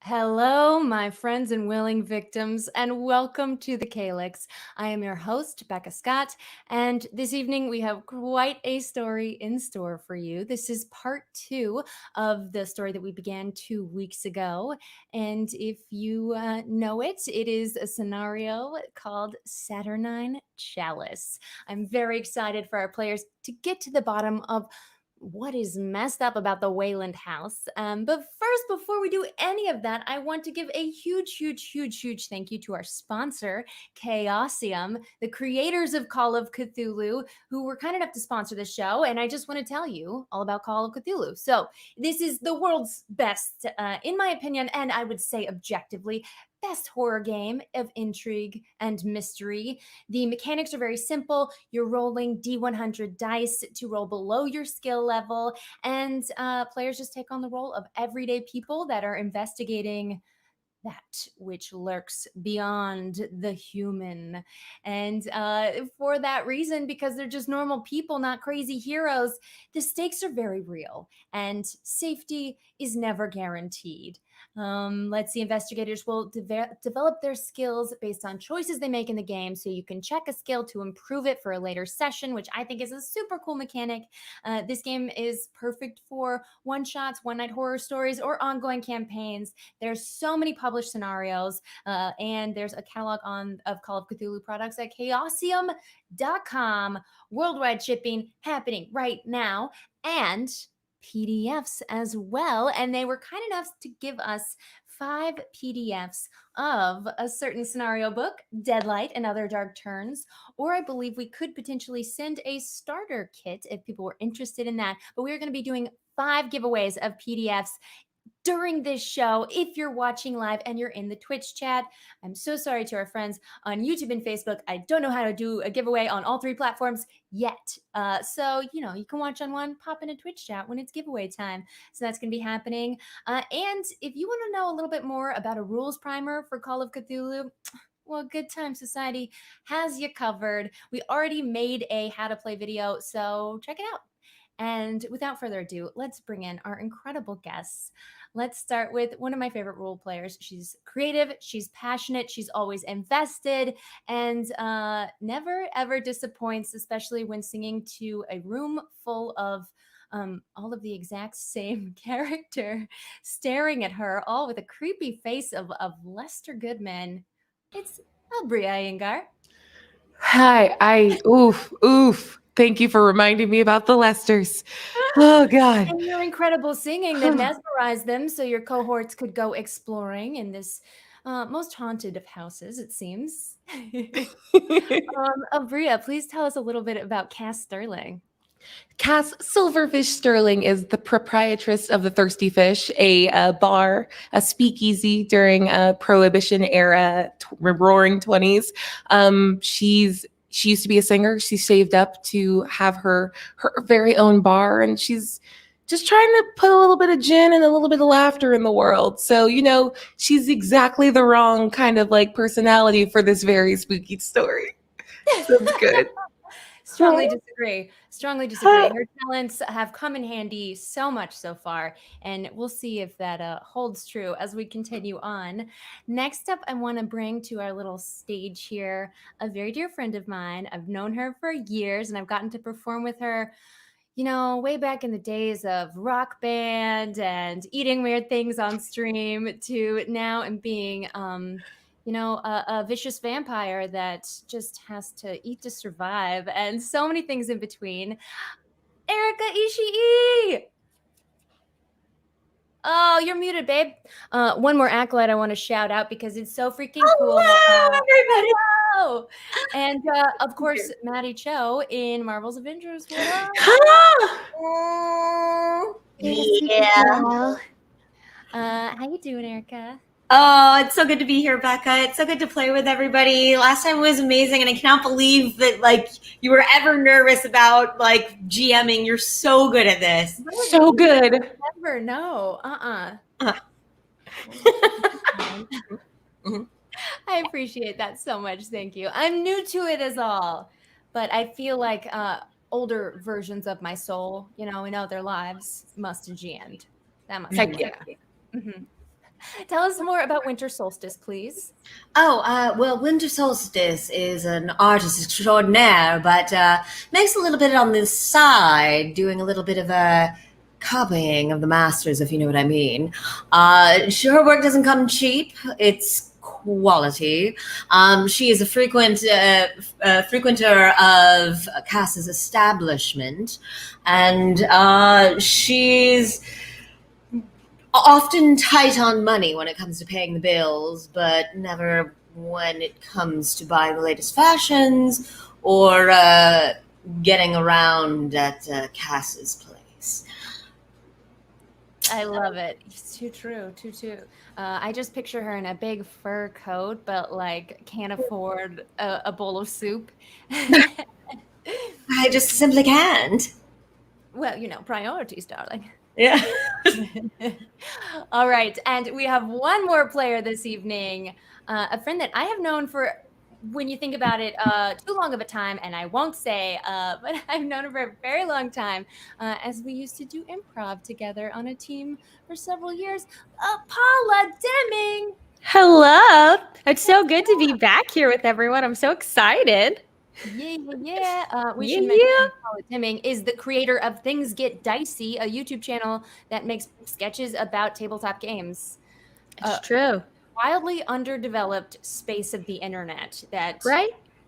Hello, my friends and willing victims, and welcome to the Calyx. I am your host, Becca Scott, and this evening we have quite a story in store for you. This is part two of the story that we began 2 weeks ago, and if you know it, it is a scenario called Saturnine Chalice. I'm very excited for our players to get to the bottom of what is messed up about the Wayland house. But first, before we do any of that, I want to give a huge thank you to our sponsor, Chaosium, the creators of Call of Cthulhu, who were kind enough to sponsor the show. And I just want to tell you all about Call of Cthulhu. So, this is the world's best, in my opinion, and I would say objectively, best horror game of intrigue and mystery. The mechanics are very simple. You're rolling D100 dice to roll below your skill level, and players just take on the role of everyday people that are investigating that which lurks beyond the human. And for that reason, because they're just normal people, not crazy heroes, the stakes are very real and safety is never guaranteed. Let's see, investigators will develop their skills based on choices they make in the game. So you can check a skill to improve it for a later session, which I think is a super cool mechanic. This game is perfect for one shots, one night horror stories, or ongoing campaigns. There's so many published scenarios, and there's a catalog of Call of Cthulhu products at chaosium.com. Worldwide shipping happening right now, and PDFs as well. And they were kind enough to give us 5 PDFs of a certain scenario book, Deadlight and Other Dark Turns, or I believe we could potentially send a starter kit if people were interested in that. But we are going to be doing 5 giveaways of PDFs during this show. If you're watching live and you're in the Twitch chat, I'm so sorry to our friends on YouTube and Facebook. I don't know how to do a giveaway on all 3 platforms yet. So, you can watch on one, pop in a Twitch chat when it's giveaway time. So that's going to be happening. And if you want to know a little bit more about a rules primer for Call of Cthulhu, well, Good Time Society has you covered. We already made a how to play video, so check it out. And without further ado, let's bring in our incredible guests. Let's start with one of my favorite role players. She's creative, she's passionate, she's always invested, and never ever disappoints, especially when singing to a room full of all of the exact same character staring at her, all with a creepy face of Lester Goodman. It's Aabria Iyengar. Hi, oof. Thank you for reminding me about the Lesters. Oh, God. And your incredible singing that mesmerized them, so your cohorts could go exploring in this most haunted of houses, it seems. Aabria, please tell us a little bit about Cass Sterling. Cass Silverfish Sterling is the proprietress of the Thirsty Fish, a bar, a speakeasy during a Prohibition era, roaring 20s. She used to be a singer. She saved up to have her very own bar, and she's just trying to put a little bit of gin and a little bit of laughter in the world. So, she's exactly the wrong kind of personality for this very spooky story. So it's good. Strongly disagree. Her talents have come in handy so much so far, and we'll see if that holds true as we continue on. Next up, I want to bring to our little stage here a very dear friend of mine. I've known her for years, and I've gotten to perform with her, way back in the days of Rock Band and eating weird things on stream, to now and being a vicious vampire that just has to eat to survive, and so many things in between. Erika Ishii! Oh, you're muted, babe. One more acolyte I want to shout out because it's so freaking cool. Hello, everybody. Hello. And of course, Maddie Cho in Marvel's Avengers. What up? Yeah. How you doing, Erika? Oh, it's so good to be here, Becca. It's so good to play with everybody. Last time was amazing, and I cannot believe that you were ever nervous about GMing. You're so good at this. So good. Never know. I appreciate that so much. Thank you. I'm new to it as all, but I feel like older versions of my soul, in other lives must have GM'd. That must Heck be yeah. Mm-hmm. Tell us more about winter solstice, please. Well, Winter Solstice is an artist extraordinaire, but makes a little bit on the side, doing a little bit of a copying of the masters, if you know what I mean. Her work doesn't come cheap. It's quality. She is a frequenter of Cass's establishment, and she's often tight on money when it comes to paying the bills, but never when it comes to buying the latest fashions or getting around at Cass's place. I love it. It's too true. Too. I just picture her in a big fur coat, but like can't afford a bowl of soup. I just simply can't. Well, priorities, darling. Yeah. All right. And we have one more player this evening, a friend that I have known for, when you think about it, too long of a time, and I won't say, but I've known her for a very long time, as we used to do improv together on a team for several years. Paula Deming. Hello. It's so good to be back here with everyone. I'm so excited. Yeah. We should mention Paula Deming is the creator of Things Get Dicey, a YouTube channel that makes sketches about tabletop games. It's true. Wildly underdeveloped space of the internet that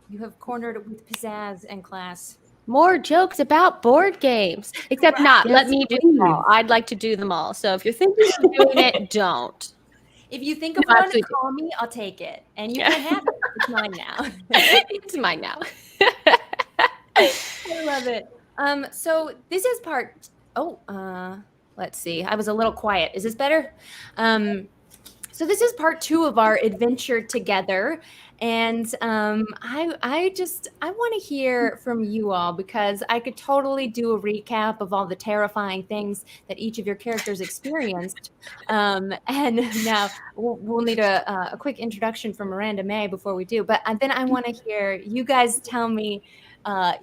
you have cornered with pizzazz and class. More jokes about board games, except not. Let me do them all. I'd like to do them all. So if you're thinking of doing it, don't. If you think of one to call me, I'll take it. And you can have it. It's mine now. It's mine now. I love it. So this is part. Let's see. I was a little quiet. Is this better? So this is part 2 of our adventure together. And I want to hear from you all, because I could totally do a recap of all the terrifying things that each of your characters experienced. And now we'll need a quick introduction from Miranda May before we do. But then I want to hear you guys tell me a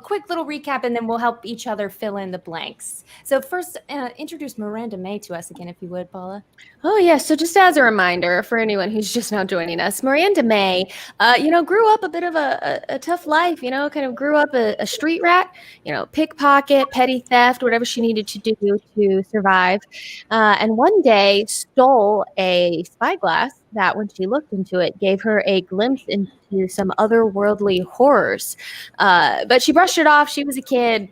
quick little recap, and then we'll help each other fill in the blanks. So first, introduce Miranda May to us again, if you would, Paula. Oh, yeah. So just as a reminder for anyone who's just now joining us, Miranda May, grew up a bit of a tough life, kind of grew up a street rat, pickpocket, petty theft, whatever she needed to do to survive. And one day stole a spyglass that, when she looked into it, gave her a glimpse into some otherworldly horrors. But she brushed it off. She was a kid.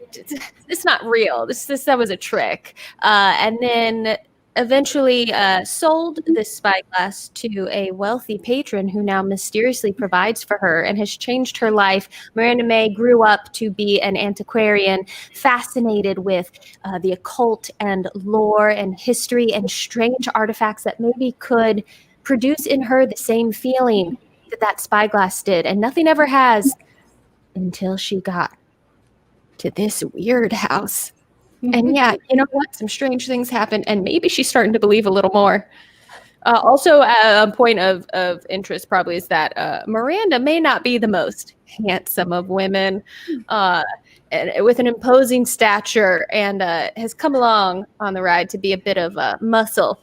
It's not real. That was a trick. And then eventually sold this spyglass to a wealthy patron who now mysteriously provides for her and has changed her life. Miranda May grew up to be an antiquarian, fascinated with the occult and lore and history and strange artifacts that maybe could produce in her the same feeling that spyglass did. And nothing ever has, until she got to this weird house. And yeah, you know what? Some strange things happened, and maybe she's starting to believe a little more. Also, a point of interest probably is that Miranda may not be the most handsome of women, and with an imposing stature, and has come along on the ride to be a bit of a muscle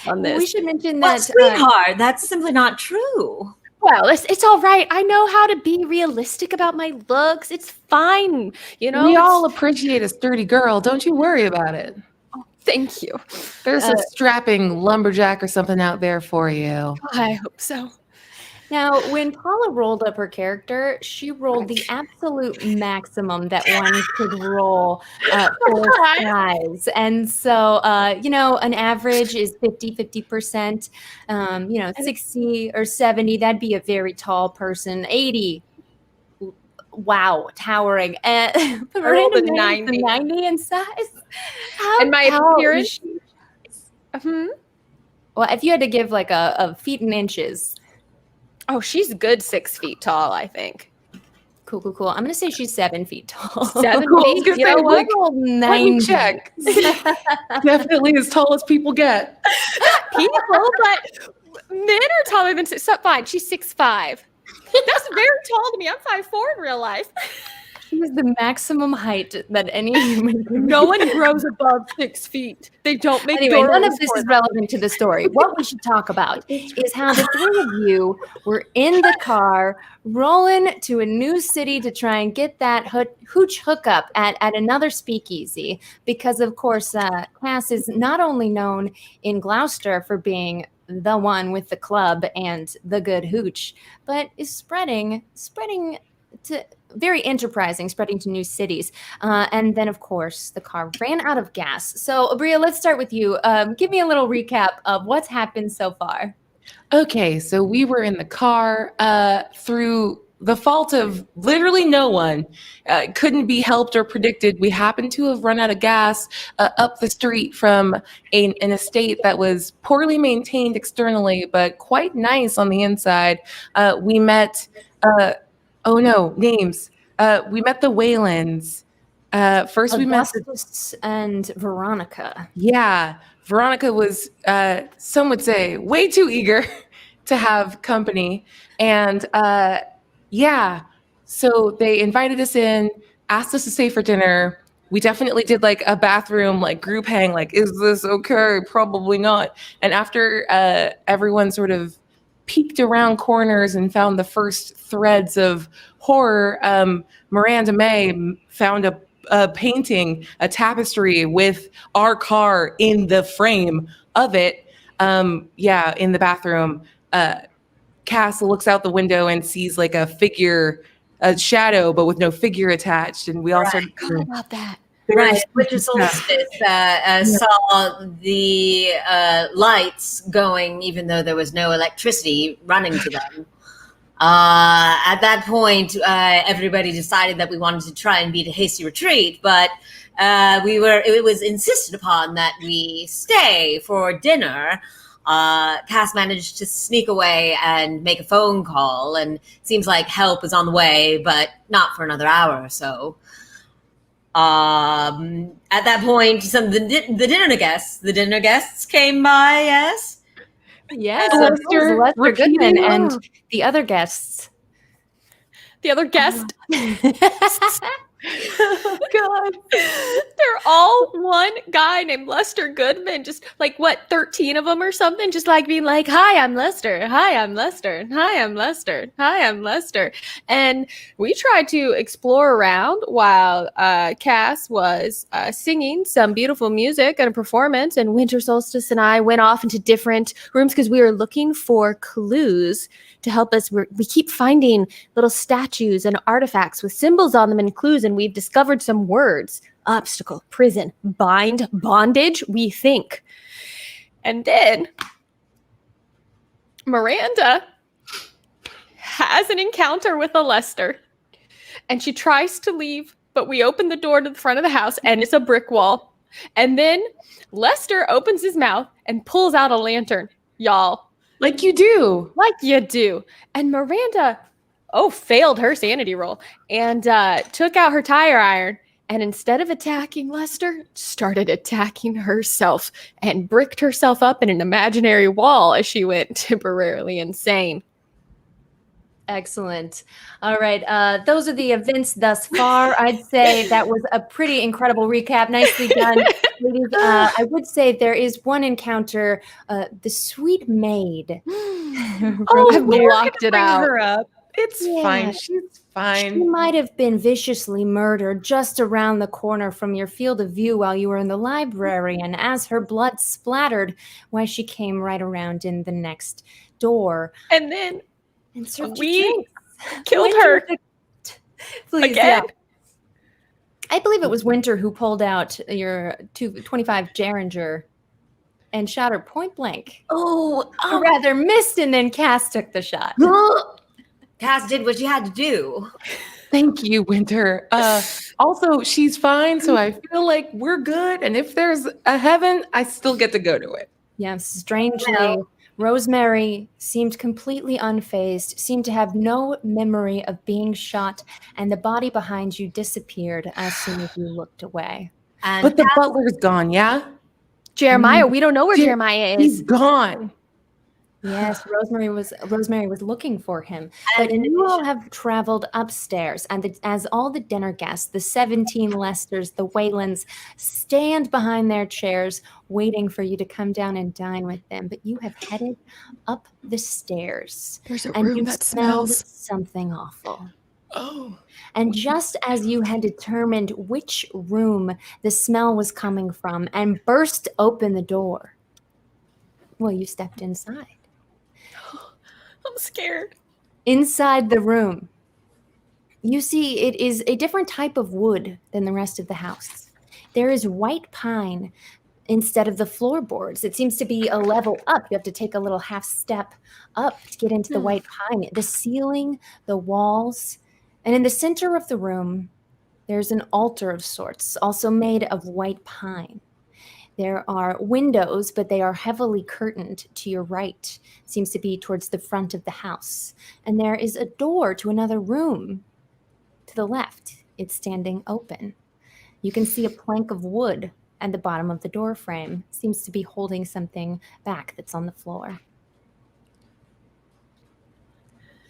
on this. We should mention that, sweetheart, that's simply not true. Well, it's all right. I know how to be realistic about my looks. It's fine. We all appreciate a sturdy girl. Don't you worry about it. Oh, thank you. There's a strapping lumberjack or something out there for you. I hope so. Now, when Paula rolled up her character, she rolled the absolute maximum that one could roll for size. And so, an average is 50%. 60 or 70, that'd be a very tall person. 80, wow, towering. And rolled a 90. 90 in size. And my appearance? Well, if you had to give like a feet and inches. Oh, she's a good 6 feet tall, I think. Cool. I'm going to say she's 7 feet tall. 7 feet? You know what? Let me check. Definitely as tall as people get. People, but men are taller than fine. She's 6'5". That's very tall to me. I'm 5'4" in real life. is the maximum height that any human can No be. one grows above 6 feet. They don't make Anyway, none doorways of this for is them. relevant to the story. What we should talk about is how the three of you were in the car rolling to a new city to try and get that hooch hookup at another speakeasy. Because, of course, Cass is not only known in Gloucester for being the one with the club and the good hooch, but is spreading to very enterprising, spreading to new cities. And then, of course, the car ran out of gas. So, Aabria, let's start with you. Give me a little recap of what's happened so far. Okay, so we were in the car through the fault of literally no one. Couldn't be helped or predicted. We happened to have run out of gas up the street from an estate that was poorly maintained externally, but quite nice on the inside. We met, names. We met the Whalens. First we met Augustus and Veronica. Yeah, Veronica was, some would say, way too eager to have company. And so they invited us in, asked us to stay for dinner. We definitely did like a bathroom, like group hang, like, is this okay? Probably not. And after everyone sort of peeked around corners and found the first threads of horror, Miranda May found a painting, a tapestry with our car in the frame of it. In the bathroom. Cass looks out the window and sees like a figure, a shadow, but with no figure attached. And we all started What about that? Right, Winter Solstice saw the lights going, even though there was no electricity running to them. At that point, everybody decided that we wanted to try and beat a hasty retreat, but it was insisted upon that we stay for dinner. Cass managed to sneak away and make a phone call, and it seems like help is on the way, but not for another hour or so. At that point, some of the dinner guests came by, yes? Yes, Lester Goodman and the other guests. The other guest. Oh, God. They're all one guy named Lester Goodman. Just like, 13 of them or something? Just like being like, hi, I'm Lester. Hi, I'm Lester. Hi, I'm Lester. Hi, I'm Lester. And we tried to explore around while Cass was singing some beautiful music and a performance. And Winter Solstice and I went off into different rooms because we were looking for clues to help us. We keep finding little statues and artifacts with symbols on them and clues, and we've discovered some words: obstacle, prison, bind, bondage, we think. And then Miranda has an encounter with a Lester, and she tries to leave, but we open the door to the front of the house, and it's a brick wall. And then Lester opens his mouth and pulls out a lantern, y'all. Like you do. Like you do. And Miranda, failed her sanity roll and took out her tire iron. And instead of attacking Lester, started attacking herself and bricked herself up in an imaginary wall as she went temporarily insane. Excellent. All right. Those are the events thus far. I'd say that was a pretty incredible recap. Nicely done, ladies. I would say there is one encounter, the sweet maid. I've blocked it out. Her up. It's fine. She's fine. She might have been viciously murdered just around the corner from your field of view while you were in the library. And as her blood splattered, why she came right around in the next door. And then We killed her. Please, again. Yeah. I believe it was Winter who pulled out your 225 Derringer and shot her point blank. Or rather missed, and then Cass took the shot. Cass did what she had to do. Thank you, Winter. Also, she's fine, so I feel like we're good. And if there's a heaven, I still get to go to it. Yeah, strangely, Rosemary seemed completely unfazed, seemed to have no memory of being shot, and the body behind you disappeared as soon as you looked away. But the butler's gone, yeah? Jeremiah, we don't know where Jeremiah is. He's gone. Yes, Rosemary was looking for him. And But you all have traveled upstairs, and as all the dinner guests, the 17 Lesters, the Waylands, stand behind their chairs, waiting for you to come down and dine with them. But you have headed up the stairs, There's a and room you that smelled smells. something awful. Oh. And just as you had determined which room the smell was coming from and burst open the door, well, you stepped inside. I'm scared. Inside the room, you see it is a different type of wood than the rest of the house. There is white pine instead of the floorboards. It seems to be a level up. You have to take a little half step up to get into the white pine. The ceiling, the walls, and in the center of the room, there's an altar of sorts, also made of white pine. There are windows, but they are heavily curtained to your right. Seems to be towards the front of the house. And there is a door to another room to the left. It's standing open. You can see a plank of wood at the bottom of the door frame. Seems to be holding something back that's on the floor.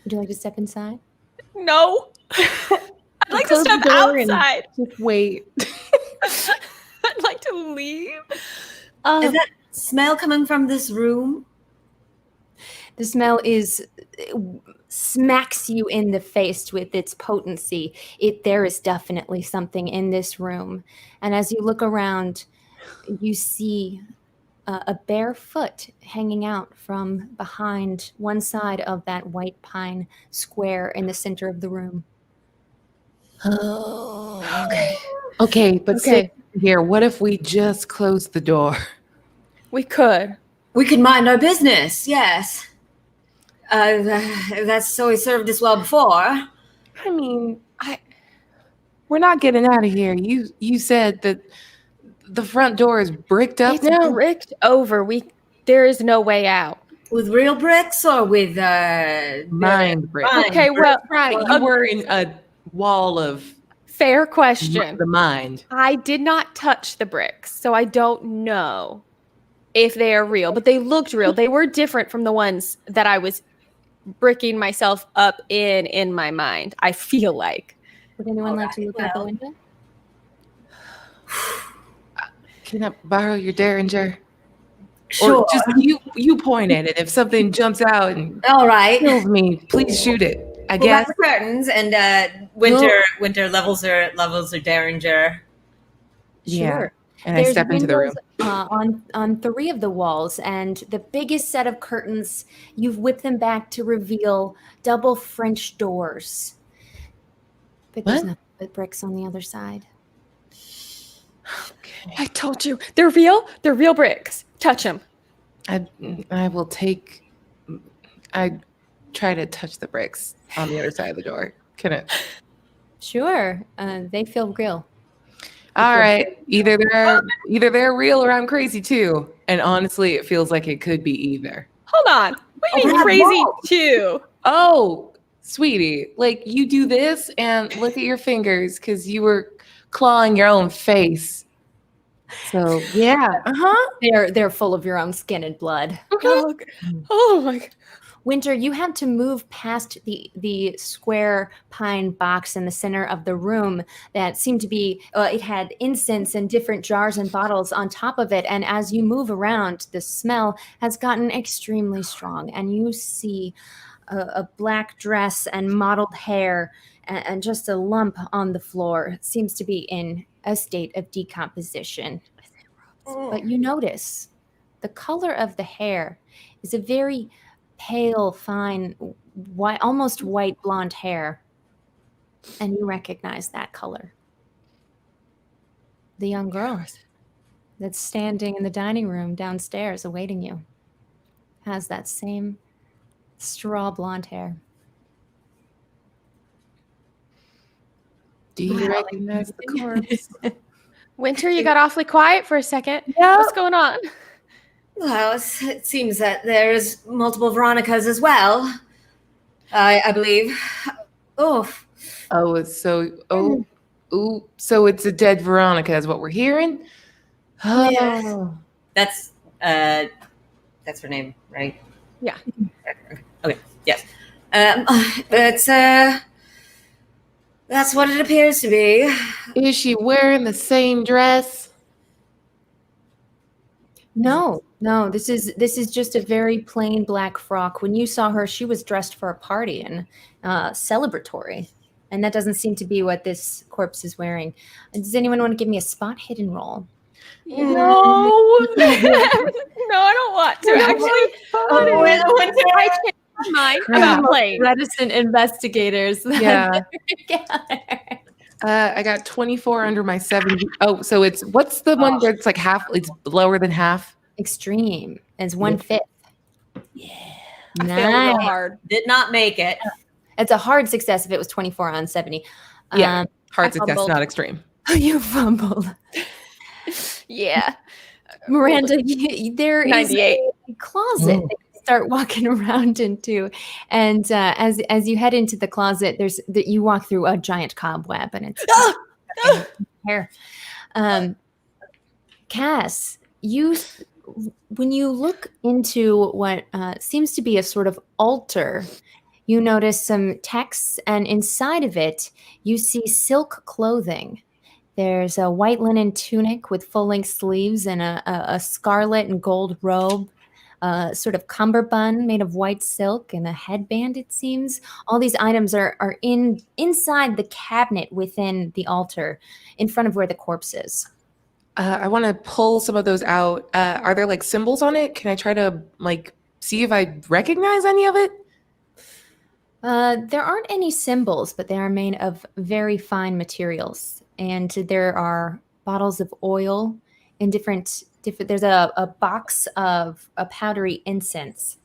Would you like to step inside? No. I'd like to Close the step door and outside. just wait. I'd like to leave. is that smell coming from this room? The smell smacks you in the face with its potency. There is definitely something in this room. And as you look around, you see a bare foot hanging out from behind one side of that white pine square in the center of the room. Oh, okay. Okay, but sit here. What if we just close the door? We could. We could mind our business, yes. That's always served us well before. I mean, we're not getting out of here. You said that the front door is bricked up It's now. bricked over. There is no way out. With real bricks or with Mind brick. Okay, well, Right. You were in a wall of fair question. the mind. I did not touch the bricks, so I don't know if they are real, but they looked real. They were different from the ones that I was bricking myself up in my mind, I feel like. Would anyone like to look out the window? Can I borrow your derringer? Sure. Or just you point at it. If something jumps out and All right. kills me, please shoot it. I Pull back guess. the curtains and Winter levels her derringer. Yeah. Sure. And I step into the room. On 3 of the walls, and the biggest set of curtains, you've whipped them back to reveal double French doors. But there's What? nothing but bricks on the other side. Okay. I told you. They're real. They're real bricks. Touch them. I will take. I try to touch the bricks on the other side of the door. Can it? Sure, they feel real. All right. Either they're real or I'm crazy too. And honestly, it feels like it could be either. Hold on. What do you mean crazy too? Oh, sweetie, like you do this and look at your fingers because you were clawing your own face. So yeah. They're full of your own skin and blood. Oh my God. Winter, you had to move past the square pine box in the center of the room that seemed to be, it had incense and different jars and bottles on top of it. And as you move around, the smell has gotten extremely strong. And you see a black dress and mottled hair and just a lump on the floor. It seems to be in a state of decomposition. But you notice the color of the hair is a very pale, fine, white, almost white blonde hair. And you recognize that color. The young girl that's standing in the dining room downstairs awaiting you has that same straw blonde hair. Do you recognize the corpse? Winter, you got awfully quiet for a second. Yeah. What's going on? Well, it seems that there's multiple Veronicas as well. I believe. Oh, Oh, so so it's a dead Veronica is what we're hearing. Yeah. Oh. that's her name, right? Yeah. Okay. Yes. That's what it appears to be. Is she wearing the same dress? No, this is just a very plain black frock. When you saw her, she was dressed for a party and celebratory, and that doesn't seem to be what this corpse is wearing. Does anyone want to give me a spot hidden roll? No. No, I don't want to actually. I changed my mind about playing. Reticent investigators. Yeah. I got 24 under my 70. Oh, so what's the one that's like half? It's lower than half. Extreme is 1/5. Yeah. I failed real hard. Did not make it. It's a hard success if it was 24 on 70. Yeah. Hard success, fumbled. not extreme. You fumbled. Yeah. Miranda, there is 98. a closet that you start walking around into, and as you head into the closet, you walk through a giant cobweb, and it's hair. Cass, when you look into what seems to be a sort of altar, you notice some texts, and inside of it, you see silk clothing. There's a white linen tunic with full-length sleeves and a scarlet and gold robe, sort of cummerbund made of white silk, and a headband, it seems. All these items are inside the cabinet within the altar, in front of where the corpse is. I want to pull some of those out. Are there like symbols on it? Can I try to like see if I recognize any of it? There aren't any symbols, but they are made of very fine materials. And there are bottles of oil in different there's a box of a powdery incense.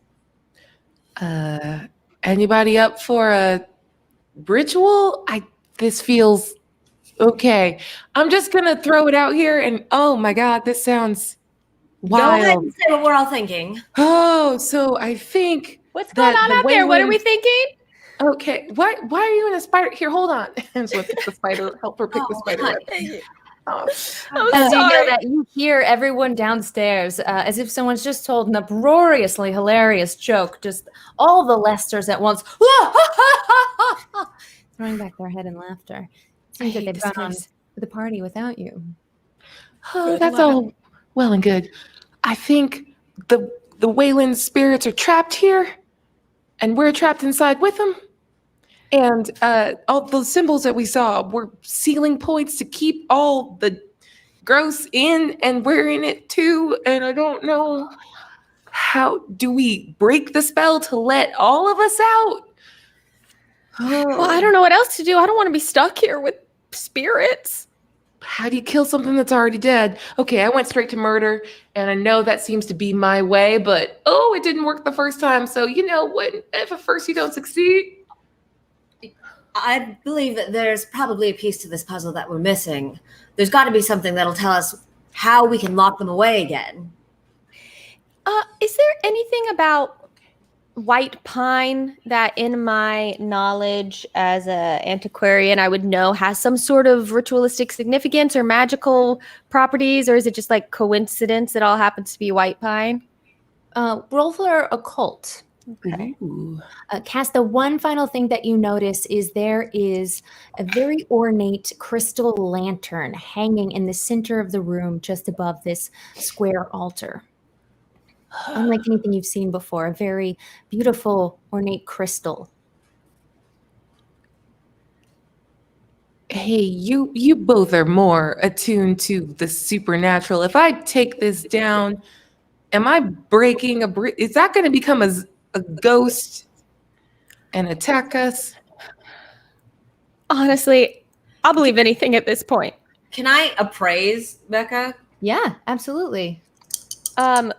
Anybody up for a ritual? This feels okay. I'm just gonna throw it out here, and oh my god, this sounds wild. Go ahead and say what we're all thinking. Oh, so I think What's going on out there? What are we thinking? Okay, why are you in a spider? Here, hold on. I'm just gonna pick the spider. Help her pick the spider web. I'm You know sorry. that you hear everyone downstairs as if someone's just told an uproariously hilarious joke, just all the Lesters at once, throwing back their head in laughter. Seems that they've gone on with the party without you. Oh, that's all well and good. I think the Wayland spirits are trapped here, and we're trapped inside with them. And all the symbols that we saw were sealing points to keep all the gross in, and we're in it too. And I don't know, how do we break the spell to let all of us out? Well, I don't know what else to do. I don't want to be stuck here with spirits. How do you kill something that's already dead? Okay, I went straight to murder, and I know that seems to be my way, but it didn't work the first time. So you know what? If at first you don't succeed. I believe that there's probably a piece to this puzzle that we're missing. There's got to be something that'll tell us how we can lock them away again. Is there anything about white pine that, in my knowledge as an antiquarian, I would know has some sort of ritualistic significance or magical properties, or is it just like coincidence it all happens to be white pine? Roll for occult. Okay. Cass, the one final thing that you notice is there is a very ornate crystal lantern hanging in the center of the room just above this square altar. Unlike anything you've seen before, a very beautiful ornate crystal. Hey, you both are more attuned to the supernatural. If I take this down, am I breaking is that going to become a ghost and attack us? Honestly, I'll believe anything at this point. Can I appraise Becca? Yeah, absolutely.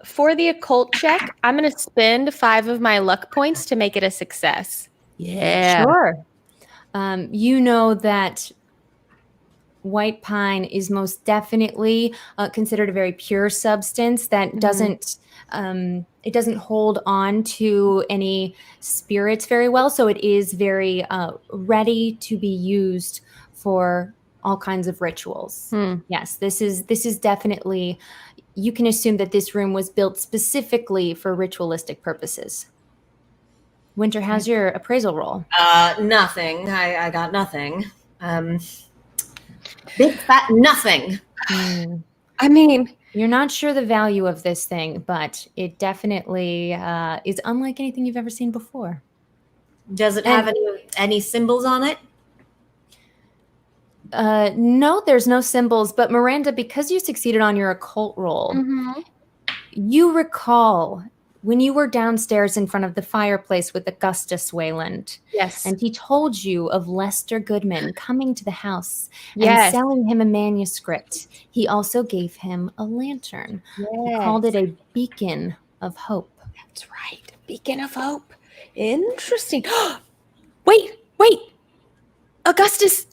For the occult check, I'm going to spend 5 of my luck points to make it a success. Yeah. Sure. You know that white pine is most definitely considered a very pure substance that doesn't it doesn't hold on to any spirits very well, so it is very ready to be used for all kinds of rituals. Yes, this is definitely you can assume that this room was built specifically for ritualistic purposes. Winter, how's your appraisal roll? Nothing. I got nothing. Big fat nothing. I mean, You're not sure the value of this thing, but it definitely is unlike anything you've ever seen before. Does it have any symbols on it? No, there's no symbols, but Miranda, because you succeeded on your occult roll, you recall when you were downstairs in front of the fireplace with Augustus Wayland. yes. And he told you of Lester Goodman coming to the house and Yes. selling him a manuscript. He also gave him a lantern. He called it a beacon of hope. That's right. Beacon of hope. Interesting. Wait. Augustus,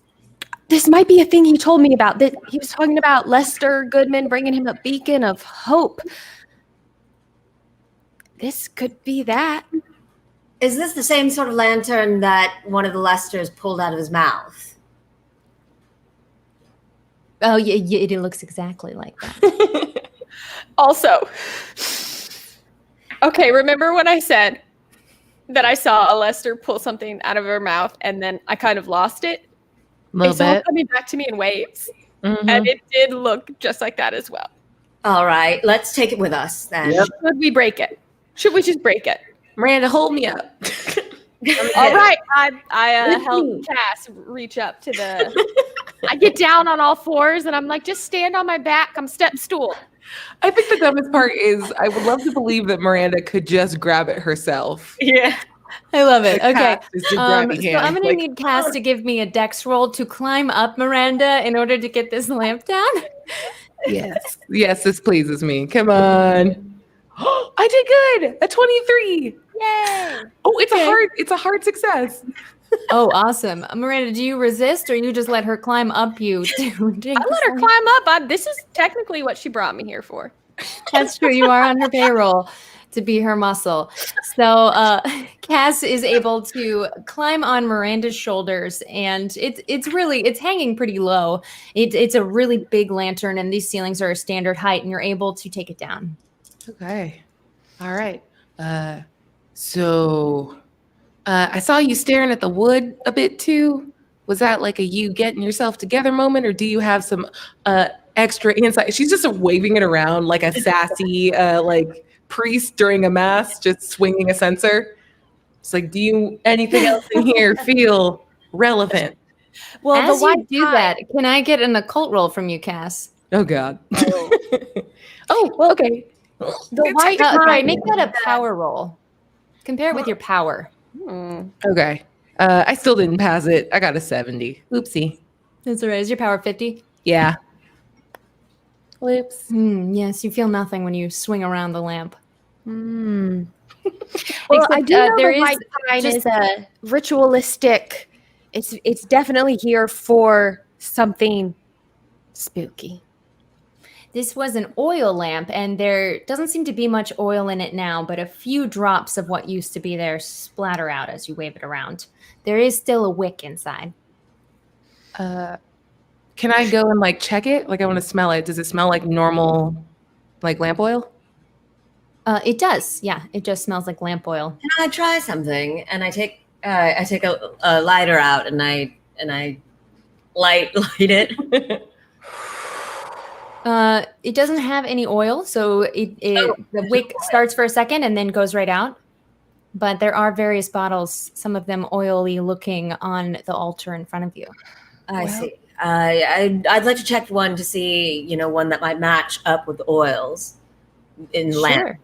this might be a thing he told me about. That he was talking about Lester Goodman bringing him a beacon of hope. This could be that. Is this the same sort of lantern that one of the Lesters pulled out of his mouth? Oh, yeah, it looks exactly like that. Also, okay, remember when I said that I saw a Lester pull something out of her mouth and then I kind of lost it? It's all coming back to me in waves. And it did look just like that as well. All right, let's take it with us then. Yep. Should we break it? Should we just break it? Miranda, hold me up. All right. I help Cass reach up to the... I get down on all fours and I'm like, just stand on my back. I'm step stool. I think the dumbest part is I would love to believe that Miranda could just grab it herself. Yeah. I love it. Like Okay. Cass is just So grabbing hands, I'm going like, to need Cass to give me a dex roll to climb up Miranda in order to get this lamp down. Yes, this pleases me. Come on. I did good. A 23. Yay. Oh, it's a hard success. Oh, awesome. Miranda, do you resist or you just let her climb up you? I let her climb up. This is technically what she brought me here for. That's true. You are on her payroll to be her muscle. So Cass is able to climb on Miranda's shoulders, and it's hanging pretty low. It's a really big lantern, and these ceilings are a standard height, and you're able to take it down. Okay. All right. So I saw you staring at the wood a bit too. Was that like a you getting yourself together moment, or do you have some extra insight? She's just waving it around like a sassy like priest during a mass, just swinging a censer. It's like, do you anything else in here feel relevant? Well, As as you you do that, can I get an occult roll from you, Cass? Oh God. Oh, well, okay. The white Sorry, make that a power roll. Compare it with your power. Okay. I still didn't pass it. I got a 70. Oopsie. That's all right. Is your power 50? Yeah. Whoops. Yes, you feel nothing when you swing around the lamp. Well, Except, I do know there the is white pine just- is a ritualistic. It's definitely here for something spooky. This was an oil lamp, and there doesn't seem to be much oil in it now, but a few drops of what used to be there splatter out as you wave it around. There is still a wick inside. Can I go and like check it? Like I want to smell it. Does it smell like normal like lamp oil? It does. Yeah, it just smells like lamp oil. Can I try something? And I take a lighter out and I light it. It doesn't have any oil, so the wick starts for a second and then goes right out. But there are various bottles, some of them oily looking, on the altar in front of you. I see. I'd like to check one to see, one that might match up with the oils in the lamp.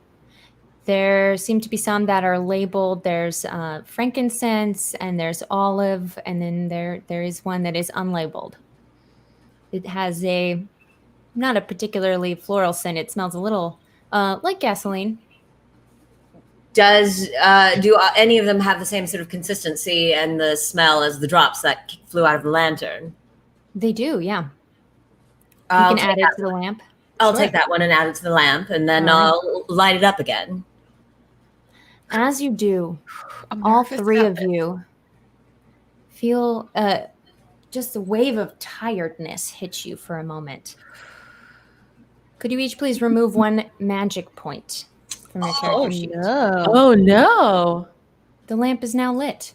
There seem to be some that are labeled. There's frankincense and there's olive, and then there is one that is unlabeled. It has not a particularly floral scent. It smells a little like gasoline. Do any of them have the same sort of consistency and the smell as the drops that flew out of the lantern? They do, yeah. You can add it to the lamp. I'll take that one and add it to the lamp, and then I'll light it up again. As you do, all three of you feel just a wave of tiredness hit you for a moment. Could you each please remove 1 magic point from your character sheet? no. Oh no. The lamp is now lit.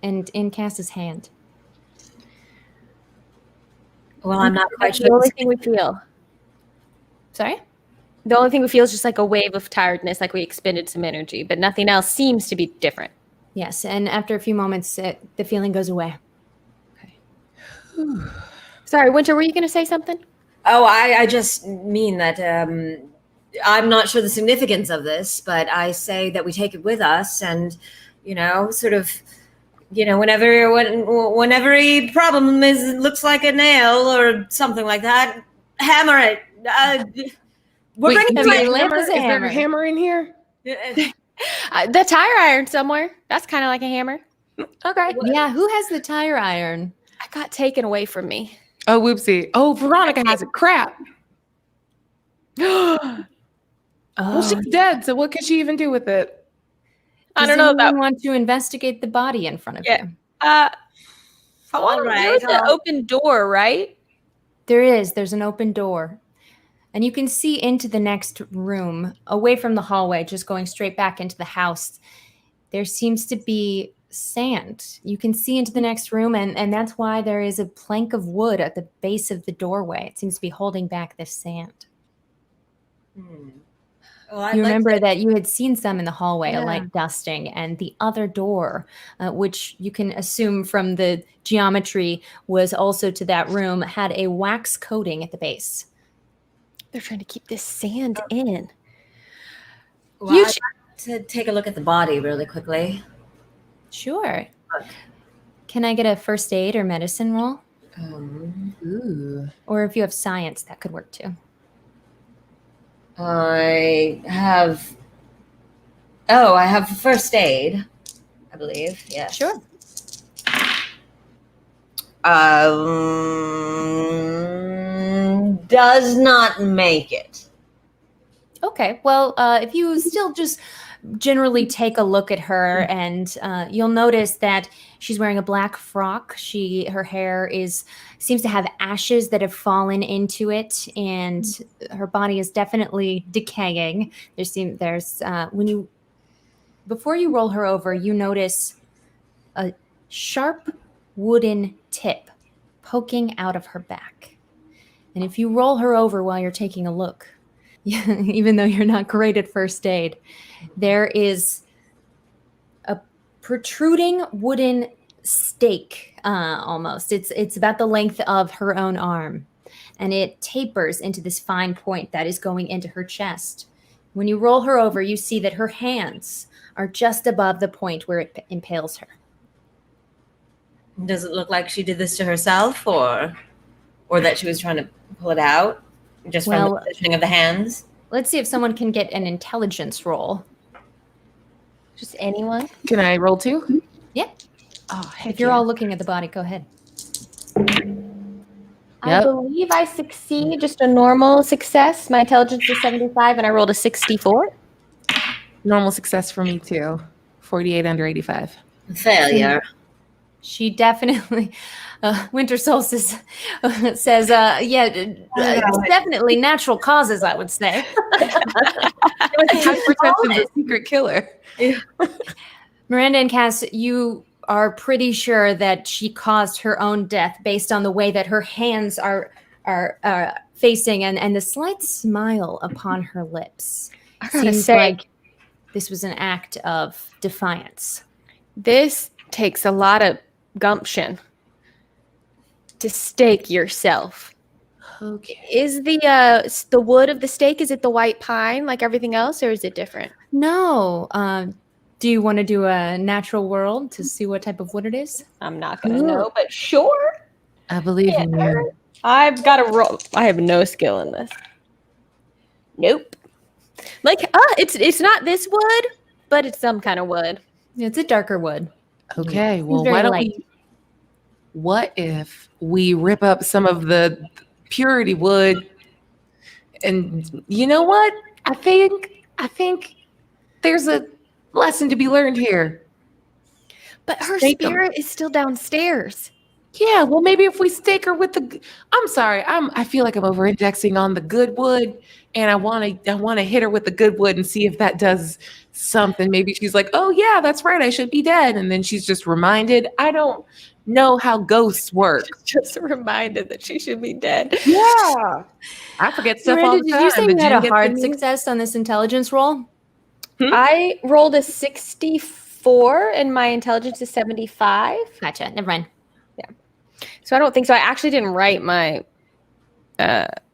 And in Cass's hand. Well, I'm not quite That's the sure. only thing we feel. Sorry? The only thing we feel is just like a wave of tiredness, like we expended some energy, but nothing else seems to be different. Yes, and after a few moments, the feeling goes away. Sorry, Winter, were you going to say something? Oh, I just mean that I'm not sure the significance of this, but I say that we take it with us and, sort of, whenever a problem looks like a nail or something like that, hammer it. We're Wait, bringing I mean, lamp is a is there hammer. a hammer in here? The tire iron somewhere. That's kind of like a hammer. Okay. Yeah, who has the tire iron? I got taken away from me. Oh, whoopsie. Oh, Veronica has it. Crap. Well, she's dead, so what could she even do with it? I Does don't know anyone about. want to investigate the body in front of Yeah. you? I want to. Alright, There's an open door, right? There's an open door. And you can see into the next room, away from the hallway, just going straight back into the house. There seems to be sand. You can see into the next room, and that's why there is a plank of wood at the base of the doorway. It seems to be holding back this sand. Well, You remember that you had seen some in the hallway, Yeah. a light dusting, and the other door, which you can assume from the geometry was also to that room, had a wax coating at the base. They're trying to keep this sand in. Well, I'd like to take a look at the body really quickly. Sure. Can I get a first aid or medicine roll? Ooh. Or if you have science, that could work too. I have first aid, I believe. Yes. Sure. Does not make it. Okay. Well, if you still just generally take a look at her, and you'll notice that she's wearing a black frock. Her hair seems to have ashes that have fallen into it, and her body is definitely decaying. Before you roll her over, you notice a sharp wooden tip poking out of her back. And if you roll her over while you're taking a look, even though you're not great at first aid, there is a protruding wooden stake, almost. It's about the length of her own arm, and it tapers into this fine point that is going into her chest. When you roll her over, you see that her hands are just above the point where it impales her. Does it look like she did this to herself, or that she was trying to pull it out just from the positioning of the hands? Let's see if someone can get an intelligence roll. Just anyone? Can I roll too? Yeah. Oh, If you're all looking at the body, go ahead. I Yep. believe I succeed. Just a normal success. My intelligence is 75, and I rolled a 64. Normal success for me too. 48 under 85. Failure. She definitely, Winter Solstice says, it's definitely natural causes, I would say. Hypertension is a secret killer. Miranda and Cass, you are pretty sure that she caused her own death based on the way that her hands are facing and the slight smile upon her lips. I gotta Seems say, like this was an act of defiance. this takes a lot of gumption to stake yourself. Okay. Is the wood of the stake, is it the white pine like everything else, or is it different? No. Do you want to do a natural world to see what type of wood it is? I'm not gonna know, but sure. I believe in you. I've got to roll. I have no skill in this. Nope. Like, it's not this wood, but it's some kind of wood. It's a darker wood. Okay, well, very why don't light. what if we rip up some of the purity wood? And you know what? I think there's a lesson to be learned here. But her Stake 'em. spirit is still downstairs. Yeah, well, maybe if we stake her with I'm sorry, I feel like I'm over-indexing on the good wood, and I want to hit her with the good wood and see if that does something. Maybe she's like, oh yeah, that's right, I should be dead, and then she's just reminded. I don't know how ghosts work. Just reminded that she should be dead. Yeah, I forget stuff all Miranda, the did you time. say The you had gin a gets hard in me. success on this intelligence roll? I rolled a 64 and my intelligence is 75. Gotcha. Never mind. So I don't think so. I actually didn't write my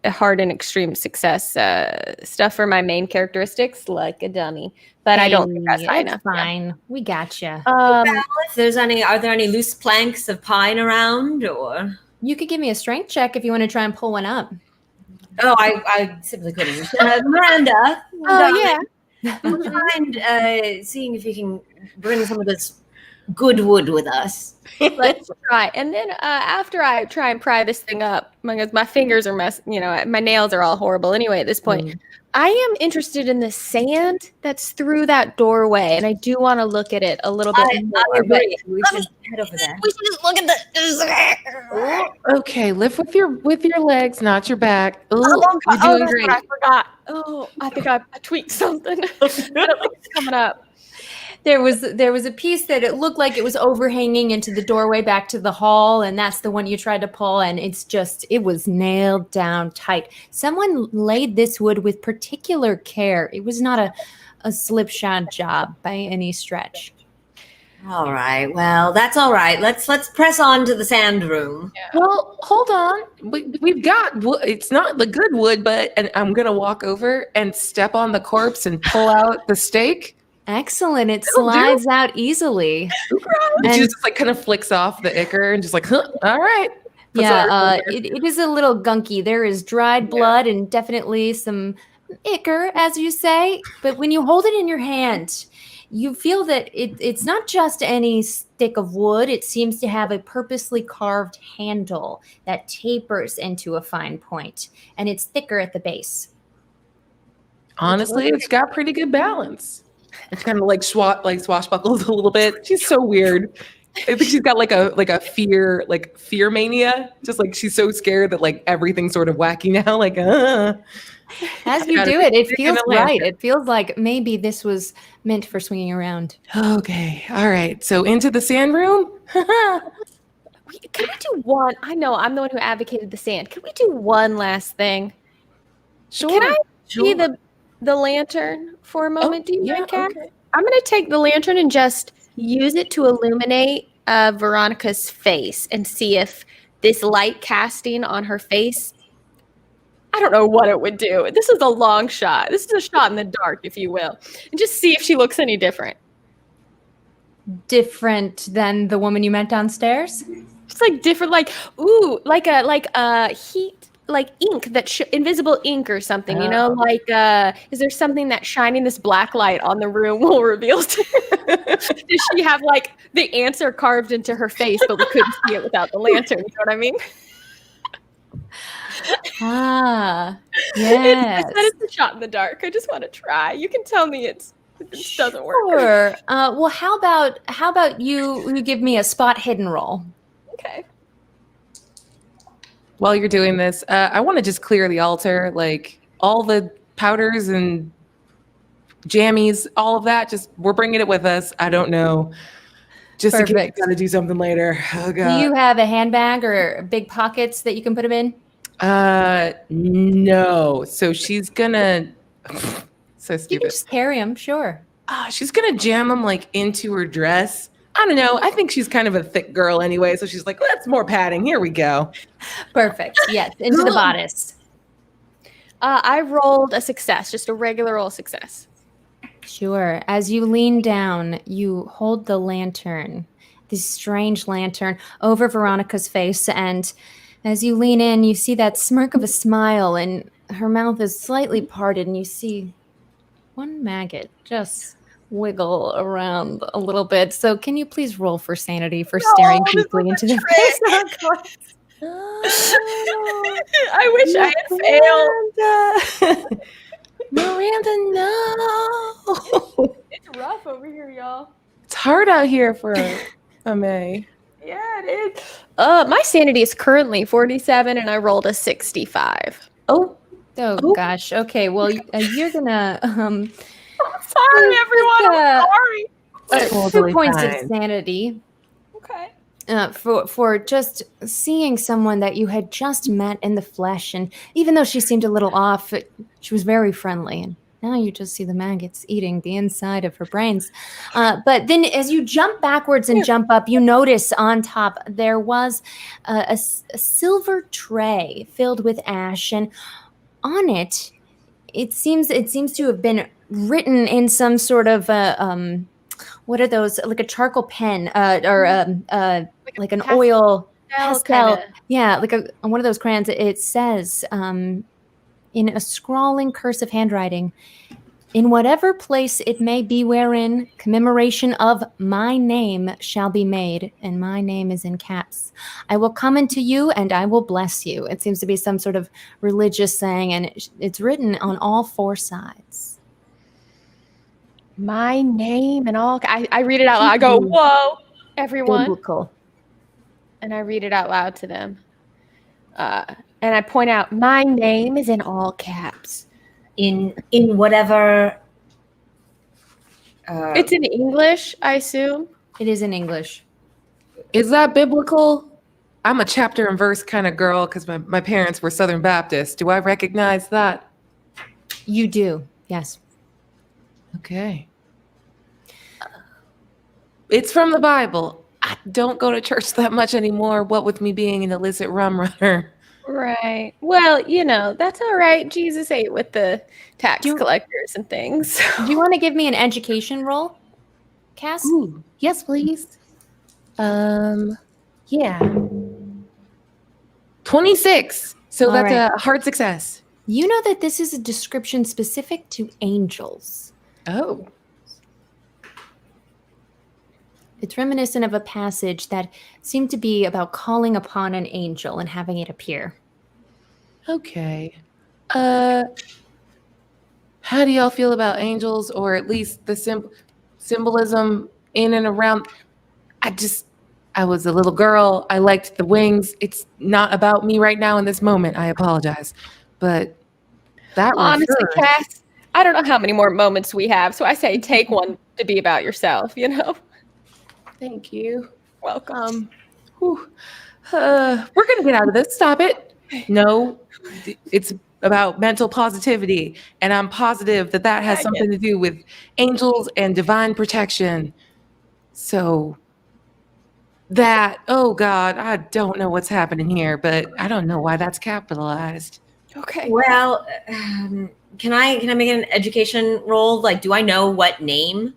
hard and extreme success stuff for my main characteristics like a dummy, but I don't think that's high It's enough. fine. We gotcha. If there's any, are there any loose planks of pine around, or? You could give me a strength check if you want to try and pull one up. Oh, I simply couldn't. Miranda. Oh yeah. Would you mind seeing if you can bring some of this good wood with us? Let's try. And then after I try and pry this thing up, because my fingers are my nails are all horrible anyway at this point. I am interested in the sand that's through that doorway, and I do want to look at it a little bit more. I agree. We should head over there. We should just look at the. Okay, lift with your legs, not your back. Ooh, Oh, you're doing that's great. what I forgot. Oh, I think I tweaked something. It's coming up. There was a piece that it looked like it was overhanging into the doorway back to the hall, and that's the one you tried to pull, and it was nailed down tight. Someone laid this wood with particular care. It was not a slipshod job by any stretch. All right. Well, that's all right. Let's press on to the sand room. Well, hold on. We've got wood. It's not the good wood, and I'm gonna walk over and step on the corpse and pull out the stake. Excellent. It That'll do. slides out easily. And she just like kind of flicks off the ichor and just like, huh, all right. It is a little gunky. There is dried blood and definitely some ichor, as you say. But when you hold it in your hand, you feel that it's not just any stick of wood. It seems to have a purposely carved handle that tapers into a fine point, and it's thicker at the base. Honestly, it's got pretty good balance. It's kind of like swashbuckles a little bit. She's so weird. I think she's got like a fear mania. Just like she's so scared that like everything's sort of wacky now. Like, As you do it, it feels right. It feels like maybe this was meant for swinging around. Okay, all right. So into the sand room. Can we do one? I know I'm the one who advocated the sand. Can we do one last thing? Sure. Can I see the lantern for a moment? Do you mind, Kat? Okay. I'm going to take the lantern and just use it to illuminate Veronica's face and see if this light casting on her face, I don't know what it would do. This is a long shot. This is a shot in the dark, if you will. And just see if she looks any different. Different than the woman you met downstairs? Just like different, like, ooh, like a heat, like ink, invisible ink or something, you know, like, is there something that shining this black light on the room will reveal to her? Does she have like the answer carved into her face, but we couldn't see it without the lantern? You know what I mean? Yes. It's a shot in the dark. I just want to try. You can tell me it doesn't work. Sure. Well, how about you give me a spot hidden roll? Okay. While you're doing this, I want to just clear the altar, like all the powders and jammies, all of that. Just we're bringing it with us. I don't know. Just in case we got to do something later. Oh god. Do you have a handbag or big pockets that you can put them in? No. So she's gonna. So You can stupid. just carry them, sure. She's gonna jam them like into her dress. I don't know. I think she's kind of a thick girl anyway, so she's like, "Let's more padding. Here we go." Perfect. Yes, into the bodice. I rolled a success, just a regular old success. Sure. As you lean down, you hold the lantern, this strange lantern, over Veronica's face, and as you lean in, you see that smirk of a smile, and her mouth is slightly parted, and you see one maggot just wiggle around a little bit. So can you please roll for sanity for staring deeply into the face of her corpse? I wish I had failed. Miranda, no. It's rough over here, y'all. It's hard out here for a May. Yeah, it is. My sanity is currently 47, and I rolled a 65. Oh, Oh gosh. Okay. Well, you're gonna Sorry, everyone. I'm sorry. two points of sanity Okay. for just seeing someone that you had just met in the flesh, and even though she seemed a little off, she was very friendly. And now you just see the maggots eating the inside of her brains. But then, as you jump backwards and jump up, you notice on top there was a silver tray filled with ash, and on it, it seems to have been written in some sort of what are those, like a charcoal pen or like an oil pastel kinda. yeah, like one of those crayons. It says in a scrawling cursive handwriting, in whatever place it may be wherein commemoration of my name shall be made, and my name is in caps, I will come into you and I will bless you. It seems to be some sort of religious saying, and it's written on all four sides. My name and all. I read it out loud. I go, whoa, everyone. Biblical. And I read it out loud to them. And I point out, my name is in all caps. In whatever. It's in English, I assume. It is in English. is that biblical? I'm a chapter and verse kind of girl because my parents were Southern Baptist. Do I recognize that? You do, yes. Okay. It's from the Bible. I don't go to church that much anymore, what with me being an illicit rum runner. Right. Well, that's all right. Jesus ate with the tax collectors and things. Do you want to give me an education roll, Cass? Ooh, yes, please. Yeah. 26. So All that's right. a hard success. You know that this is a description specific to angels. Oh. It's reminiscent of a passage that seemed to be about calling upon an angel and having it appear. Okay. How do y'all feel about angels, or at least the symbolism in and around? I was a little girl. I liked the wings. It's not about me right now in this moment. I apologize. But that Honestly, refers- Cass, I don't know how many more moments we have, so I say take one to be about yourself, Thank you. Welcome. We're gonna get out of this. Stop it. No, it's about mental positivity, and I'm positive that has something to do with angels and divine protection. So oh God, I don't know what's happening here, but I don't know why that's capitalized. Okay. Well, can I make an education roll? Like, do I know what name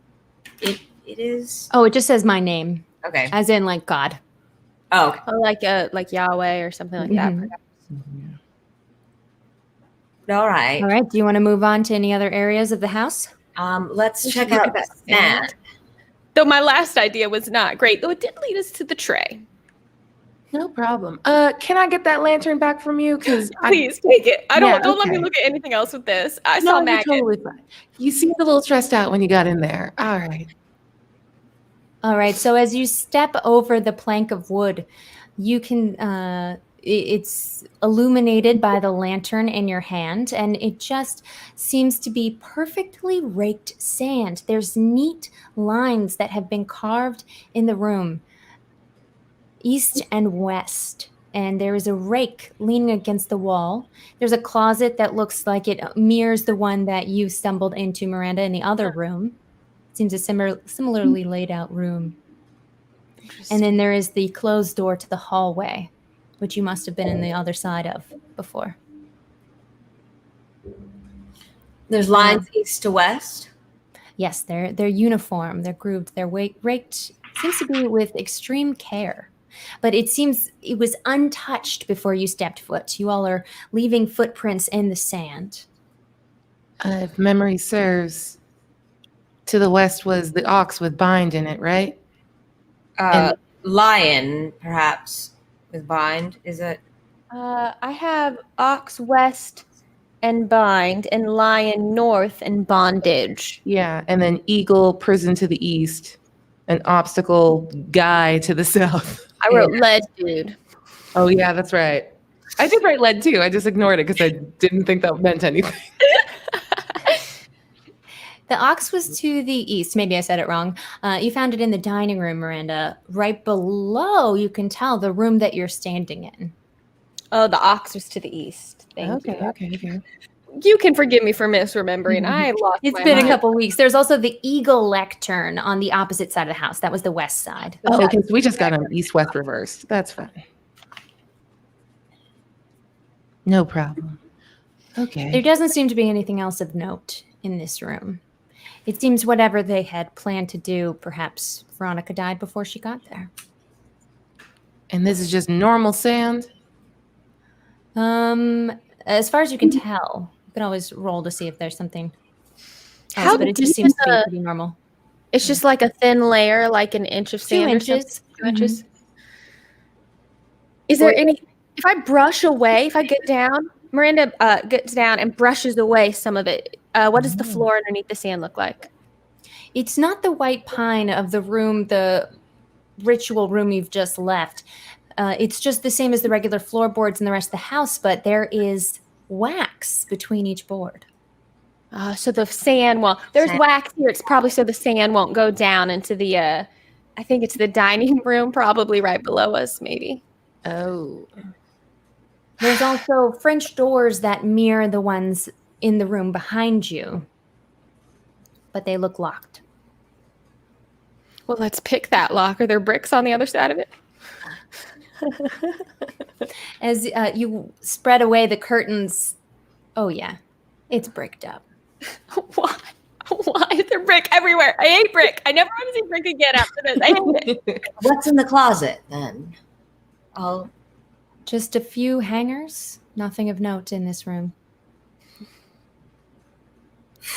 it is? Oh, it just says my name, Okay. as in like God. Oh, okay. Or like Yahweh or something like that. Mhm. All right. All right. Do you want to move on to any other areas of the house? Let's We check should look out at that that stand. Though my last idea was not great, though it did lead us to the tray. No problem. Can I get that lantern back from you? Because Please take it. Don't let me okay. look at anything else with this. I No, saw you're maggot. totally fine. You seemed a little stressed out when you got in there. All right. All right. So as you step over the plank of wood, you can it's illuminated by the lantern in your hand, and it just seems to be perfectly raked sand. There's neat lines that have been carved in the room, east and west. And there is a rake leaning against the wall. There's a closet that looks like it mirrors the one that you stumbled into, Miranda, in the other room. It seems a similarly laid out room. And then there is the closed door to the hallway, which you must have been in the other side of before. There's lines east to west. Yes, they're uniform, they're grooved, they're raked. Seems to be with extreme care. But it seems it was untouched before you stepped foot. You all are leaving footprints in the sand. If memory serves, to the west was the ox with bind in it, right? Lion, perhaps, with bind. Is it? I have ox west and bind, and lion north and bondage. Yeah, and then eagle prison to the east, an obstacle guy to the south. I wrote lead, dude. Oh, yeah, that's right. I did write lead, too. I just ignored it because I didn't think that meant anything. The ox was to the east. Maybe I said it wrong. You found it in the dining room, Miranda. Right below, you can tell the room that you're standing in. Oh, the ox was to the east. Thank you. Okay. You can forgive me for misremembering. I lost It's my been mind. a couple weeks. There's also the eagle lectern on the opposite side of the house. That was the west side. Oh, okay. So we just got an east-west reverse. That's fine. No problem. Okay. There doesn't seem to be anything else of note in this room. It seems whatever they had planned to do, perhaps Veronica died before she got there. And this is just normal sand? As far as you can tell, you can always roll to see if there's something else, How but it just deep seems is to be the- pretty normal. It's just like a thin layer, like an inch of 2 sand. inches. 2 inches. Is there any? If I brush away, if I get down, Miranda gets down and brushes away some of it. What does the floor underneath the sand look like? It's not the white pine of the room, the ritual room you've just left. It's just the same as the regular floorboards in the rest of the house, but there is wax between each board. So the sand, well, there's Sand. wax here. It's probably so the sand won't go down into the, I think it's the dining room, probably right below us, maybe. Oh. There's also French doors that mirror the ones in the room behind you, but they look locked. Well, let's pick that lock. Are there bricks on the other side of it? As you spread away the curtains, oh yeah, it's bricked up. Why? Why is there brick everywhere? I hate brick. I never want to see brick again after this. I hate it. What's in the closet then? Oh, Just a few hangers, nothing of note in this room.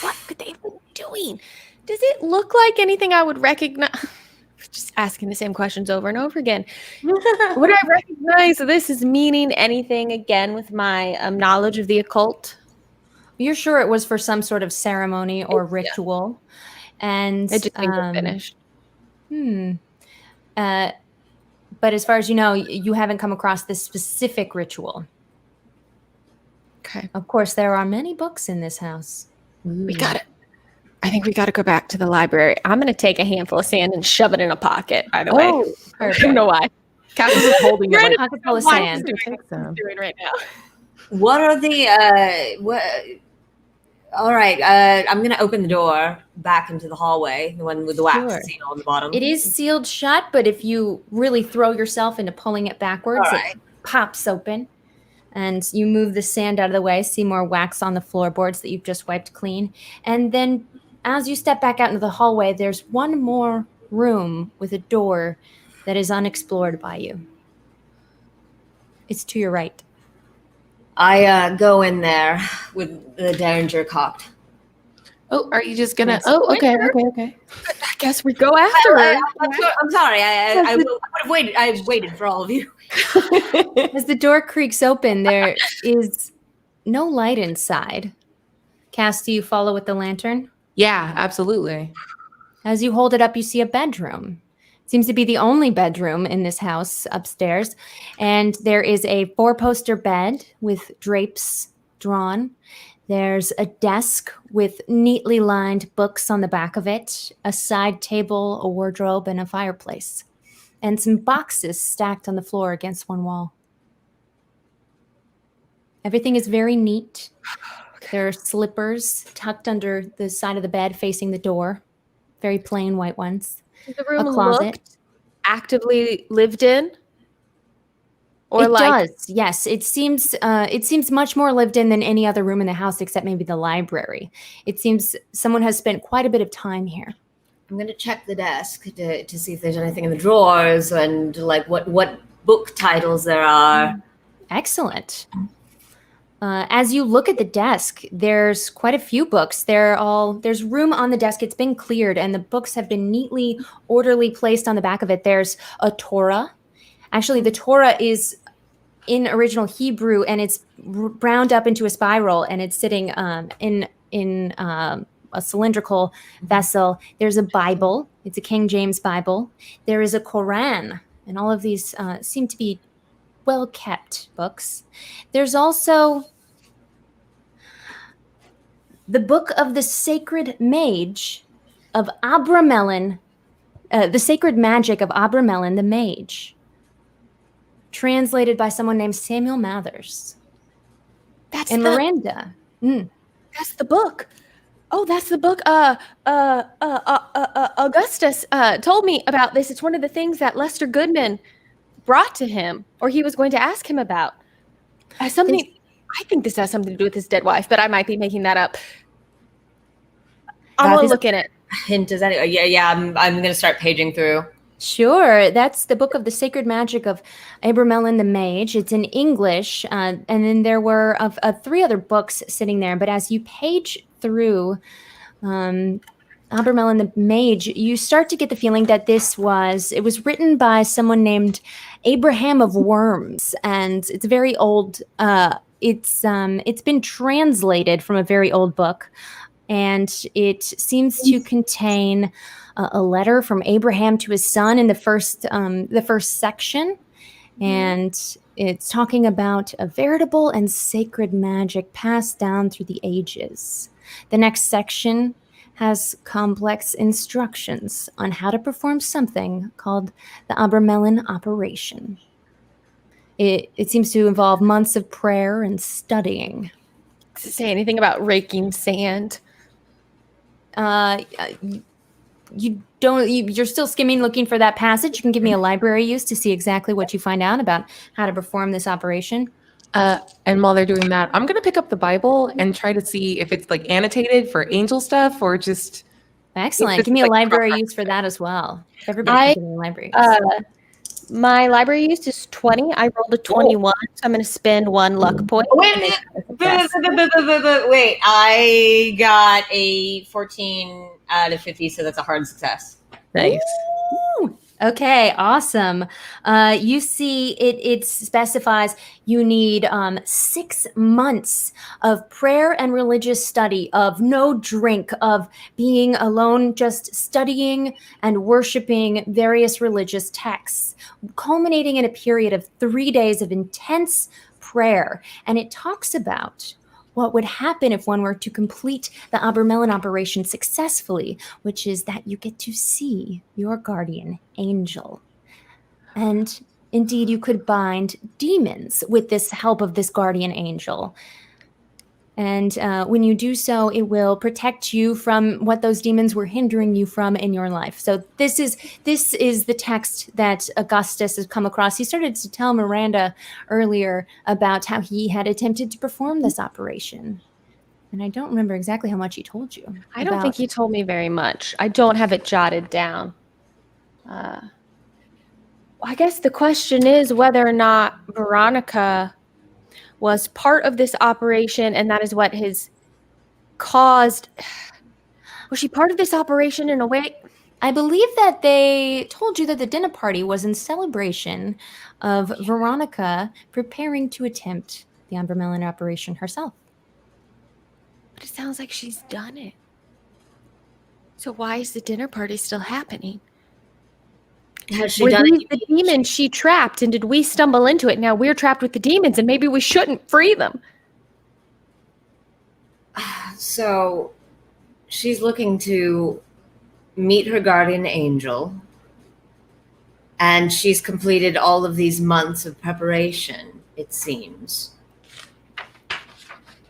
What could they have been doing? Does it look like anything I would recognize? Just asking the same questions over and over again. Would I recognize this as meaning anything again with my knowledge of the occult? You're sure it was for some sort of ceremony or ritual, and I just think we're finished. But as far as you know, you haven't come across this specific ritual. Okay. Of course, there are many books in this house. We got it. I think we got to go back to the library. I'm going to take a handful of sand and shove it in a pocket, by the way. I don't know why. Cass is holding it like Pocket full of Why sand. is doing what he's doing right now. what are the? All right, I'm gonna open the door back into the hallway, the one with the wax Sure. seal on the bottom. It is sealed shut, but if you really throw yourself into pulling it backwards, All right. it pops open. And you move the sand out of the way, see more wax on the floorboards that you've just wiped clean. And then as you step back out into the hallway, there's one more room with a door that is unexplored by you. It's to your right. I go in there with the derringer cocked. Oh, are you just gonna? Yes. Oh, okay. I I guess we go after her. I'm sorry. I would have waited. I waited for all of you. As the door creaks open, there is no light inside. Cass, do you follow with the lantern? Yeah, absolutely. As you hold it up, you see a bedroom. Seems to be the only bedroom in this house upstairs. And there is a 4-poster bed with drapes drawn. There's a desk with neatly lined books on the back of it, a side table, a wardrobe, and a fireplace. And some boxes stacked on the floor against one wall. Everything is very neat. There are slippers tucked under the side of the bed facing the door. Very plain white ones. Does the room A closet. look actively lived in? Or It like does, yes. It seems much more lived in than any other room in the house, except maybe the library. It seems someone has spent quite a bit of time here. I'm gonna check the desk to see if there's anything in the drawers and like what book titles there are. Excellent. As you look at the desk, there's quite a few books. There's room on the desk. It's been cleared, and the books have been neatly, orderly placed on the back of it. There's a Torah. Actually, the Torah is in original Hebrew, and it's browned up into a spiral, and it's sitting in a cylindrical vessel. There's a Bible It's a King James Bible. There is a Quran, and all of these seem to be well-kept books. There's also the Book of the Sacred Mage of Abramelin, the Sacred Magic of Abramelin the Mage, translated by someone named Samuel Mathers. That's And Miranda. That's the book. Oh, that's the book. Augustus told me about this. It's one of the things that Lester Goodman brought to him, or he was going to ask him about. Something. I think this has something to do with his dead wife, but I might be making that up. I'm gonna look in it. Hint is that? Yeah. I'm gonna start paging through. Sure, that's the Book of the Sacred Magic of Abramelin the Mage. It's in English, and then there were 3 other books sitting there. But as you page through Abramelin the Mage, you start to get the feeling that it was written by someone named Abraham of Worms, and it's very old. It's been translated from a very old book, and it seems to contain a letter from Abraham to his son in the first section, and it's talking about a veritable and sacred magic passed down through the ages. The next section has complex instructions on how to perform something called the Abramelin operation. It seems to involve months of prayer and studying. Does it say anything about raking sand? You're still skimming looking for that passage. You can give me a library use to see exactly what you find out about how to perform this operation. And while they're doing that, I'm going to pick up the Bible and try to see if it's like annotated for angel stuff or just. Excellent. Give me a library use for that as well. Everybody can give me a library use. My library use is 20. I rolled a 21, so I'm going to spend 1 luck point. Wait, I got a 14 out of 50, so that's a hard success. Nice. Ooh. Okay, awesome. You see, it specifies you need 6 months of prayer and religious study, of no drink, of being alone, just studying and worshiping various religious texts, culminating in a period of 3 days of intense prayer. And it talks about what would happen if one were to complete the Abramelin operation successfully, which is that you get to see your guardian angel. And indeed, you could bind demons with this help of this guardian angel. And when you do so, it will protect you from what those demons were hindering you from in your life. So this is the text that Augustus has come across. He started to tell Miranda earlier about how he had attempted to perform this operation. And I don't remember exactly how much he told you. I don't think he told me very much. I don't have it jotted down. I guess the question is whether or not Veronica was part of this operation, and that is what has caused. Was she part of this operation in a way? I believe that they told you that the dinner party was in celebration of Veronica preparing to attempt the Abramelin operation herself. But it sounds like she's done it. So why is the dinner party still happening? Has she Were done these it? the demons she trapped, and did we stumble into it? Now we're trapped with the demons, and maybe we shouldn't free them. So she's looking to meet her guardian angel, and she's completed all of these months of preparation, it seems.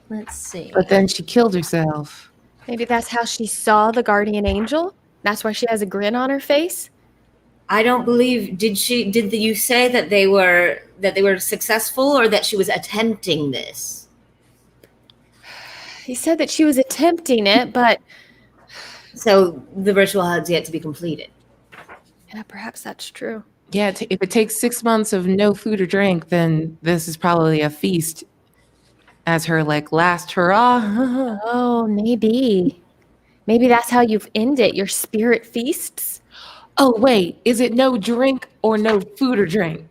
Let's see. But then she killed herself. Maybe that's how she saw the guardian angel. That's why she has a grin on her face. I don't believe. Did you say that they were successful, or that she was attempting this? He said that she was attempting it, but So the ritual has yet to be completed. yeah, perhaps that's true. Yeah, if it takes 6 months of no food or drink, then this is probably a feast as her like last hurrah. Oh, maybe that's how you've ended your spirit feasts. Oh, wait, is it no drink or no food or drink?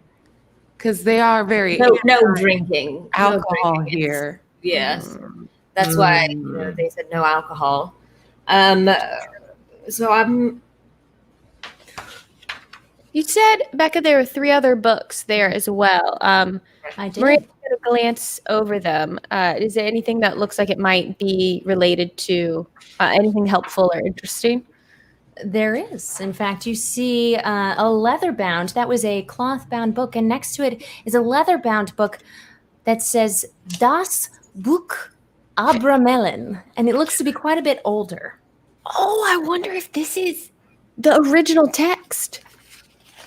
Because they are very No drinking. alcohol No drinking. here. Yes. That's why they said no alcohol. So You said, Becca, there were 3 other books there as well. I did. Maria, to glance over them. Is there anything that looks like it might be related to anything helpful or interesting? There is. In fact, you see a leather-bound, that was a cloth-bound book, and next to it is a leather-bound book that says Das Buch Abramelin, and it looks to be quite a bit older. Oh, I wonder if this is the original text.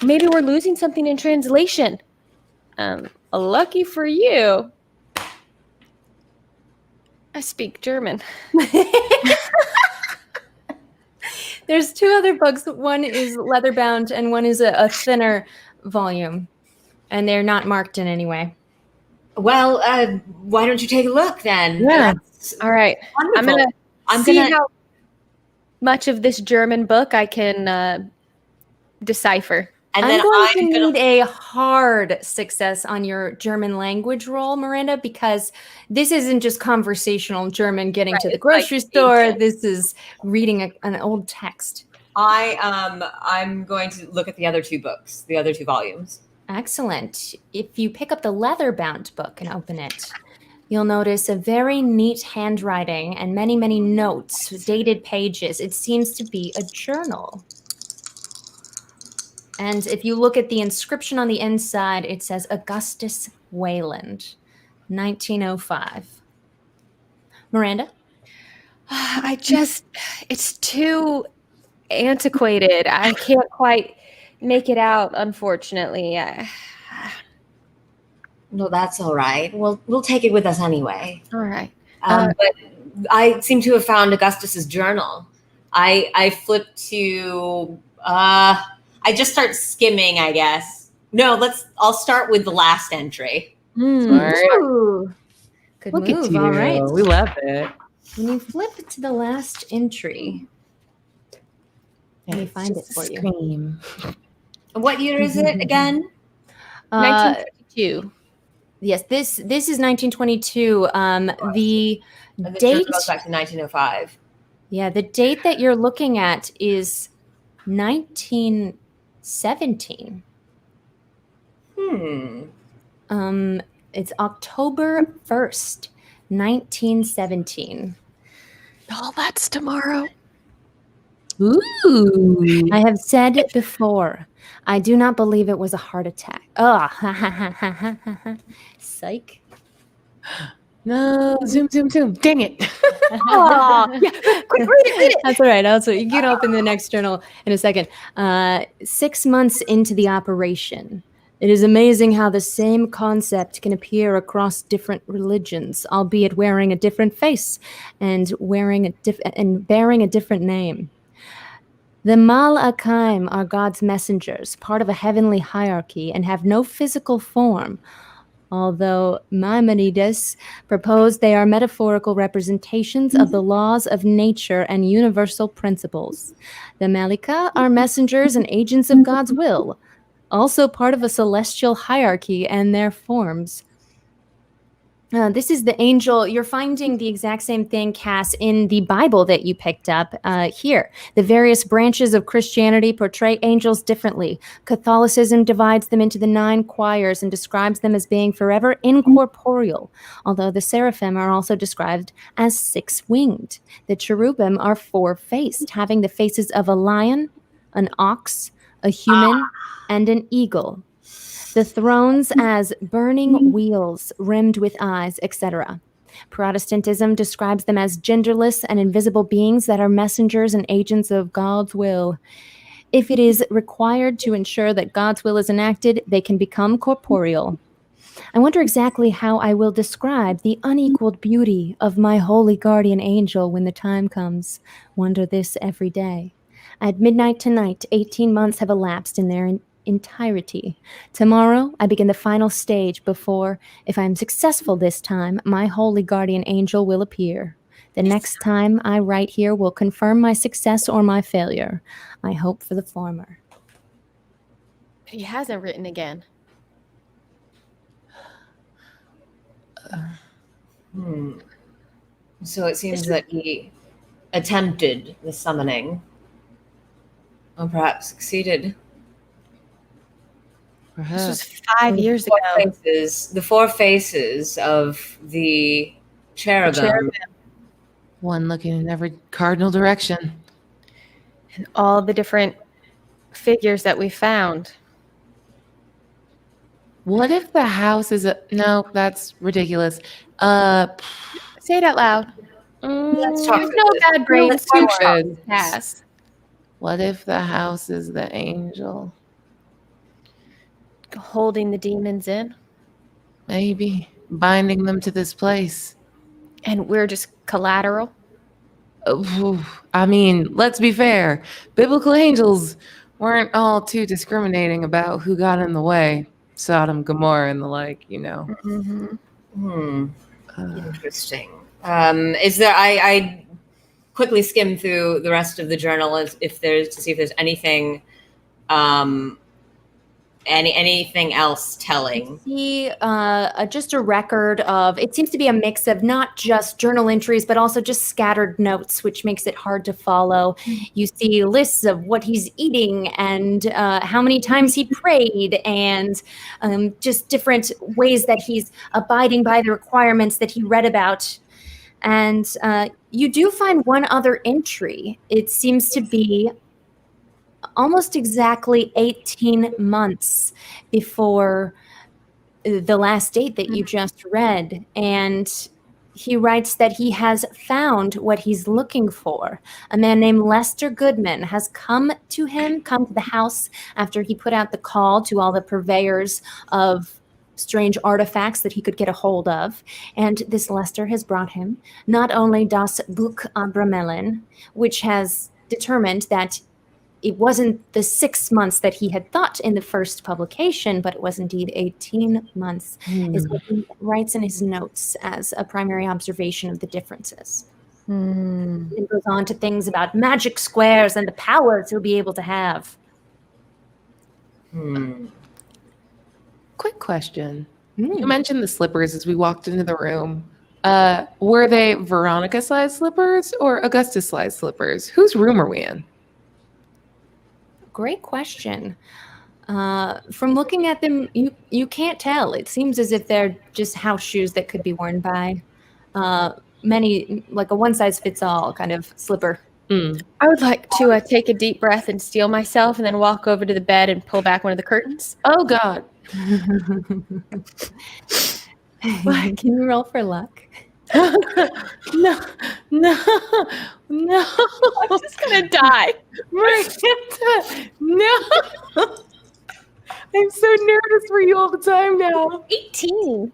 Maybe we're losing something in translation. Lucky for you, I speak German. There's 2 other books. One is leather-bound, and one is a thinner volume, and they're not marked in any way. Well, why don't you take a look then? Yeah. That's All right. wonderful. I'm see how much of this German book I can decipher. And I'm then going to need a hard success on your German language roll, Miranda, because this isn't just conversational German getting to the grocery store. This is reading an old text. I'm going to look at the other 2 books, the other 2 volumes. Excellent. If you pick up the leather-bound book and open it, you'll notice a very neat handwriting and many, many notes, dated pages. It seems to be a journal. And if you look at the inscription on the inside, it says Augustus Wayland, 1905. Miranda? It's too antiquated. I can't quite make it out, unfortunately. No, that's all right. We'll take it with us anyway. All right. But I seem to have found Augustus's journal. I flipped to I just start skimming, I guess. No, I'll start with the last entry. Ooh. Good Look move. at you. All right. We love it. When you flip to the last entry, let me find it for you. Scream. What year is it again? 1952. Yes, this is 1922. The And the date journal goes back to 1905. Yeah, the date that you're looking at is 1917. It's October 1st, 1917. Oh, that's tomorrow. Ooh. I have said it before. I do not believe it was a heart attack. Oh, psych. No, zoom. Dang it. Yeah, quick, read it. That's all right. Also, you can open the next journal in a second. 6 months into the operation, it is amazing how the same concept can appear across different religions, albeit wearing a different face and bearing a different name. The Malachim are God's messengers, part of a heavenly hierarchy, and have no physical form. Although Maimonides proposed they are metaphorical representations of the laws of nature and universal principles. The Malika are messengers and agents of God's will, also part of a celestial hierarchy and their forms. This is the angel. You're finding the exact same thing, Cass, in the Bible that you picked up here. The various branches of Christianity portray angels differently. Catholicism divides them into the 9 choirs and describes them as being forever incorporeal, although the seraphim are also described as 6-winged. The cherubim are 4-faced, having the faces of a lion, an ox, a human, and an eagle. The thrones as burning wheels rimmed with eyes, etc. Protestantism describes them as genderless and invisible beings that are messengers and agents of God's will. If it is required to ensure that God's will is enacted, they can become corporeal. I wonder exactly how I will describe the unequaled beauty of my holy guardian angel when the time comes. Wonder this every day. At midnight tonight, 18 months have elapsed in their entirety. Tomorrow, I begin the final stage before, if I am successful this time, my holy guardian angel will appear. The next time I write here will confirm my success or my failure. I hope for the former. He hasn't written again. So it seems that he attempted the summoning, or perhaps succeeded. This was Perhaps 5 years ago. The four faces of the cherubim. one looking in every cardinal direction. And all the different figures that we found. What if the house is a... No, that's ridiculous. Say it out loud. Let's talk There's about no this. bad brains. Stupid. Pass. What if the house is the angel? Holding the demons in. Maybe. Binding them to this place. And we're just collateral. I mean, let's be fair. Biblical angels weren't all too discriminating about who got in the way. Sodom, Gomorrah, and the like, you know. Interesting. Is there? I quickly skim through the rest of the journal to see if there's anything, anything else telling. See, just a record of, it seems to be a mix of not just journal entries, but also just scattered notes, which makes it hard to follow. You see lists of what he's eating and how many times he prayed and just different ways that he's abiding by the requirements that he read about. And you do find one other entry. It seems to be almost exactly 18 months before the last date that you just read. And he writes that he has found what he's looking for. A man named Lester Goodman has come to the house after he put out the call to all the purveyors of strange artifacts that he could get a hold of. And this Lester has brought him not only Das Buch Abramelin, which has determined that it wasn't the 6 months that he had thought in the first publication, but it was indeed 18 months, is what he writes in his notes as a primary observation of the differences. It goes on to things about magic squares and the powers he'll be able to have. Quick question. You mentioned the slippers as we walked into the room. Were they Veronica-sized slippers or Augustus-sized slippers? Whose room are we in? Great question. From looking at them, you can't tell. It seems as if they're just house shoes that could be worn by many, like a one-size-fits-all kind of slipper. I would like to take a deep breath and steel myself and then walk over to the bed and pull back one of the curtains. Oh, God. Can you roll for luck? No. I'm just going to die. Miranda, no. I'm so nervous for you all the time now. 18.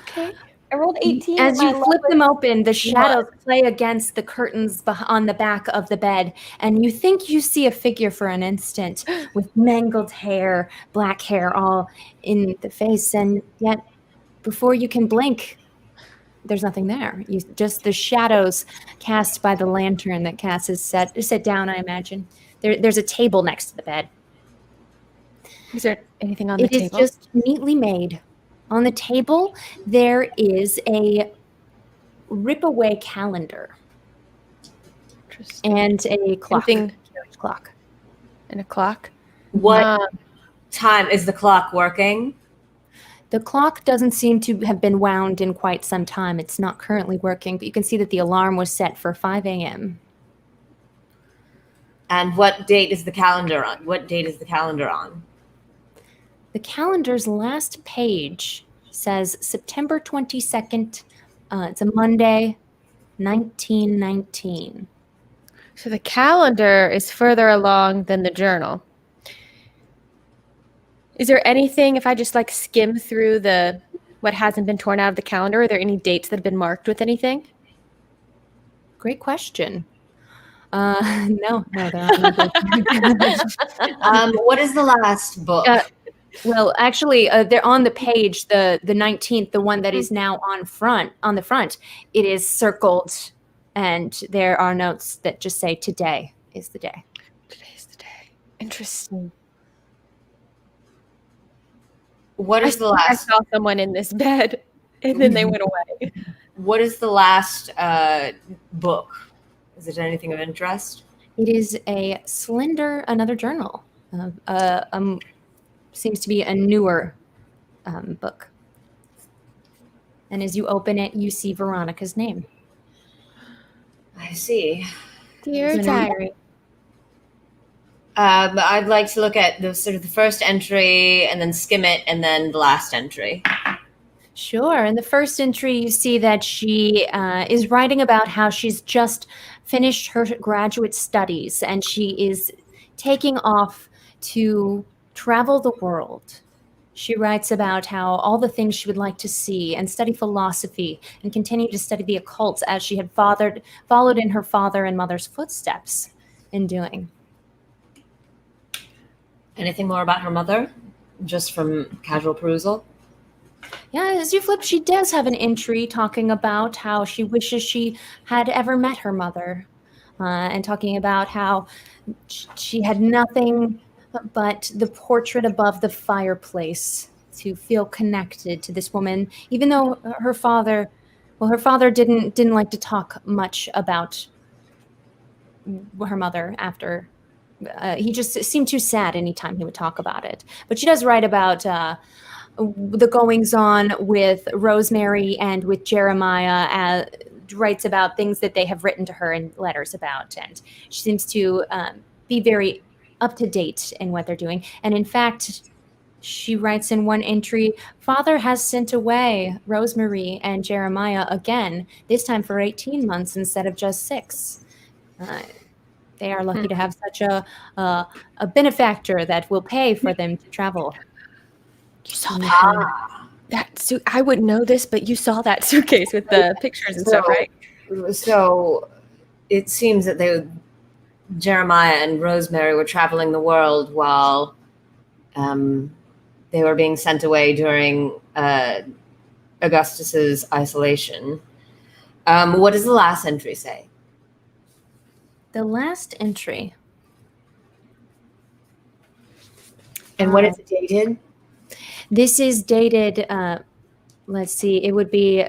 Okay. I rolled 18. As you flip them open, the shadows play against the curtains on the back of the bed, and you think you see a figure for an instant with mangled hair, black hair all in the face, and yet before you can blink, there's nothing there. Just the shadows cast by the lantern that Cass has set down, I imagine. There's a table next to the bed. Is there anything on the table? It is just neatly made. On the table, there is a rip-away calendar. And a clock. Clock. And a clock. What time is the clock working? The clock doesn't seem to have been wound in quite some time. It's not currently working, but you can see that the alarm was set for 5 a.m. And what date is the calendar on? The calendar's last page says September 22nd. It's a Monday, 1919. So the calendar is further along than the journal. Is there anything, if I just like skim through what hasn't been torn out of the calendar, are there any dates that have been marked with anything? Great question. No, there aren't any dates. What is the last book? Well, actually, they're on the page, the 19th, the one that is now on the front. It is circled, and there are notes that just say today is the day. Today is the day. Interesting. What is the last? I saw someone in this bed, and then they went away. What is the last book? Is it anything of interest? It is another journal. seems to be a newer book. And as you open it, you see Veronica's name. I see. Dear Is there any- diary. I'd like to look at the sort of the first entry and then skim it and then the last entry. Sure. In the first entry, you see that she is writing about how she's just finished her graduate studies and she is taking off to travel the world. She writes about how all the things she would like to see and study philosophy and continue to study the occult as she had followed in her father and mother's footsteps in doing. Anything more about her mother? Just from casual perusal? Yeah, as you flip, she does have an entry talking about how she wishes she had ever met her mother, and talking about how she had nothing but the portrait above the fireplace to feel connected to this woman, even though her father didn't like to talk much about her mother after. He just seemed too sad anytime he would talk about it. But she does write about the goings-on with Rosemary and with Jeremiah, writes about things that they have written to her in letters about. And she seems to be very up-to-date in what they're doing. And in fact, she writes in one entry, Father has sent away Rosemary and Jeremiah again, this time for 18 months instead of just 6. They are lucky to have such a benefactor that will pay for them to travel. You saw that. I wouldn't know this, but you saw that suitcase with the pictures and stuff, right? So it seems that Jeremiah and Rosemary were traveling the world while they were being sent away during Augustus's isolation. What does the last entry say? The last entry. And what is it dated? This is dated, let's see, it would be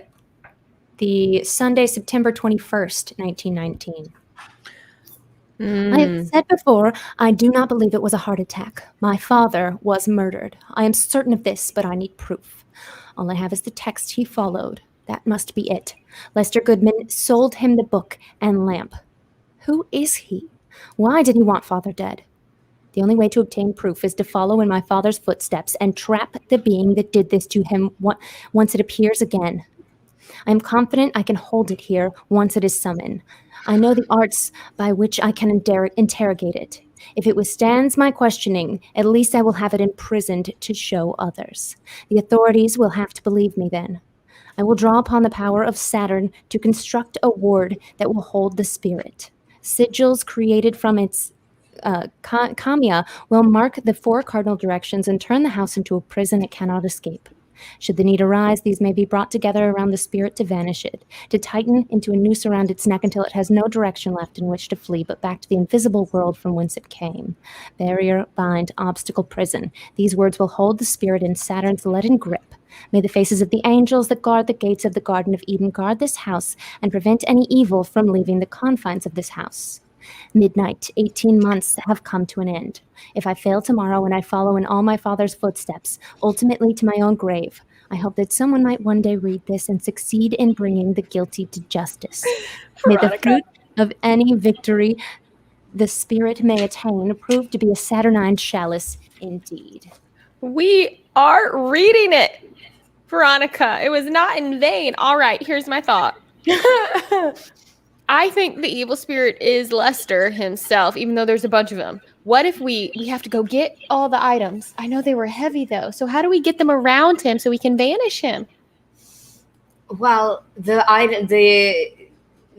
the Sunday, September 21st, 1919. I have said before, I do not believe it was a heart attack. My father was murdered. I am certain of this, but I need proof. All I have is the text he followed. That must be it. Lester Goodman sold him the book and lamp. Who is he? Why did he want father dead? The only way to obtain proof is to follow in my father's footsteps and trap the being that did this to him once it appears again. I am confident I can hold it here once it is summoned. I know the arts by which I can interrogate it. If it withstands my questioning, at least I will have it imprisoned to show others. The authorities will have to believe me then. I will draw upon the power of Saturn to construct a ward that will hold the spirit. Sigils created from its Kamiya will mark the 4 cardinal directions and turn the house into a prison it cannot escape. Should the need arise, these may be brought together around the spirit to vanish it, to tighten into a noose around its neck until it has no direction left in which to flee but back to the invisible world from whence it came. Barrier, bind, obstacle, prison. These words will hold the spirit in Saturn's leaden grip. May the faces of the angels that guard the gates of the Garden of Eden guard this house and prevent any evil from leaving the confines of this house. Midnight, 18 months have come to an end. If I fail tomorrow and I follow in all my father's footsteps, ultimately to my own grave, I hope that someone might one day read this and succeed in bringing the guilty to justice. May the fruit of any victory the spirit may attain prove to be a Saturnine chalice indeed. We are reading it, Veronica. It was not in vain. All right, here's my thought. I think the evil spirit is Lester himself, even though there's a bunch of them. What if we have to go get all the items? I know they were heavy, though. So how do we get them around him so we can banish him? Well, the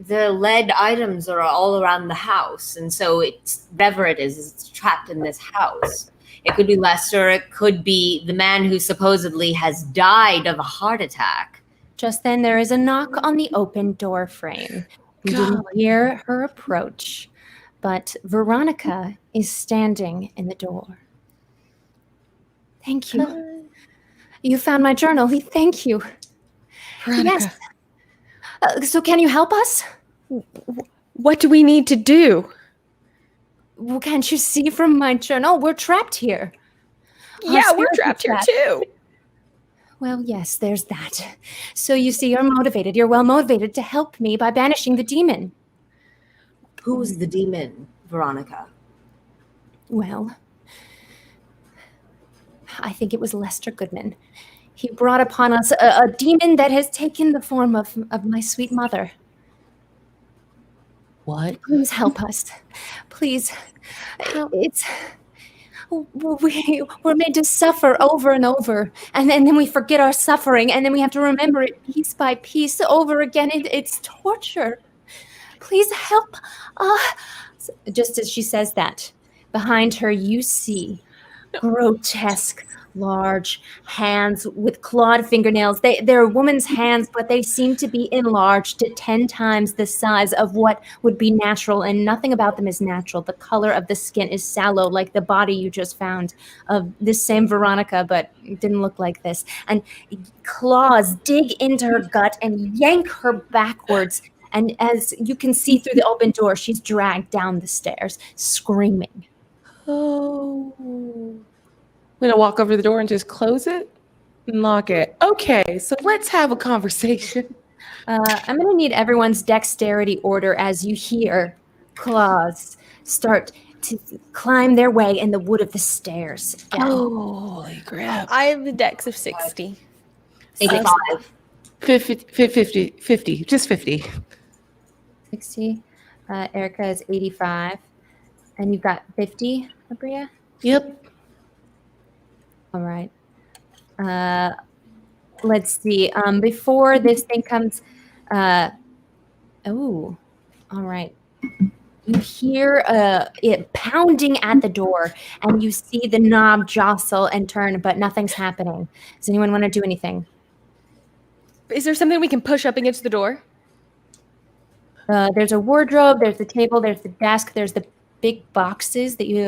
lead items are all around the house. And so whatever it is, it's trapped in this house. It could be Lester. It could be the man who supposedly has died of a heart attack. Just then, there is a knock on the open door frame. We didn't hear her approach, but Veronica is standing in the door. Thank you. You found my journal. Thank you. Veronica. Yes. So can you help us? What do we need to do? Well, can't you see from my journal? We're trapped here. Yeah, we're spiritual trapped here trap. too. Well, yes, there's that. So you see, you're motivated. You're well motivated to help me by banishing the demon. Who's the demon, Veronica? Well, I think it was Lester Goodman. He brought upon us a demon that has taken the form of my sweet mother. What? Please help us. Please. It's... We're made to suffer over and over, and then we forget our suffering, and then we have to remember it piece by piece over again. It's torture. Please help. Just as she says that, behind her you see grotesque, large hands with clawed fingernails. They're a woman's hands, but they seem to be enlarged to 10 times the size of what would be natural, and nothing about them is natural. The color of the skin is sallow, like the body you just found of this same Veronica, but it didn't look like this. And claws dig into her gut and yank her backwards. And as you can see through the open door, she's dragged down the stairs, screaming. Oh. I'm going to walk over to the door and just close it and lock it. Okay, so let's have a conversation. I'm going to need everyone's dexterity order as you hear claws start to climb their way in the wood of the stairs. Again. Holy crap. I have the dex of 60. 85. 50, just 50. 60. Erika is 85. And you've got 50, Aabria? Yep. All right. Let's see. Before this thing comes... all right. You hear it pounding at the door, and you see the knob jostle and turn, but nothing's happening. Does anyone want to do anything? Is there something we can push up against the door? There's a wardrobe, there's the table, there's the desk, there's the big boxes that you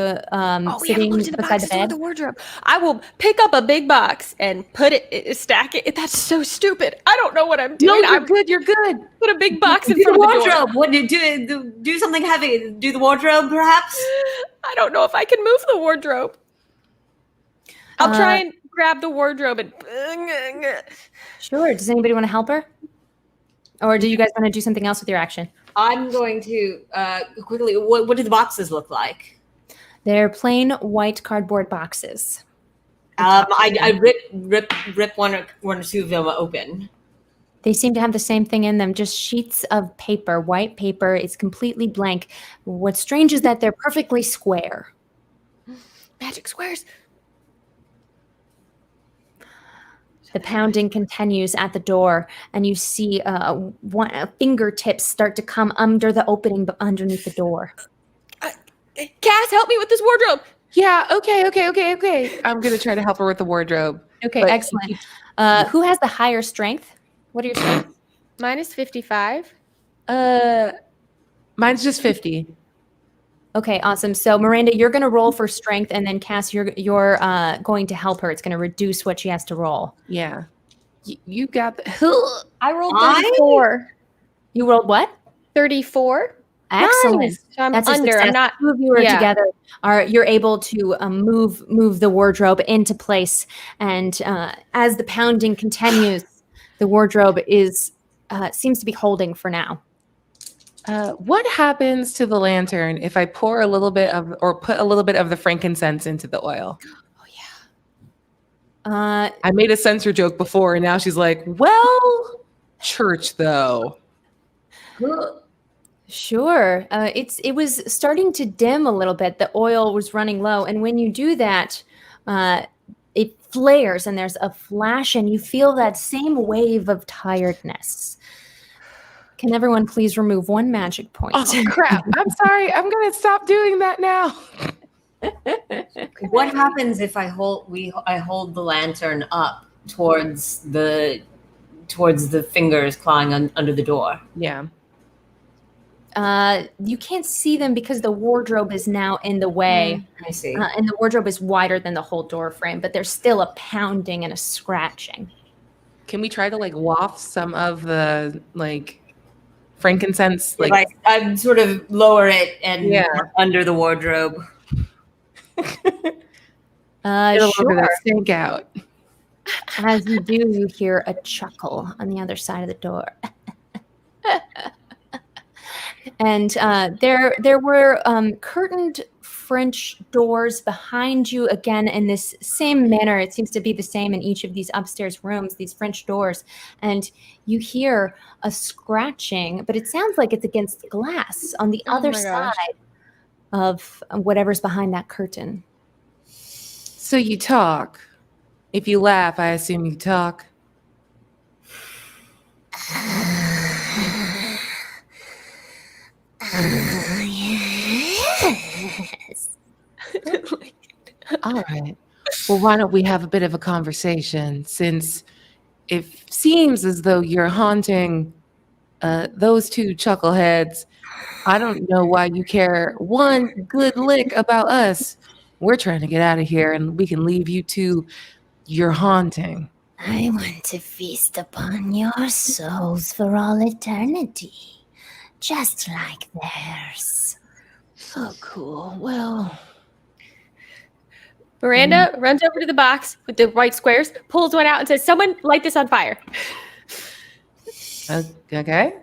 sitting beside the bed. The wardrobe. I will pick up a big box and put it, stack it. That's so stupid. I don't know what I'm doing. No, you're good. Put a big box in Do the front of the door. wardrobe. What do something heavy? Do the wardrobe, perhaps? I don't know if I can move the wardrobe. I'll try and grab the wardrobe and... Sure. Does anybody want to help her? Or do you guys want to do something else with your action? I'm going to quickly. What do the boxes look like? They're plain white cardboard boxes. I rip one or two of them open. They seem to have the same thing in them, just sheets of paper, white paper. It's completely blank. What's strange is that they're perfectly square. Magic squares. The pounding continues at the door, and you see fingertips start to come under the opening underneath the door. Cass, help me with this wardrobe. Yeah, okay. I'm going to try to help her with the wardrobe. Okay, But- excellent. Who has the higher strength? What are your strengths? Mine is 55. Mine's just 50. Okay, awesome. So Miranda, you're going to roll for strength, and then Cass, you're going to help her. It's going to reduce what she has to roll. Yeah. You got the... I rolled 34. You rolled what? 34. Excellent. Nice. So I'm That's a under. success. I'm not. Two of you are yeah. together. You're able to move the wardrobe into place, and as the pounding continues, the wardrobe seems to be holding for now. What happens to the lantern if I pour a little bit of, or put a little bit of the frankincense into the oil? I made a censor joke before, and now she's like, well, church though. Sure. It was starting to dim a little bit. The oil was running low, and when you do that, it flares, and there's a flash, and you feel that same wave of tiredness. Can everyone please remove one magic point? Oh crap! I'm sorry. I'm gonna stop doing that now. What happens if I hold the lantern up towards the fingers clawing under the door? Yeah. You can't see them because the wardrobe is now in the way. I see. And the wardrobe is wider than the whole door frame, but there's still a pounding and a scratching. Can we try to waft some of the frankincense? I'd sort of lower it and under the wardrobe. Get a little bit Sure. of stink out. As you do, you hear a chuckle on the other side of the door. And there were curtained French doors behind you again in this same manner. It seems to be the same in each of these upstairs rooms, these French doors. And you hear a scratching, but it sounds like it's against the glass on the other side of whatever's behind that curtain. So you talk. If you laugh, I assume you talk. Yes. All right. Well, why don't we have a bit of a conversation, since it seems as though you're haunting those two chuckleheads. I don't know why you care one good lick about us. We're trying to get out of here, and we can leave you to your haunting. I want to feast upon your souls for all eternity, just like theirs. Oh, cool. Well, Miranda runs over to the box with the white squares, pulls one out, and says, "Someone light this on fire." okay.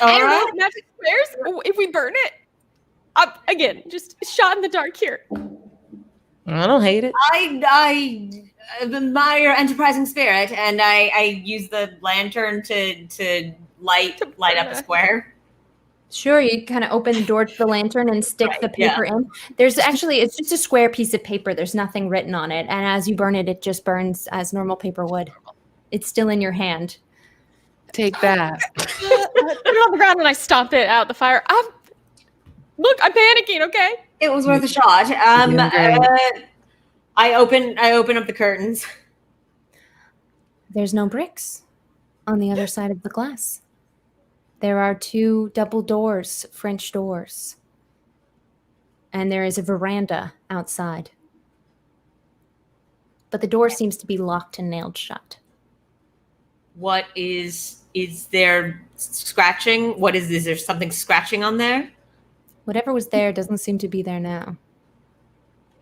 I don't know, magic squares. If we burn it, again, just shot in the dark here. I don't hate it. I admire enterprising spirit, and I use the lantern to light up the square. Sure, you kind of open the door to the lantern and stick the paper in. There's actually, it's just a square piece of paper. There's nothing written on it. And as you burn it, it just burns as normal paper would. It's still in your hand. Take that. Put it on the ground and I stomp it out the fire. Look, I'm panicking, okay? It was worth a shot. I open up the curtains. There's no bricks on the other side of the glass. There are two double doors, French doors. And there is a veranda outside. But the door seems to be locked and nailed shut. What is there scratching? What is there something scratching on there? Whatever was there doesn't seem to be there now.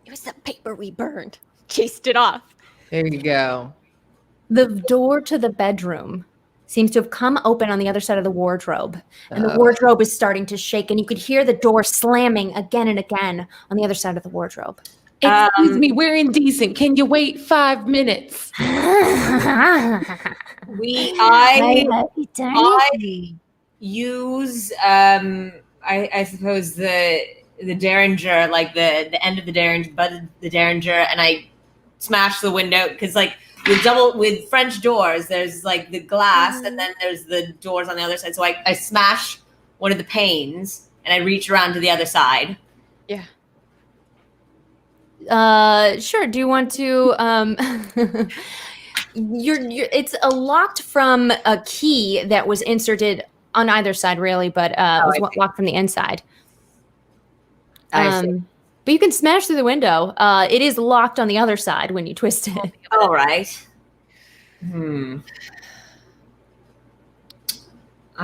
It was the paper we burned. Chased it off. There you go. The door to the bedroom seems to have come open on the other side of the wardrobe. And the wardrobe is starting to shake, and you could hear the door slamming again and again on the other side of the wardrobe. Excuse me, we're indecent. Can you wait 5 minutes? I use I suppose the derringer, like the end of the derringer, butt of the derringer, and I smash the window, because like with French doors, there's like the glass, and then there's the doors on the other side. So I smash one of the panes, and I reach around to the other side. Yeah. Sure. Do you want to? It's locked from a key that was inserted on either side, really, but it was locked from the inside. I see. But you can smash through the window. It is locked on the other side when you twist it. All right. I'm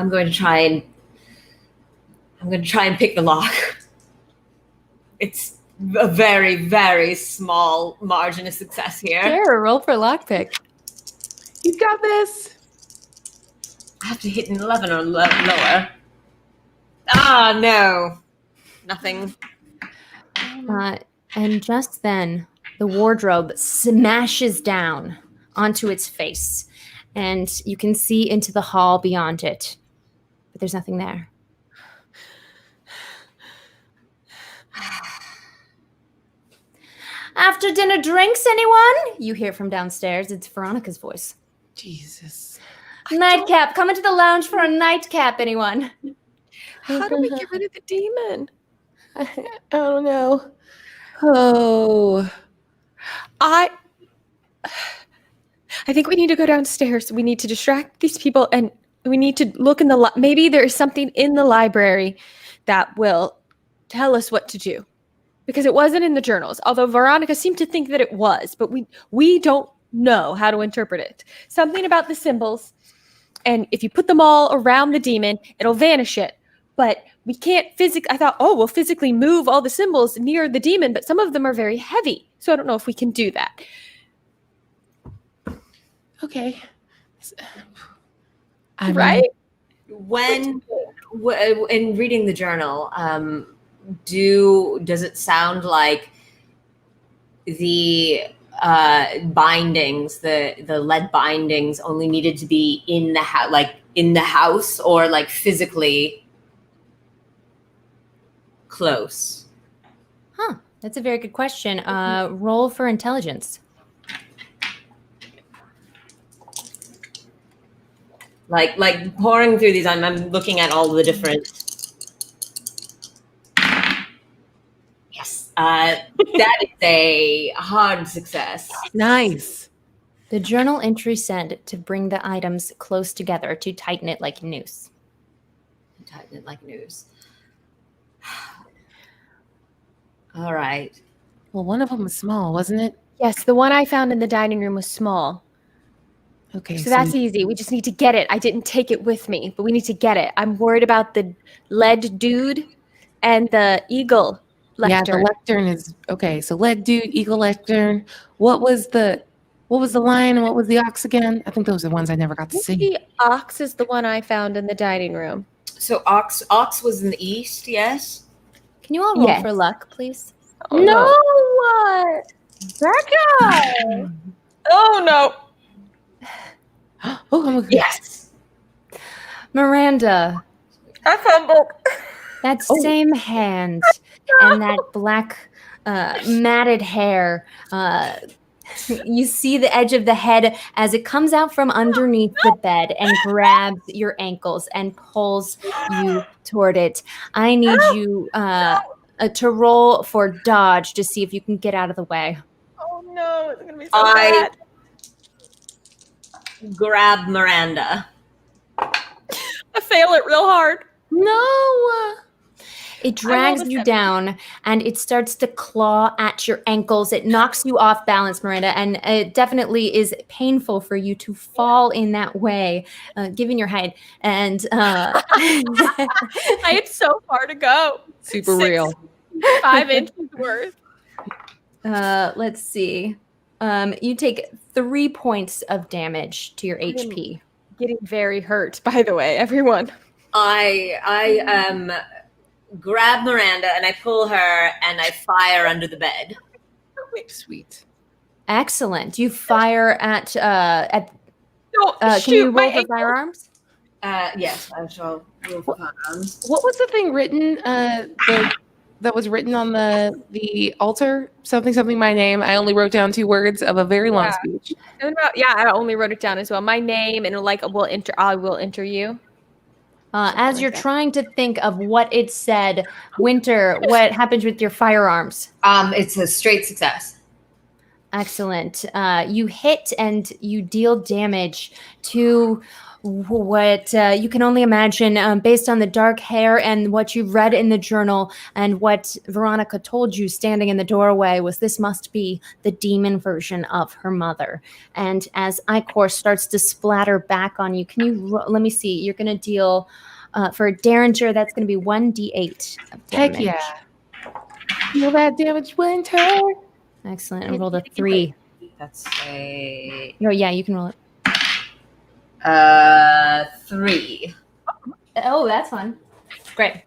going to try and pick the lock. It's a very, very small margin of success here. Sure, roll for lockpick. You got this. I have to hit an 11 or lower. Ah, no. Nothing. And just then, the wardrobe smashes down onto its face, and you can see into the hall beyond it, but there's nothing there. After dinner drinks, anyone? You hear from downstairs. It's Veronica's voice. Jesus. Nightcap. Come into the lounge for a nightcap, anyone? How do we get rid of the demon? I don't know. Oh. I think we need to go downstairs. We need to distract these people, and we need to look in the maybe there is something in the library that will tell us what to do. Because it wasn't in the journals, although Veronica seemed to think that it was, but we don't know how to interpret it. Something about the symbols, and if you put them all around the demon, it'll vanish it. But we can't physically. I thought, oh, we'll physically move all the symbols near the demon, but some of them are very heavy, so I don't know if we can do that. Okay. Right? When in reading the journal, does it sound like the bindings, the lead bindings, only needed to be in the house, like in the house, or like physically close? Huh. That's a very good question. Roll for intelligence. Like pouring through these, I'm looking at all the different. Yes, that is a hard success. Nice. The journal entry said to bring the items close together to tighten it like a noose. Tighten it like news. All right. Well, one of them was small, wasn't it? Yes, the one I found in the dining room was small. Okay. So that's easy. We just need to get it. I didn't take it with me, but we need to get it. I'm worried about the lead dude and the eagle lectern. Yeah, the lectern is okay. So lead dude, eagle lectern. What was the lion and what was the ox again? I think those are the ones I never got to see. The ox is the one I found in the dining room. So ox was in the east, yes. Can you all roll Yes. for luck, please? Oh, no! Becca! Oh no! Oh, I'm looking. Yes. Miranda, I fumbled. that same hand and that black matted hair. You see the edge of the head as it comes out from underneath the bed and grabs your ankles and pulls you toward it. I need you to roll for dodge to see if you can get out of the way. Oh no, it's gonna be so bad. Grab Miranda. I fail it real hard. No. It drags you down and it starts to claw at your ankles. It knocks you off balance, Miranda, and it definitely is painful for you to fall in that way, given your height. And I had so far to go. Super real. 5 inches worth. let's see. You take 3 points of damage to your HP. Getting very hurt, by the way, everyone. I grab Miranda and I pull her and I fire under the bed. Sweet. Excellent. You fire at Don't can you shoot roll my for ankle. firearms? Yes, I shall roll for firearms. What was the thing written? That was written on the altar. Something. My name. I only wrote down 2 words of a very long speech. Yeah, I only wrote it down as well. My name and I will enter you. As you're trying to think of what it said, Winter, what happens with your firearms? It's a straight success. Excellent. You hit and you deal damage to what you can only imagine based on the dark hair and what you've read in the journal and what Veronica told you standing in the doorway was this must be the demon version of her mother. And as Icor starts to splatter back on you, can you let me see, you're going to deal for Derringer, that's going to be 1d8 of damage. Heck yeah. Feel that damage, Winter. Excellent. And rolled a 3. That's a Oh yeah, you can roll it. 3. Oh, that's fun. Great.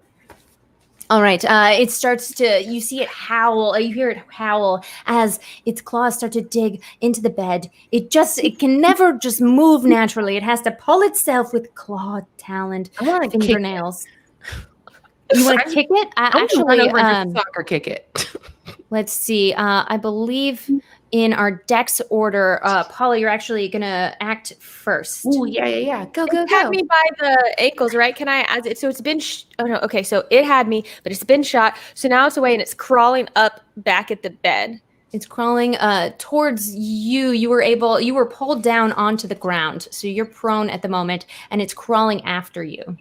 All right. It starts to, you see it howl, you hear it howl as its claws start to dig into the bed. It can never just move naturally. It has to pull itself with clawed, taloned fingernails. You want to kick it? Actually, soccer kick it. Let's see. I believe in our dex order, Paula, you're actually going to act first. Oh, yeah. Go. It had me by the ankles, right? Can I add it? So it's been, okay. So it had me, but it's been shot. So now it's away and it's crawling up back at the bed. It's crawling towards you. You were pulled down onto the ground. So you're prone at the moment and it's crawling after you.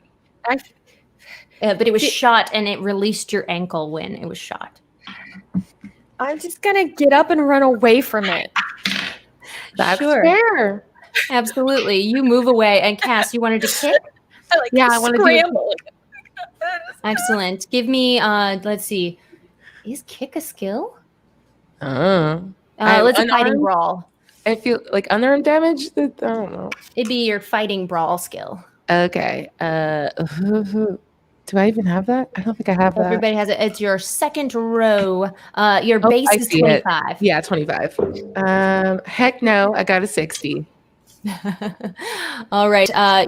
But it was shot and it released your ankle when it was shot. I'm just going to get up and run away from it. That's Sure. fair. Absolutely. You move away. And Cass, you wanted to kick? I wanted to scramble. Excellent. Give me, let's see. Is kick a skill? I Let's a fighting unarmed? brawl. I feel like unarmed damage. I don't know. It'd be your fighting brawl skill. Okay. Do I even have that? I don't think I have that. Everybody has it. It's your second row. Your base I is see it. 25. Yeah, 25. Heck no, I got a 60. All right.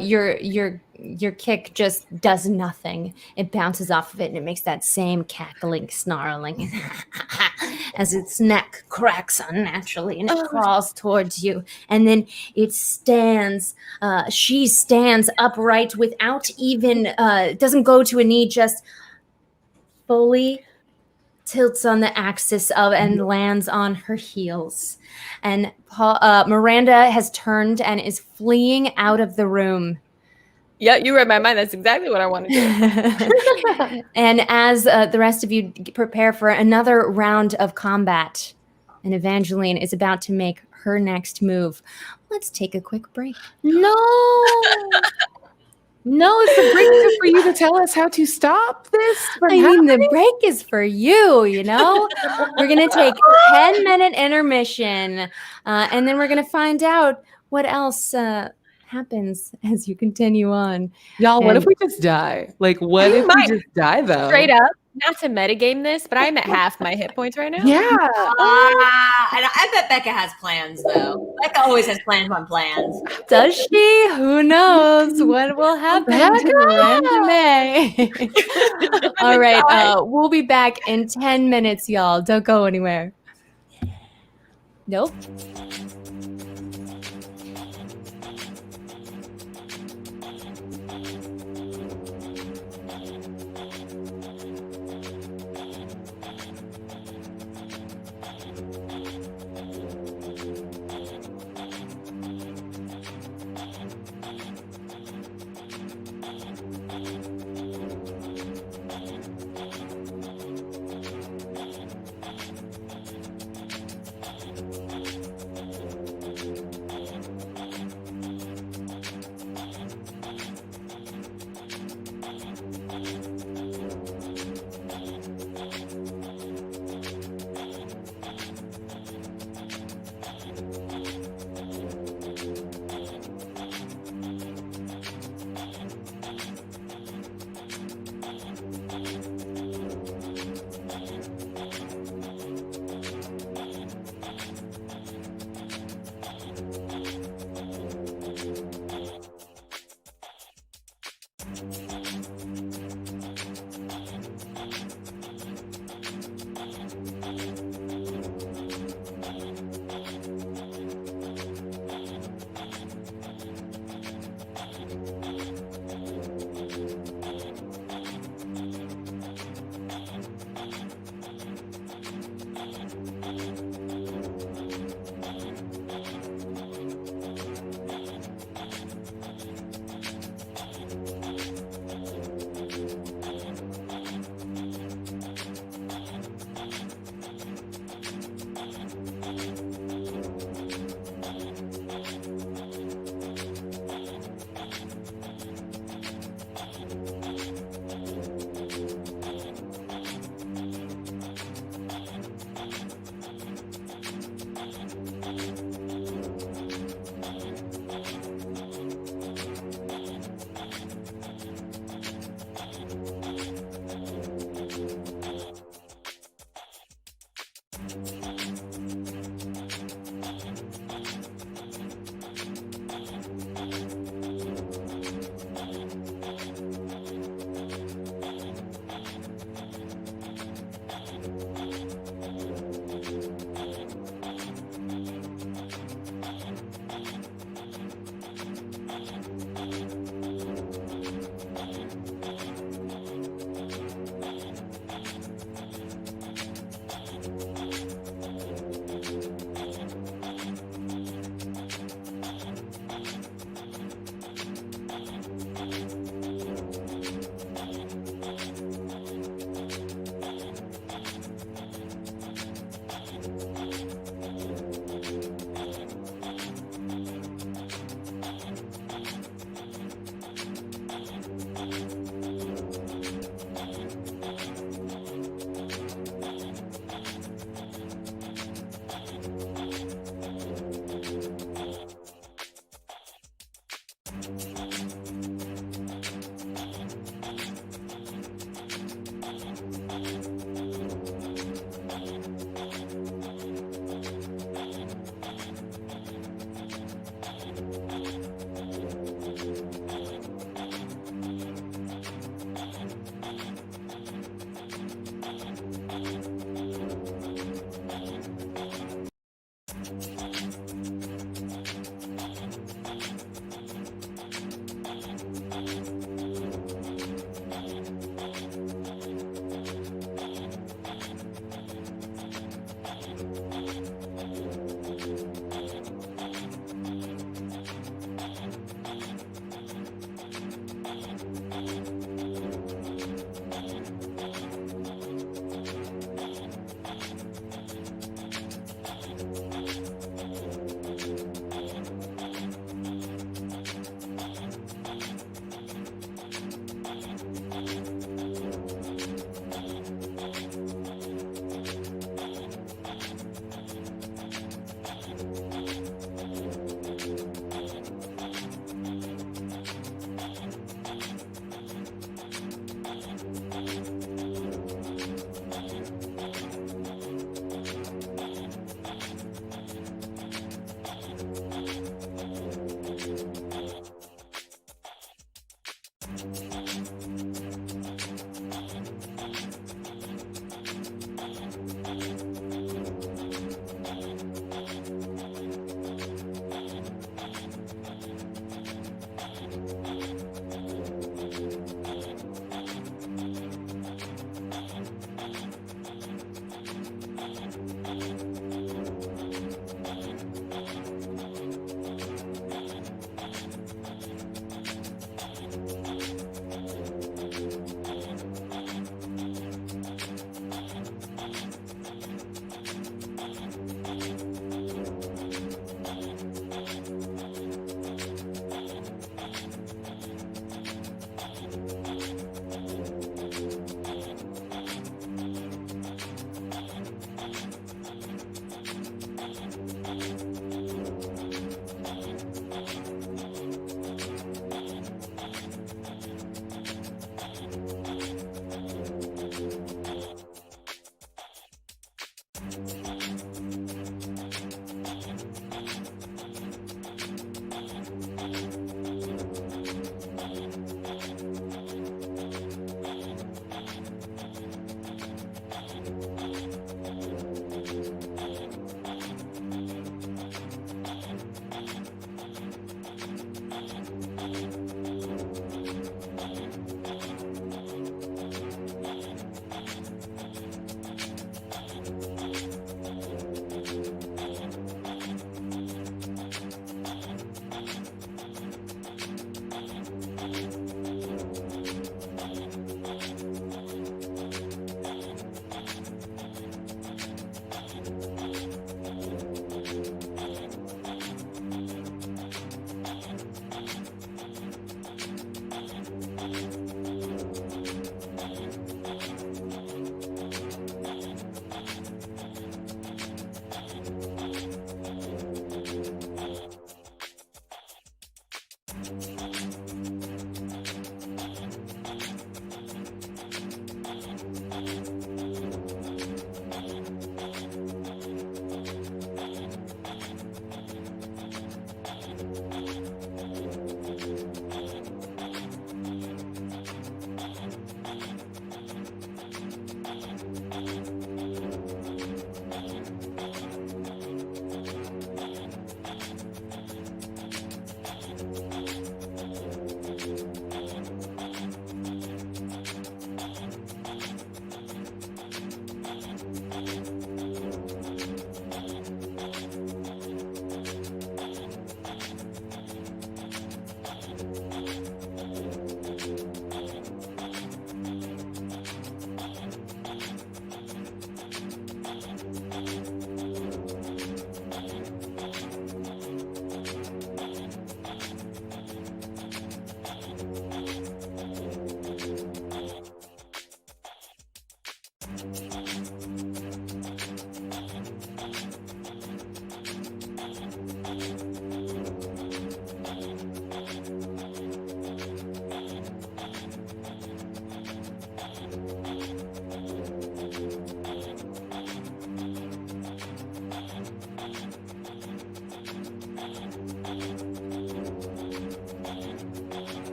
Your kick just does nothing. It bounces off of it and it makes that same cackling, snarling as its neck cracks unnaturally and it crawls towards you. And then it stands. She stands upright without even doesn't go to a knee, just fully tilts on the axis of and lands on her heels. And Miranda has turned and is fleeing out of the room. Yeah, you read my mind. That's exactly what I want to do. And as the rest of you prepare for another round of combat, and Evangeline is about to make her next move, let's take a quick break. No. No, it's the break for you to tell us how to stop this from happening. The break is for you, you know? We're going to take 10-minute intermission, and then we're going to find out what else happens as you continue on. Y'all, what if we just die? Like, what if we just die, though? Straight up, not to metagame this, but I'm at half my hit points right now. Yeah. And I bet Becca has plans, though. Becca always has plans on plans. Does she? Who knows what will happen to Miranda May? All right, we'll be back in 10 minutes, y'all. Don't go anywhere. Nope.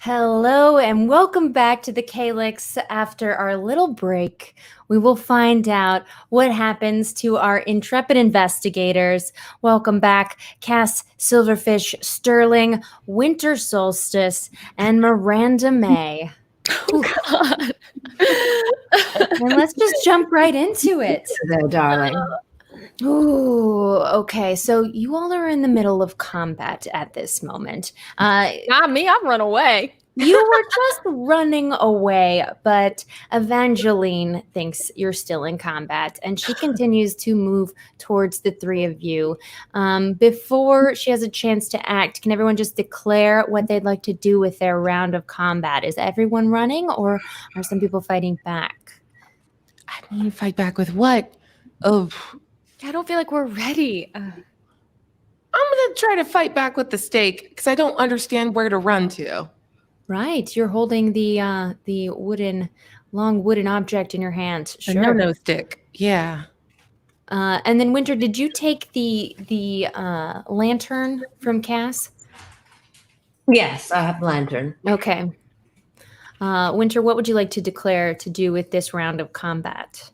Hello and welcome back to the Calyx. After our little break, we will find out what happens to our intrepid investigators. Welcome back, Cass, Silverfish, Sterling, Winter Solstice, and Miranda May. Oh, God. And let's just jump right into it. There, darling. Ooh, okay. So you all are in the middle of combat at this moment. Not me. I've run away. You were just running away, but Evangeline thinks you're still in combat, and she continues to move towards the three of you. Before she has a chance to act, can everyone just declare what they'd like to do with their round of combat? Is everyone running, or are some people fighting back? I mean, fight back with what? Oh, I don't feel like we're ready. I'm gonna try to fight back with the stake because I don't understand where to run to. Right, you're holding the long wooden object in your hand. A Sure. no stick. Yeah. And then Winter, did you take the lantern from Cass? Yes, I have lantern. Okay. Winter, what would you like to declare to do with this round of combat?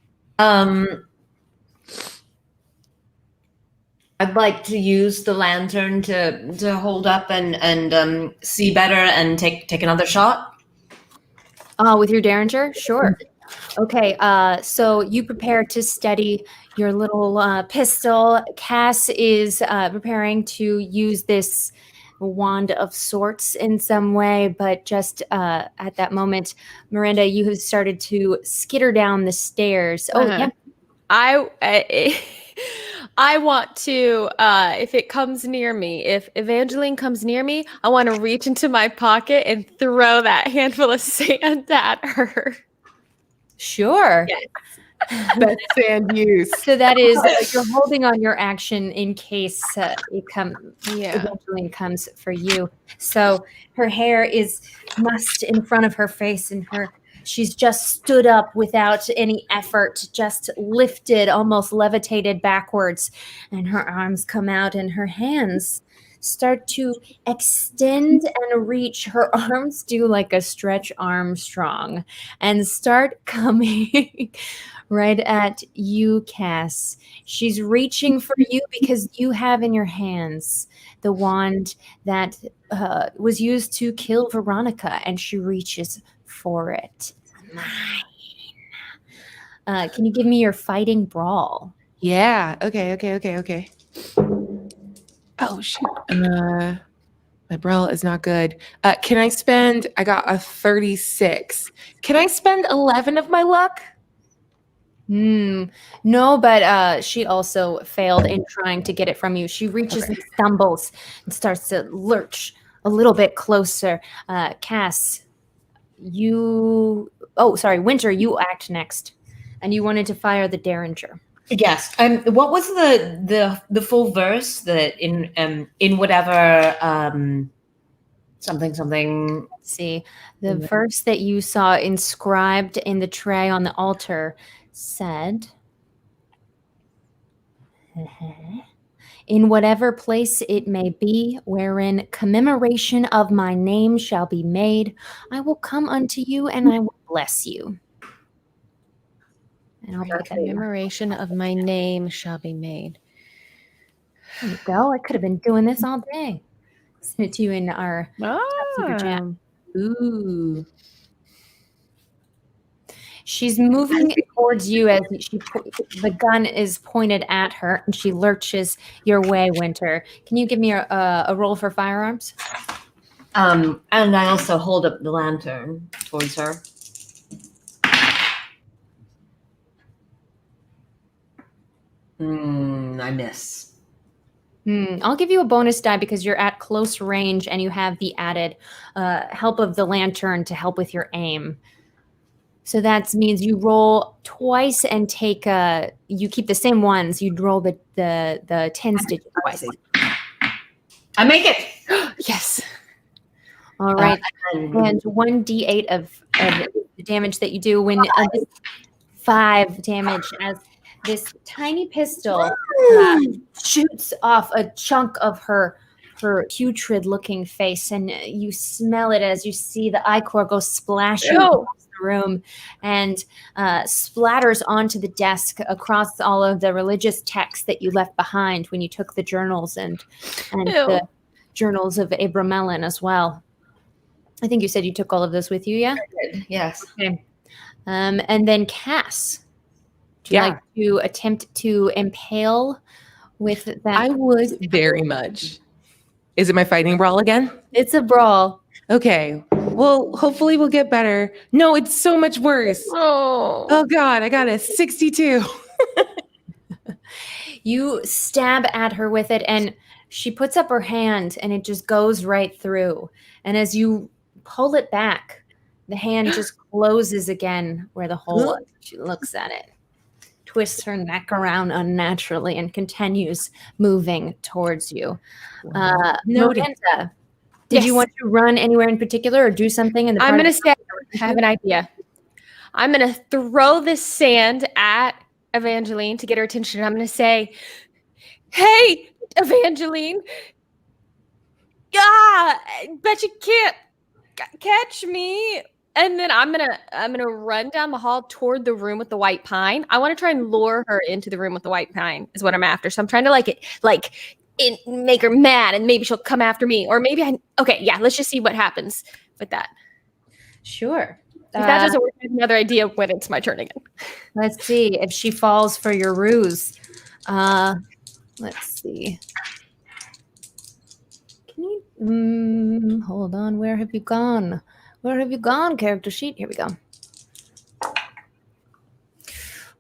I'd like to use the lantern to hold up and see better and take another shot. With your derringer? Sure. Okay, so you prepare to steady your little pistol. Cass is preparing to use this wand of sorts in some way, but just at that moment, Miranda, you have started to skitter down the stairs. Oh, yeah. I want to, if it comes near me, if Evangeline comes near me, I want to reach into my pocket and throw that handful of sand at her. Sure. That's sand use. So that is you're holding on your action in case Evangeline comes for you. So her hair is mussed in front of her face, and she's just stood up without any effort, just lifted, almost levitated backwards, and her arms come out, and her hands start to extend and reach. Her arms do like a Stretch Armstrong and start coming right at you, Cass. She's reaching for you because you have in your hands the wand that was used to kill Veronica, and she reaches for it. Mine. Can you give me your fighting brawl? Yeah. Okay. Oh shoot. My brawl is not good. Can I spend? I got a 36. Can I spend 11 of my luck? No, but she also failed in trying to get it from you. She reaches and stumbles and starts to lurch a little bit closer. Cass, Winter, you act next. And you wanted to fire the Derringer. Yes. What was the full verse that in whatever something? Let's see. The verse that you saw inscribed in the tray on the altar said, "In whatever place it may be, wherein commemoration of my name shall be made, I will come unto you and I will bless you." And I'll put that Commemoration of my name shall be made. There you go. I could have been doing this all day. Send it to you in our super chat. Ooh. She's moving towards you as the gun is pointed at her, and she lurches your way, Winter. Can you give me a roll for firearms? And I also hold up the lantern towards her. I miss. I'll give you a bonus die because you're at close range and you have the added help of the lantern to help with your aim. So that means you roll twice and you keep the same ones. You'd roll the 10s digit twice. I make it. Yes. All right. And 1d8 of the damage that you do when 5 damage as this tiny pistol shoots off a chunk of her putrid-looking face, and you smell it as you see the ichor go splashing across the room and splatters onto the desk across all of the religious texts that you left behind when you took the journals and the journals of Abramelin as well. I think you said you took all of those with you, yeah? I did, yes. Okay. And then Cass. Would you Yeah. like to attempt to impale with that? I would very much. Is it my fighting brawl again? It's a brawl. Okay. Well, hopefully we'll get better. No, it's so much worse. Oh God, I got a 62. You stab at her with it, and she puts up her hand, and it just goes right through. And as you pull it back, the hand just closes again where the hole was. She looks at it, twists her neck around unnaturally, and continues moving towards you. Miranda, did you Yes. want to run anywhere in particular or do something in the I'm part gonna of- say I have an idea. I'm gonna throw this sand at Evangeline to get her attention. I'm gonna say, "Hey, Evangeline, I bet you can't catch me." And then I'm gonna run down the hall toward the room with the white pine. I want to try and lure her into the room with the white pine. Is what I'm after. So I'm trying to make her mad, and maybe she'll come after me, or maybe okay, yeah. Let's just see what happens with that. Sure. If that doesn't work, I have another idea when it's my turn again. Let's see if she falls for your ruse. Let's see. Can you hold on? Where have you gone? Where have you gone, character sheet? Here we go.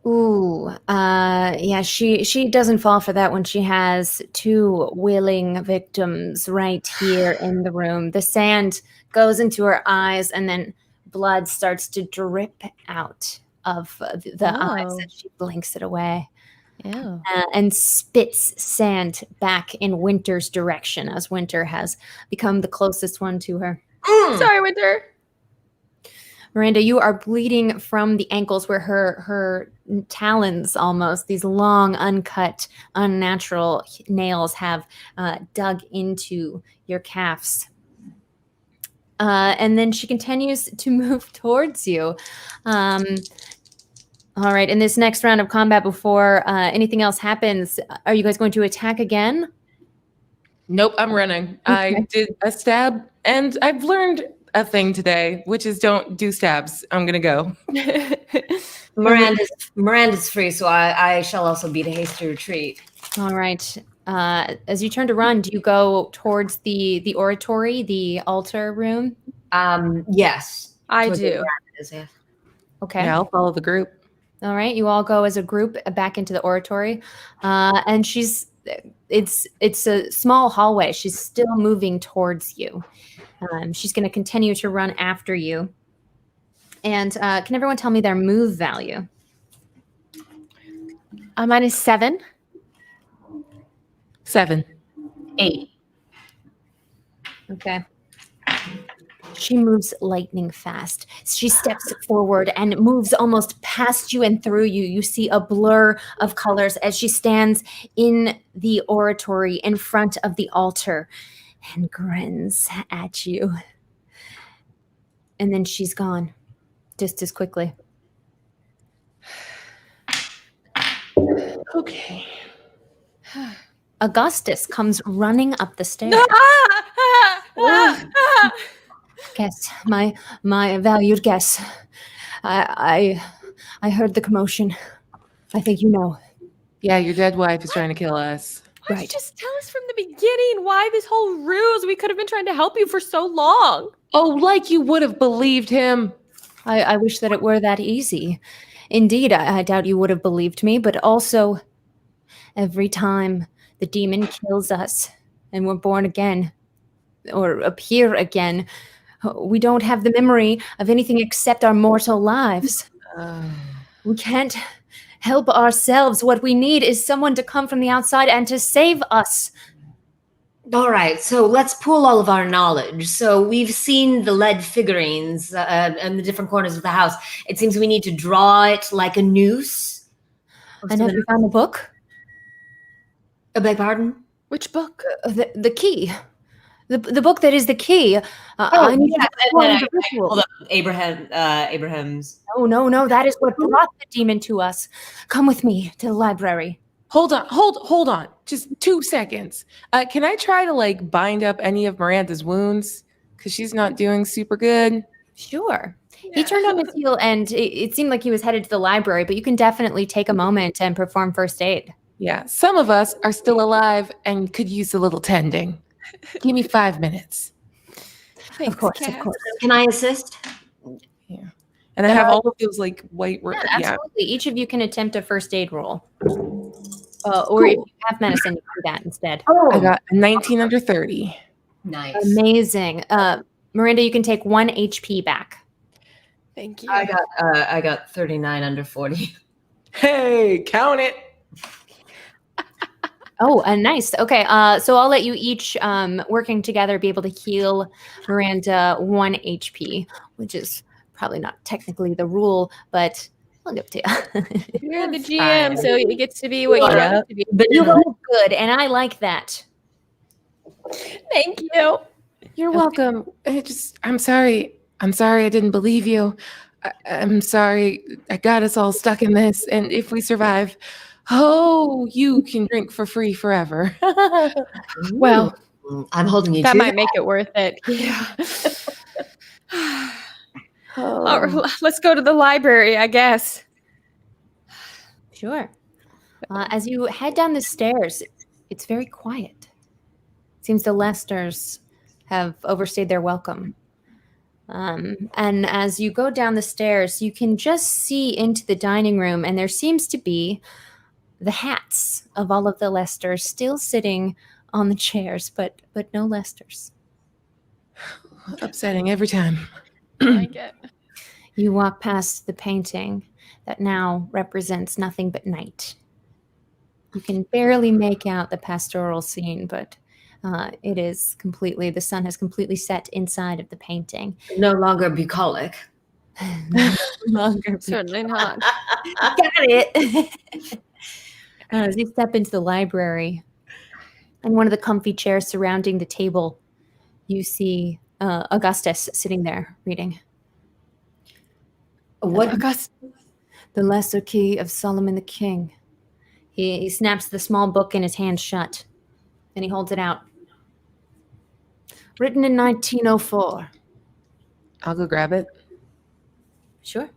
Ooh, yeah, she doesn't fall for that one. She has 2 willing victims right here in the room. The sand goes into her eyes, and then blood starts to drip out of the eyes as she blinks it away. Ew. And spits sand back in Winter's direction, as Winter has become the closest one to her. Sorry, Winter. Miranda, you are bleeding from the ankles where her talons, almost these long, uncut, unnatural nails have dug into your calves. And then she continues to move towards you. All right, in this next round of combat, before anything else happens, are you guys going to attack again? Nope, I'm running. I did a stab, and I've learned a thing today, which is don't do stabs. I'm gonna go. Miranda's free, so I shall also beat a hasty retreat. All right. As you turn to run, do you go towards the oratory, the altar room? Yes. I Towards where do. Miranda is, yeah. Okay. Yeah, I'll follow the group. All right. You all go as a group back into the oratory, and it's a small hallway. She's still moving towards you. She's going to continue to run after you. And can everyone tell me their move value? Mine is 7. 7. 8. Okay. She moves lightning fast. She steps forward and moves almost past you and through you. You see a blur of colors as she stands in the oratory in front of the altar and grins at you. And then she's gone just as quickly. Okay. Augustus comes running up the stairs. Guess, my valued guess. I heard the commotion. I think you know. Yeah, your dead wife is trying to kill us. Why don't you just tell us from the beginning why this whole ruse? We could have been trying to help you for so long. Oh, like you would have believed him. I wish that it were that easy. Indeed, I doubt you would have believed me, but also every time the demon kills us and we're born again or appear again, we don't have the memory of anything except our mortal lives. We can't help ourselves. What we need is someone to come from the outside and to save us. All right, so let's pool all of our knowledge. So we've seen the lead figurines in the different corners of the house. It seems we need to draw it like a noose. And have you found the book? I beg pardon? Which book? The key. The book that is the key. I need to perform the ritual. Hold up, Abraham's. No, that is what brought the demon to us. Come with me to the library. Hold on. Just 2 seconds. Can I try to bind up any of Miranda's wounds? Because she's not doing super good. Sure. He turned on his heel, and it seemed like he was headed to the library, but you can definitely take a moment and perform first aid. Yeah, some of us are still alive and could use a little tending. Give me 5 minutes. Thanks, Of course. Can I assist? Yeah. And I have all of those like white. Absolutely. Each of you can attempt a first aid roll. Or if you have medicine, you can do that instead. I got a 19 under 30. Nice. Amazing. Miranda, you can take 1 HP back. Thank you. I got 39 under 40. Hey, count it. Oh, nice. Okay, so I'll let you each, working together, be able to heal Miranda 1 HP, which is probably not technically the rule, but I'll give it to you. You're the That's GM, fine. so it gets to be what you want it to be. But you roll good, and I like that. Thank you. You're welcome. I'm sorry. I'm sorry I didn't believe you. I'm sorry I got us all stuck in this. And if we survive, you can drink for free forever. Well, I'm holding you that to might make it worth it. Yeah. All right, let's go to the library, I guess. Sure. As you head down the stairs, it's very quiet. Seems the Lesters have overstayed their welcome. And as you go down the stairs, you can just see into the dining room, and there seems to be the hats of all of the Lesters still sitting on the chairs, but no Lesters. Upsetting every time. I like it. You walk past the painting that now represents nothing but night. You can barely make out the pastoral scene, but it is completely, the sun has completely set inside of the painting. No longer bucolic. No longer. Certainly not. Got it. As you step into the library, and one of the comfy chairs surrounding the table, you see Augustus sitting there reading. What? August. The Lesser Key of Solomon the King. He snaps the small book in his hand shut, and he holds it out. Written in 1904. I'll go grab it. Sure.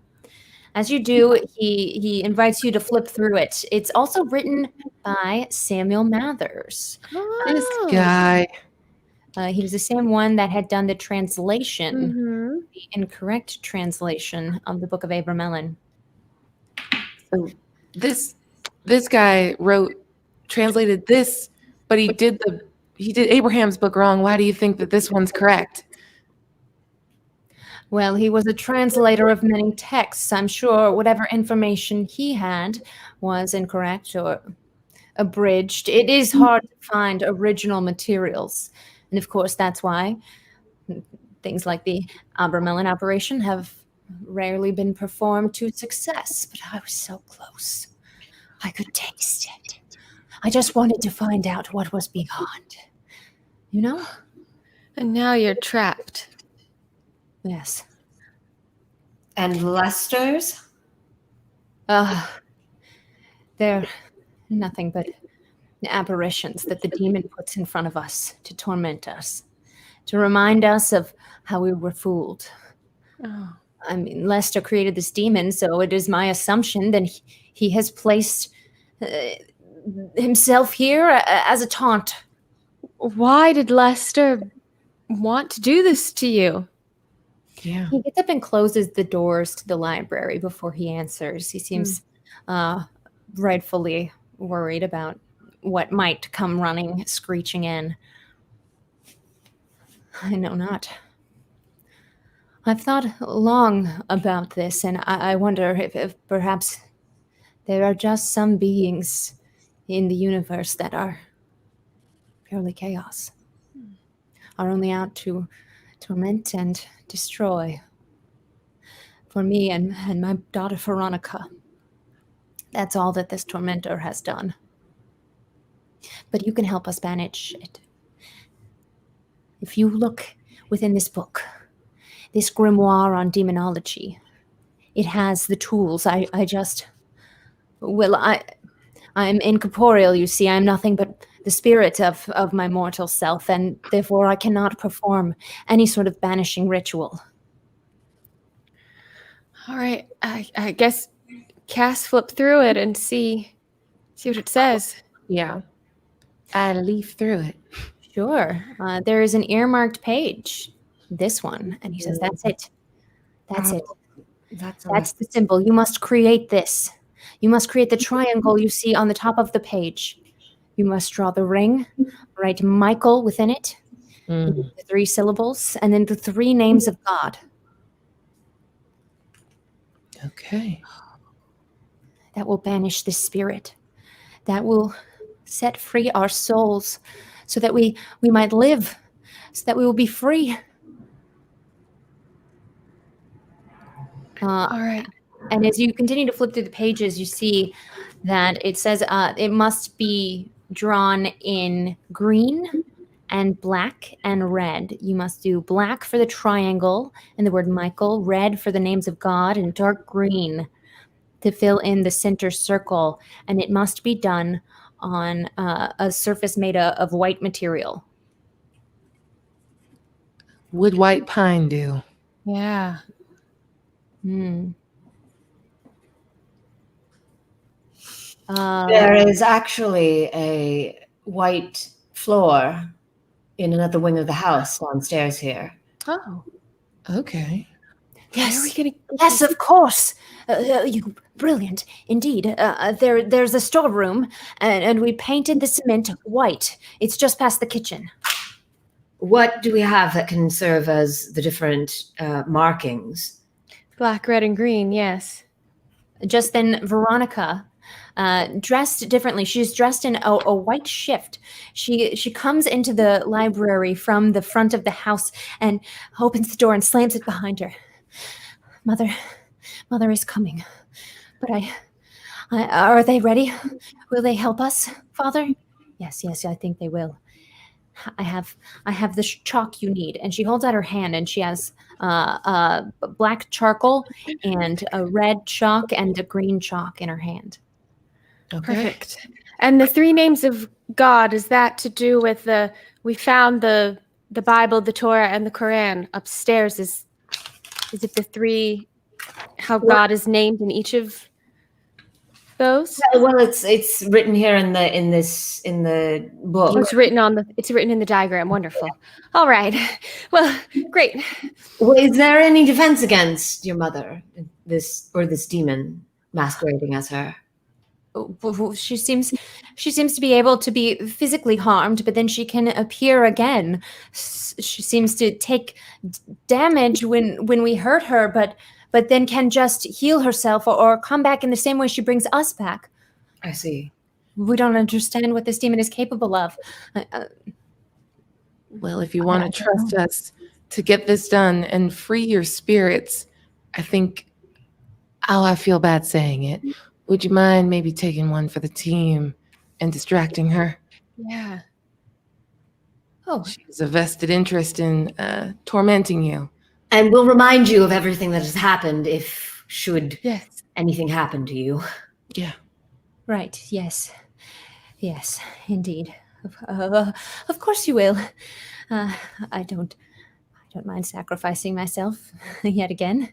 As you do, he invites you to flip through it. It's also written by Samuel Mathers. This guy. He was the same one that had done the translation, Mhm. the incorrect translation of the Book of Abramelin. So this guy translated this, but he did Abraham's book wrong. Why do you think that this one's correct? Well, he was a translator of many texts. I'm sure whatever information he had was incorrect or abridged. It is hard to find original materials. And of course, that's why things like the Abramelin operation have rarely been performed to success. But I was so close. I could taste it. I just wanted to find out what was beyond. You know? And now you're trapped. Yes. And Lester's? They're nothing but apparitions that the demon puts in front of us to torment us, to remind us of how we were fooled. Oh. I mean, Lester created this demon, so it is my assumption that he has placed himself here as a taunt. Why did Lester want to do this to you? Yeah. He gets up and closes the doors to the library before he answers. He seems rightfully worried about what might come running, screeching in. I know not. I've thought long about this, and I wonder if perhaps there are just some beings in the universe that are purely chaos, are only out to torment and destroy. For me and my daughter Veronica, that's all that this tormentor has done. But you can help us banish it. If you look within this book, this grimoire on demonology, it has the tools. I'm incorporeal, you see. I'm nothing but the spirit of my mortal self, and therefore I cannot perform any sort of banishing ritual. All right. I guess Cass flip through it and see what it says. Yeah. I leaf through it. Sure. There is an earmarked page. This one. And he says, that's it. That's it. That's the symbol. You must create this. You must create the triangle you see on the top of the page. You must draw the ring, write Michael within it, the 3 syllables, and then the 3 names of God. Okay. That will banish the spirit. That will set free our souls so that we might live, so that we will be free. All right. And as you continue to flip through the pages, you see that it says it must be drawn in green and black and red. You must do black for the triangle and the word Michael, red for the names of God, and dark green to fill in the center circle. And it must be done on a surface made of white material. Would white pine do? Yeah. There is actually a white floor in another wing of the house downstairs here. Oh. Okay. Yes. Where are we gonna get Yes, this? of course. You brilliant indeed. There's a storeroom, and we painted the cement white. It's just past the kitchen. What do we have that can serve as the different markings? Black, red, and green. Yes. Just then, Veronica, dressed differently. She's dressed in a white shift. She comes into the library from the front of the house and opens the door and slams it behind her. Mother is coming. But I are they ready? Will they help us, Father? Yes, I think they will. I have the chalk you need. And she holds out her hand, and she has black charcoal and a red chalk and a green chalk in her hand. Okay. Perfect. And the 3 names of God, is that to do with we found the Bible, the Torah, and the Quran upstairs? Is it the 3 how God is named in each of those? Well, it's written here in the book. Oh, it's written in the diagram. Wonderful. All right. Well, great. Well, is there any defense against your mother, this demon masquerading as her? She seems to be able to be physically harmed, but then she can appear again. She seems to take damage when we hurt her, but then can just heal herself or come back in the same way she brings us back. I see. We don't understand what this demon is capable of. Well, if you want to trust us to get this done and free your spirits, I think, I feel bad saying it. Would you mind maybe taking one for the team and distracting her? Yeah. Oh, She has a vested interest in tormenting you. And we'll remind you of everything that has happened if should Yes. anything happen to you. Yeah. right. Yes, indeed. Of course you will. I don't mind sacrificing myself yet again.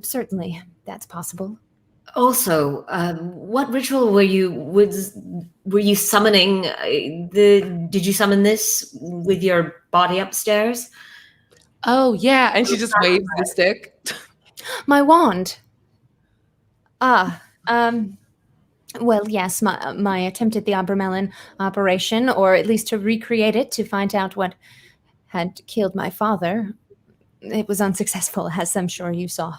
Certainly, that's possible. Also, what ritual were you summoning? Did you summon this with your body upstairs? Oh, yeah. And she just waves the stick. My wand. Well, yes, my attempt at the Aabria operation, or at least to recreate it to find out what had killed my father. It was unsuccessful, as I'm sure you saw.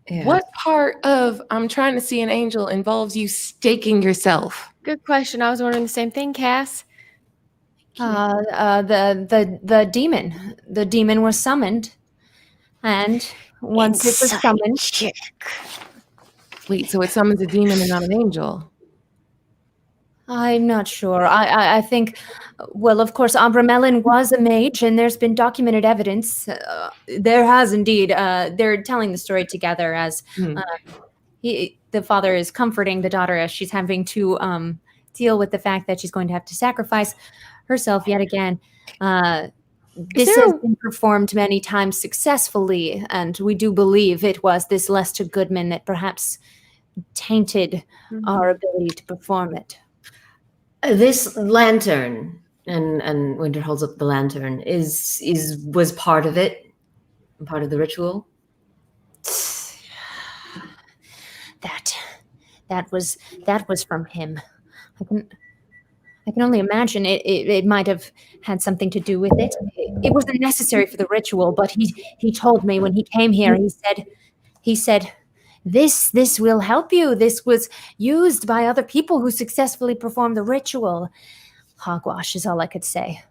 Yeah. What part of I'm trying to see an angel involves you staking yourself? Good question. I was wondering the same thing, Cass. The demon. The demon was summoned, and once it was summoned, Wait, so it summons a demon and not an angel? I'm not sure. I think, well, of course, Aabria was a mage, and there's been documented evidence. There has indeed. They're telling the story together as the father is comforting the daughter as she's having to deal with the fact that she's going to have to sacrifice herself yet again. This has been performed many times successfully, and we do believe it was this Lester Goodman that perhaps tainted our ability to perform it. This lantern, and Winter holds up the lantern, was part of it, part of the ritual. That was from him. I can only imagine it might have had something to do with it. It wasn't necessary for the ritual, but he told me when he came here, he said, this will help you. This was used by other people who successfully performed the ritual. Hogwash is all I could say.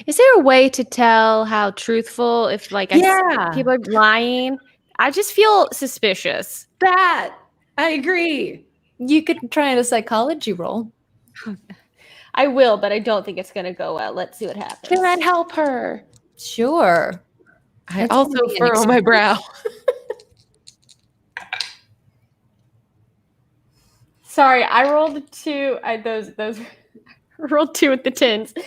Is there a way to tell how truthful if people are lying? I just feel suspicious. That I agree. You could try a psychology roll. I will, but I don't think it's going to go well. Let's see what happens. Can I help her? Sure. I also furrow my brow. Sorry, I rolled a 2. Those rolled 2 with the 10s. 2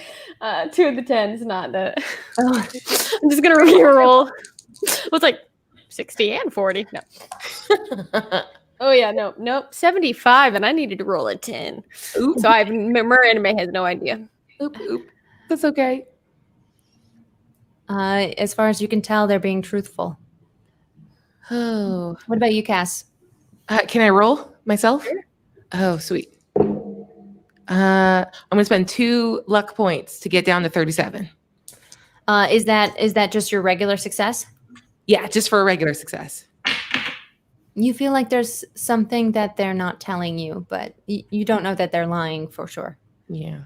of the 10s, not the. Oh. I'm just gonna re-roll. It was like 60 and 40. No. Oh yeah, nope. 75, and I needed to roll a 10. Oop. So Miranda has no idea. Oop. That's okay. As far as you can tell, they're being truthful. Oh. What about you, Cass? Can I roll myself? Sure. Oh, sweet. I'm gonna spend 2 luck points to get down to 37. Is that just your regular success? Yeah, just for a regular success. You feel like there's something that they're not telling you, but you don't know that they're lying for sure. Yeah.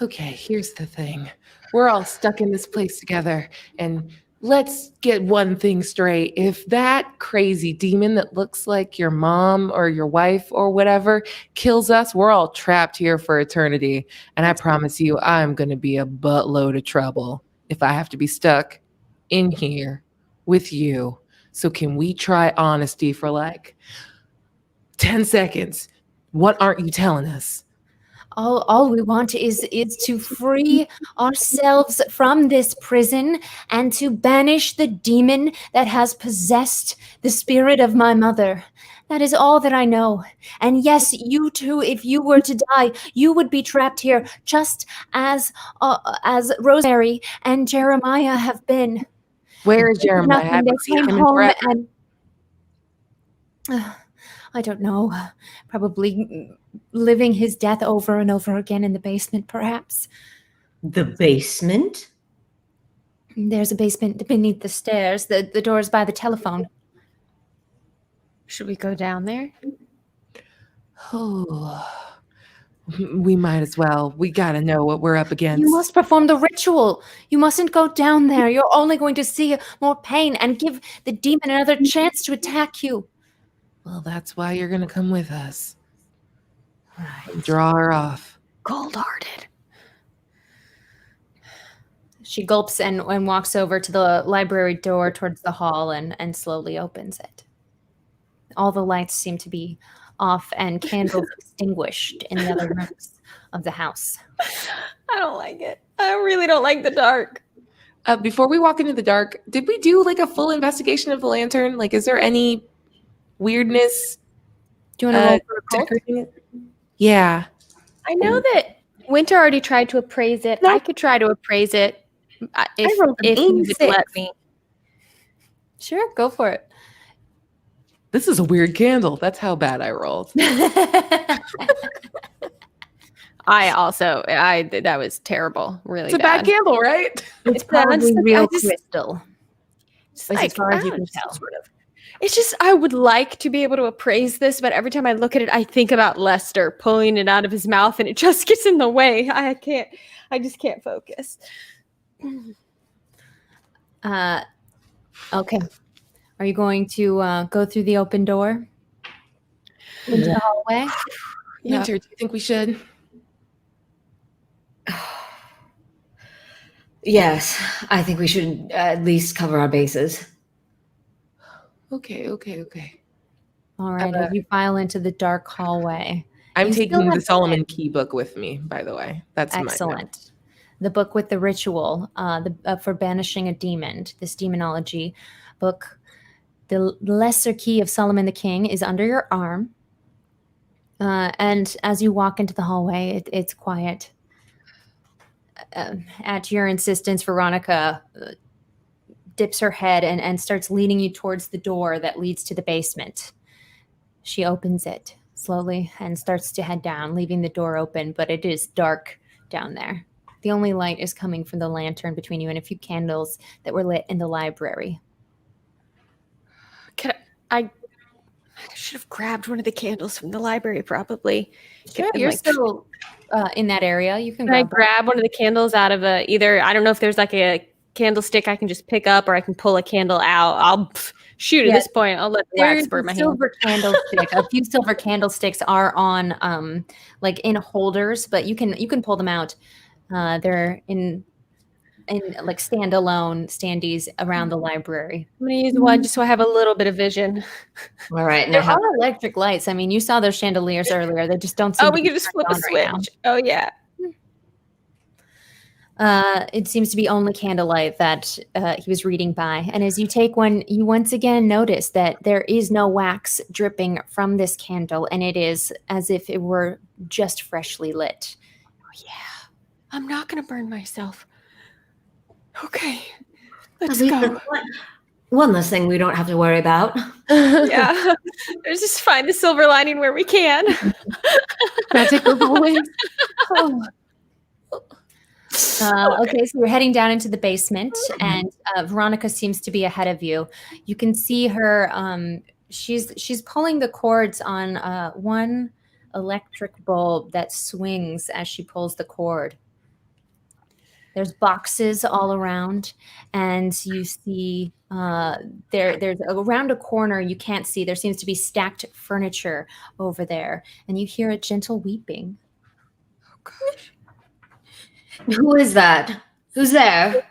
Okay, here's the thing. We're all stuck in this place together, and let's get one thing straight. If that crazy demon that looks like your mom or your wife or whatever kills us, we're all trapped here for eternity. And I promise you, I'm going to be a buttload of trouble if I have to be stuck in here with you. So can we try honesty for like 10 seconds? What aren't you telling us? All we want is to free ourselves from this prison and to banish the demon that has possessed the spirit of my mother. That is all that I know. And yes, you too, if you were to die, you would be trapped here just as Rosemary and Jeremiah have been. Where is Jeremiah? They came home and I don't know, probably living his death over and over again in the basement, perhaps. The basement? There's a basement beneath the stairs. The door's by the telephone. Should we go down there? Oh, we might as well. We gotta know what we're up against. You must perform the ritual. You mustn't go down there. You're only going to see more pain and give the demon another chance to attack you. Well, that's why you're gonna come with us. Right. Draw her off. Cold-hearted. She gulps and walks over to the library door towards the hall and slowly opens it. All the lights seem to be off and candles extinguished in the other rooms of the house. I don't like it. I really don't like the dark. Before we walk into the dark, did we do like a full investigation of the lantern? Like, is there any weirdness? Do you want to roll for a cult? Yeah. I know that Winter already tried to appraise it. I could try to appraise it if you would let me. Sure, go for it. This is a weird candle. That's how bad I rolled. That was terrible. Really, it's a bad candle, right? It's probably real crystal. As far as you can tell. Sort of. It's just I would like to be able to appraise this, but every time I look at it, I think about Lester pulling it out of his mouth, and it just gets in the way. I just can't focus. Okay. Are you going to go through the open door into the hallway? Yeah. Winter, do you think we should? Yes, I think we should at least cover our bases. Okay. All right, as you file into the dark hallway. I'm taking the Solomon key book with me, by the way. That's excellent. the book with the ritual for banishing a demon. This demonology book. The Lesser Key of Solomon the King is under your arm. And as you walk into the hallway, it's quiet. At your insistence, Veronica dips her head and starts leading you towards the door that leads to the basement. She opens it slowly and starts to head down, leaving the door open, but it is dark down there. The only light is coming from the lantern between you and a few candles that were lit in the library. I should have grabbed one of the candles from the library, probably. Sure, you're still in that area. You can grab one of the candles out of either, I don't know if there's like a candlestick I can just pick up or I can pull a candle out. I'll shoot at this point. I'll let the wax burn my hand. Silver candlestick. A few silver candlesticks are on like in holders, but you can pull them out. They're in like standalone standees around the library. I'm gonna use one just so I have a little bit of vision. All right. There are electric lights. I mean, you saw those chandeliers earlier. They just don't seem we can just flip a switch. Right, oh yeah. It seems to be only candlelight that he was reading by. And as you take one, you once again notice that there is no wax dripping from this candle, and it is as if it were just freshly lit. Oh yeah. I'm not gonna burn myself. Okay, let's go. One less thing we don't have to worry about. Yeah, let's just find the silver lining where we can. Magic of always. Okay, so you're heading down into the basement, and Veronica seems to be ahead of you. You can see her. She's pulling the cords on one electric bulb that swings as she pulls the cord. There's boxes all around, and you see there's around a corner you can't see. There seems to be stacked furniture over there, and you hear a gentle weeping. Oh gosh. Who is that? Who's there?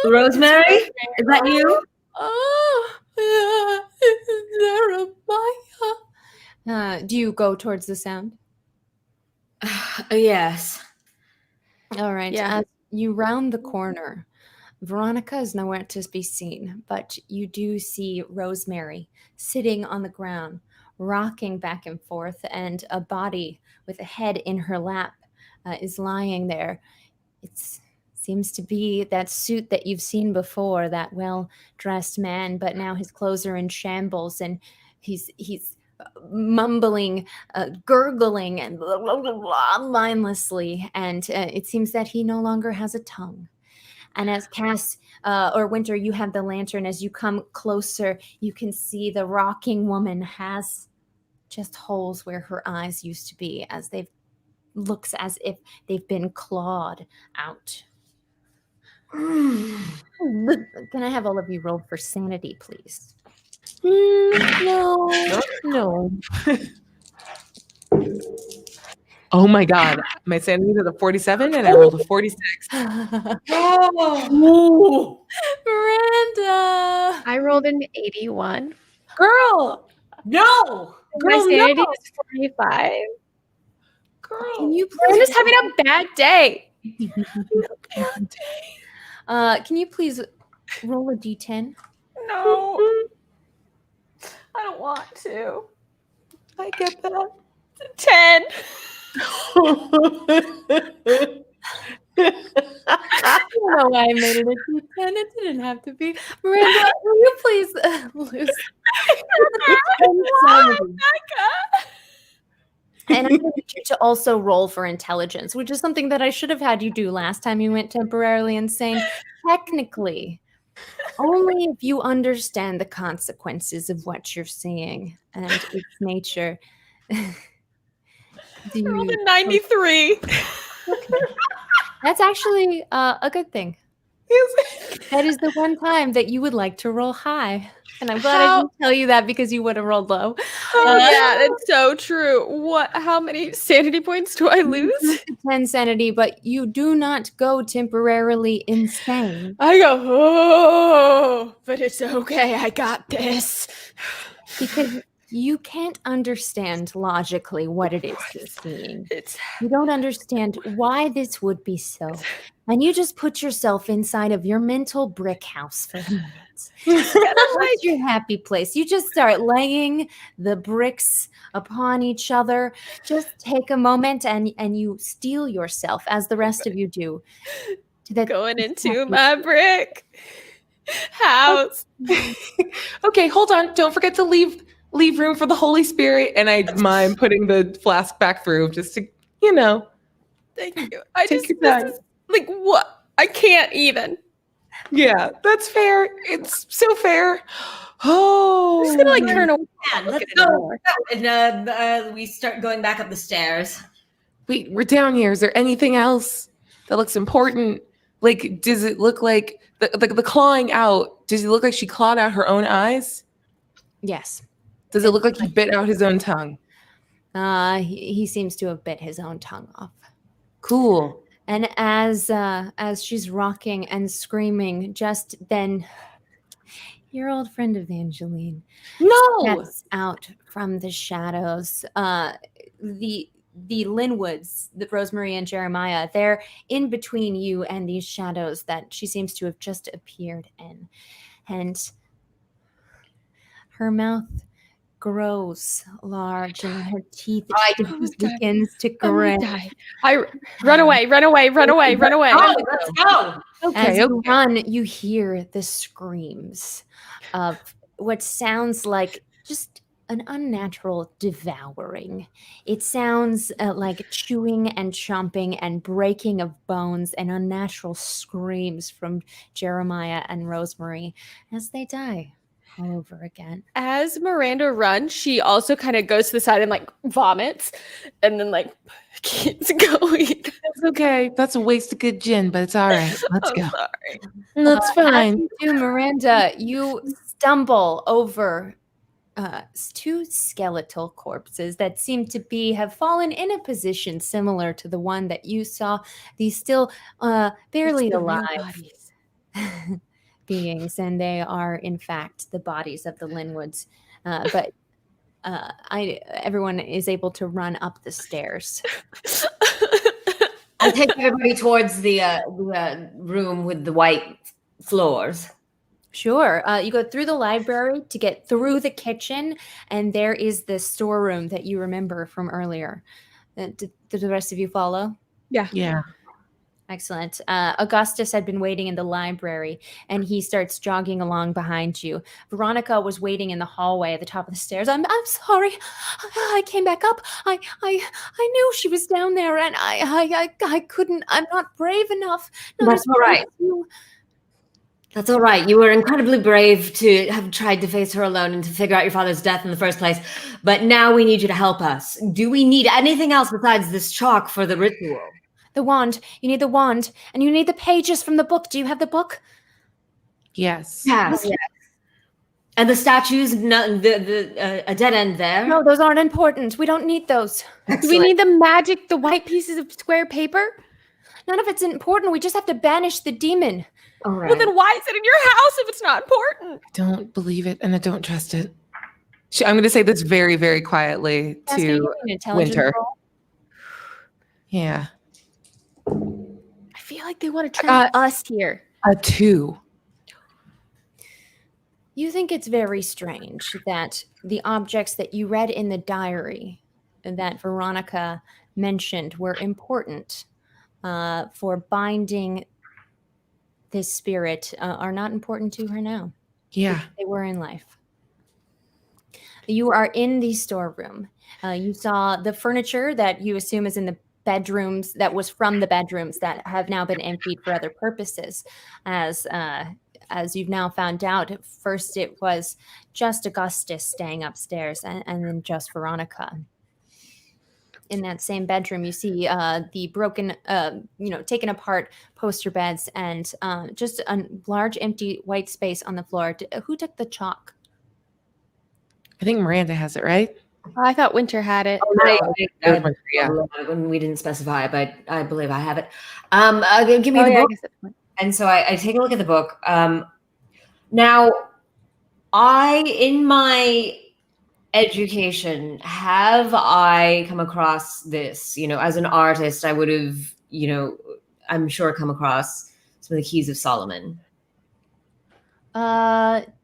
Rosemary? Is that you? Do you go towards the sound? Yes. All right. Yeah. As you round the corner, Veronica is nowhere to be seen, but you do see Rosemary sitting on the ground, rocking back and forth, and a body with a head in her lap is lying there. It seems to be that suit that you've seen before, that well-dressed man, but now his clothes are in shambles, and he's mumbling, gurgling, and blah, blah, blah, blah, mindlessly, and it seems that he no longer has a tongue. And as Cass or Winter, you have the lantern. As you come closer, you can see the rocking woman has just holes where her eyes used to be, as looks as if they've been clawed out. Can I have all of you roll for sanity, please? No. Oh my God. My sanity is a 47 and I rolled a 46. Oh, Miranda. I rolled an 81. Girl! No! My sanity is 45. Girl. Can you I'm please just having a bad day. can you please roll a d10? No. I don't want to. I get that. 10. I don't know why I made it a d10. It didn't have to be. Miranda, will you please lose? And I need you to also roll for intelligence, which is something that I should have had you do last time you went temporarily insane. Technically, only if you understand the consequences of what you're seeing and its nature. I rolled a 93. Okay. That's actually a good thing. That is the one time that you would like to roll high. And I'm glad I didn't tell you that because you would have rolled low. Yeah, that's so true. How many sanity points do I lose? 10 sanity, but you do not go temporarily insane. I go, but it's okay. I got this. Because you can't understand logically what it is you're seeing. You don't understand why this would be so. And you just put yourself inside of your mental brick house for a minute. What's your happy place? You just start laying the bricks upon each other. Just take a moment and you steel yourself, as the rest of you do. To that Going into my brick house. Okay, hold on. Don't forget to leave room for the Holy Spirit. And I mime putting the flask back through just to, Thank you. Take your time. This is, like, what? I can't even. Yeah, that's fair. It's so fair. Oh, I'm just gonna turn away. Yeah, let's go. And we start going back up the stairs. Wait, we're down here. Is there anything else that looks important? Like, does it look like the clawing out? Does it look like she clawed out her own eyes? Yes. Does it look like he bit out his own tongue? He seems to have bit his own tongue off. Cool. And as she's rocking and screaming, just then, your old friend Evangeline steps out from the shadows. The Linwoods, the Rosemary and Jeremiah, they're in between you and these shadows that she seems to have just appeared in. And her mouth grows large and her teeth begins to grin. I run away. Oh, let's go. As you run, you hear the screams of what sounds like just an unnatural devouring. It sounds like chewing and chomping and breaking of bones and unnatural screams from Jeremiah and Rosemary as they die all over again. As Miranda runs, she also kind of goes to the side and like vomits and then like keeps going. That's okay. That's a waste of good gin, but it's all right. Let's go. Sorry. That's fine. As you do, Miranda, you stumble over two skeletal corpses that seem to have fallen in a position similar to the one that you saw. These still barely alive beings, and they are in fact the bodies of the Linwoods. But everyone is able to run up the stairs. I'll take everybody towards the room with the white floors. Sure. You go through the library to get through the kitchen, and there is the storeroom that you remember from earlier. Did the rest of you follow? Yeah. Excellent. Augustus had been waiting in the library, and he starts jogging along behind you. Veronica was waiting in the hallway at the top of the stairs. I'm sorry. I came back up. I knew she was down there, and I couldn't. I'm not brave enough. That's all right. That's all right. You were incredibly brave to have tried to face her alone and to figure out your father's death in the first place. But now we need you to help us. Do we need anything else besides this chalk for the ritual? The wand. You need the wand. And you need the pages from the book. Do you have the book? Yes. Yes. And the statues, a dead end there? No, those aren't important. We don't need those. Excellent. Do we need the white pieces of square paper? None of it's important. We just have to banish the demon. All right. Well, then why is it in your house if it's not important? I don't believe it, and I don't trust it. I'm going to say this very, very quietly to Winter. Roll? Yeah. I feel like they want to trap us here. A 2. You think it's very strange that the objects that you read in the diary that Veronica mentioned were important for binding this spirit are not important to her now. Yeah. They were in life. You are in the storeroom. You saw the furniture that you assume is in the bedrooms, that was from the bedrooms that have now been emptied for other purposes. As you've now found out, at first it was just Augustus staying upstairs and then just Veronica. In that same bedroom, you see the broken, taken apart poster beds and just a large empty white space on the floor. Who took the chalk? I think Miranda has it, right? I thought Winter had it. We didn't specify, but I believe I have it. Give me the book. And so I take a look at the book. Now, in my education, have I come across this? As an artist, I would have, I'm sure come across some of the Keys of Solomon.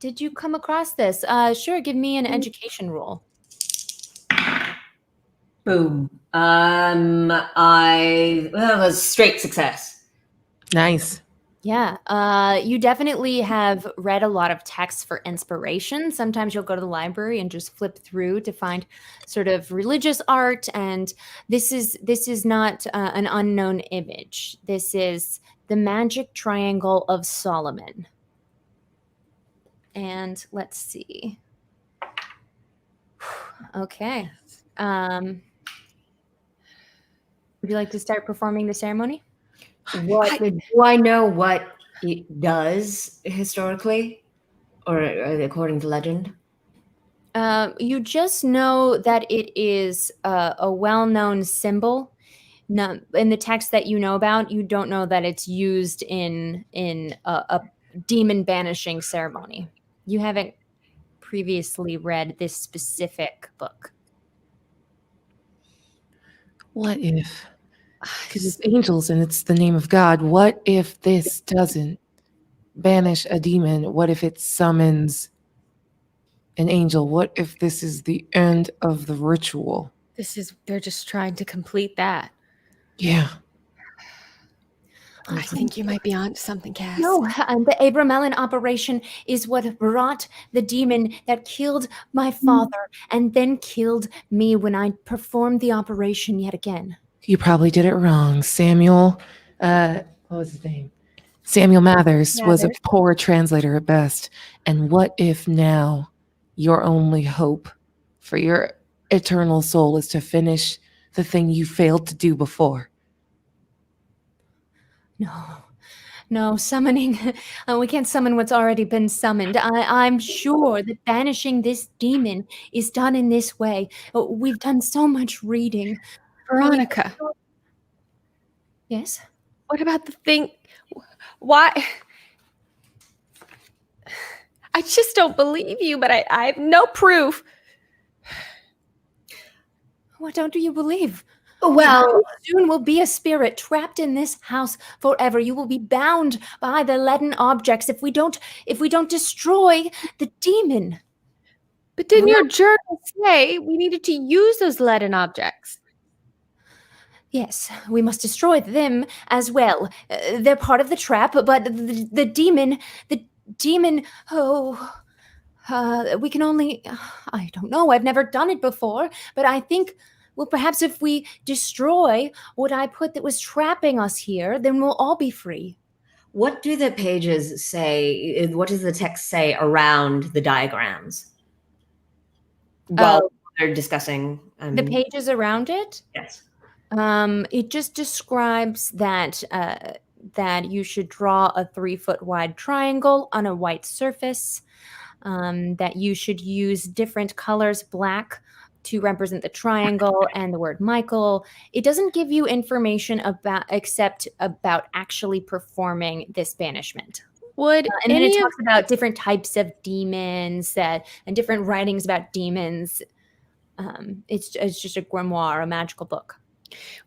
Did you come across this? Sure, give me an education roll. Boom. I was straight success. Nice. Yeah, you definitely have read a lot of texts for inspiration. Sometimes you'll go to the library and just flip through to find sort of religious art, and this is not an unknown image. This is the magic triangle of Solomon. And let's see. Okay. Would you like to start performing the ceremony? Do I know what it does historically, or according to legend? You just know that it is a well-known symbol. No, in the text that you know about, you don't know that it's used in a demon banishing ceremony. You haven't previously read this specific book. What if? Because it's angels and it's the name of God. What if this doesn't banish a demon? What if it summons an angel? What if this is the end of the ritual? They're just trying to complete that. Yeah. I think you might be onto something, Cass. No, the Abramelin operation is what brought the demon that killed my father and then killed me when I performed the operation yet again. You probably did it wrong. Samuel, what was his name? Samuel Mathers was a poor translator at best. And what if now your only hope for your eternal soul is to finish the thing you failed to do before? No, summoning. We can't summon what's already been summoned. I'm sure that banishing this demon is done in this way. We've done so much reading. Veronica. Yes? What about the thing? Why? I just don't believe you, but I have no proof. What don't you believe? Well, Soon will be a spirit trapped in this house forever. You will be bound by the leaden objects if we don't destroy the demon. But didn't your journal say we needed to use those leaden objects? Yes, we must destroy them as well. They're part of the trap, but the demon, we can only, I don't know, I've never done it before, but I think, well, perhaps if we destroy what I put that was trapping us here, then we'll all be free. what do the pages say? What does the text say around the diagrams? Well, they're discussing the pages around it? Yes. It just describes that that you should draw a 3-foot wide triangle on a white surface, that you should use different colors, black to represent the triangle and the word Michael. It doesn't give you information except about actually performing this banishment. Would and then it talks about different types of demons and different writings about demons. It's just a grimoire, a magical book.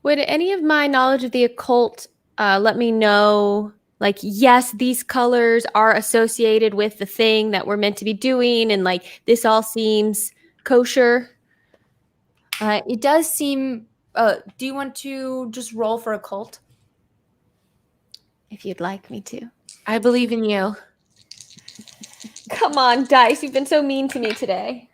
Would any of my knowledge of the occult let me know, like, yes, these colors are associated with the thing that we're meant to be doing, and like this all seems kosher? It does seem. Do you want to just roll for occult? If you'd like me to. I believe in you. Come on, dice. You've been so mean to me today.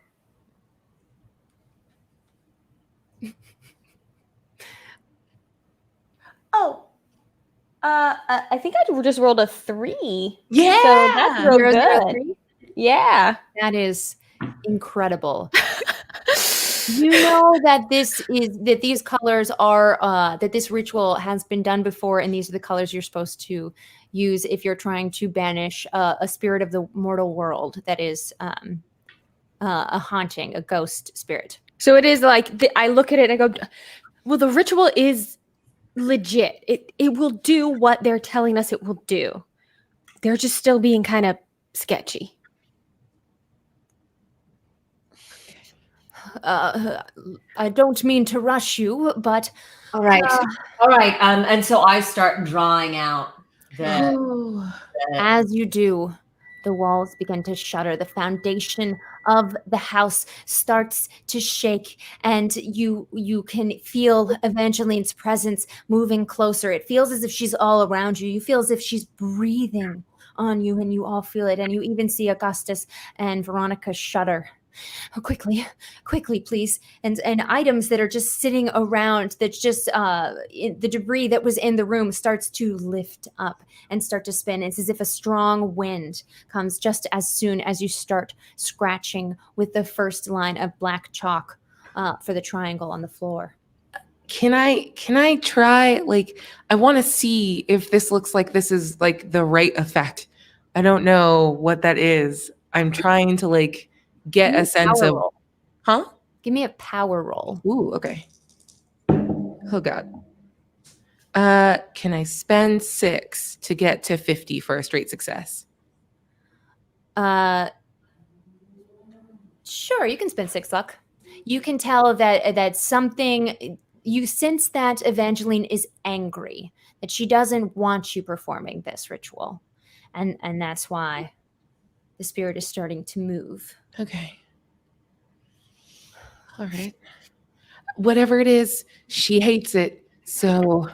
I think I just rolled a 3. Yeah, so that's real good. Yeah, that is incredible. You know that these colors are that this ritual has been done before, and these are the colors you're supposed to use if you're trying to banish a spirit of the mortal world that is a haunting, a ghost spirit. So it is like I look at it and I go, well, the ritual is legit. It will do what they're telling us it will do. They're just still being kind of sketchy. I don't mean to rush you, but All right. All right. And so I start drawing out as you do, the walls begin to shudder. The foundation of the house starts to shake, and you can feel Evangeline's presence moving closer. It feels as if she's all around you. You feel as if she's breathing on you, and you all feel it. And you even see Augustus and Veronica shudder. Oh, quickly, please. And items that are just sitting around, that's just the debris that was in the room starts to lift up and start to spin. It's as if a strong wind comes just as soon as you start scratching with the first line of black chalk for the triangle on the floor. Can I try, like, I want to see if this looks like this is like the right effect. I don't know what that is. I'm trying to like get a sense of roll. Huh? Give me a power roll. Ooh, okay. Oh God. Can I spend 6 to get to 50 for a straight success? Sure, you can spend 6 luck. You can tell that something, you sense that Evangeline is angry, that she doesn't want you performing this ritual. And that's why the spirit is starting to move. Okay. All right. Whatever it is, she hates it. So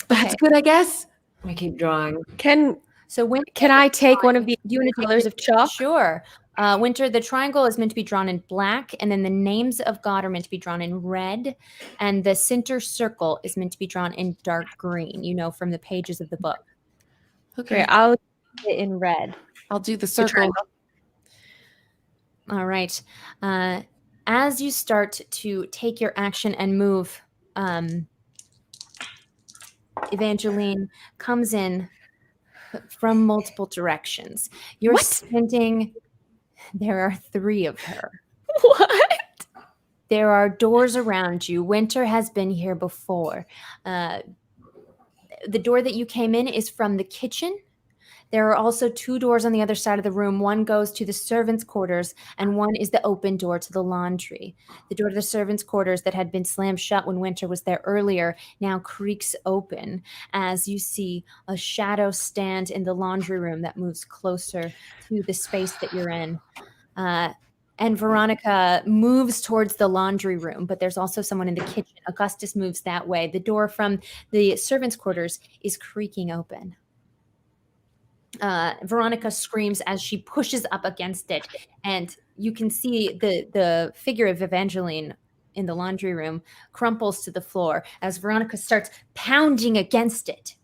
that's good, I guess. I keep drawing. Can I take one of the colors of chalk? Sure. Winter, the triangle is meant to be drawn in black, and then the names of God are meant to be drawn in red, and the center circle is meant to be drawn in dark green, from the pages of the book. Okay. Great, I'll do it in red. I'll do the circle. All right. As you start to take your action and move, Evangeline comes in from multiple directions. You're standing. There are 3 of her. What? There are doors around you. Winter has been here before. The door that you came in is from the kitchen. There are also 2 doors on the other side of the room. One goes to the servants' quarters, and one is the open door to the laundry. The door to the servants' quarters that had been slammed shut when Winter was there earlier now creaks open as you see a shadow stand in the laundry room that moves closer to the space that you're in. And Veronica moves towards the laundry room, but there's also someone in the kitchen. Augustus moves that way. The door from the servants' quarters is creaking open. Veronica screams as she pushes up against it, and you can see the figure of Evangeline in the laundry room crumples to the floor as Veronica starts pounding against it.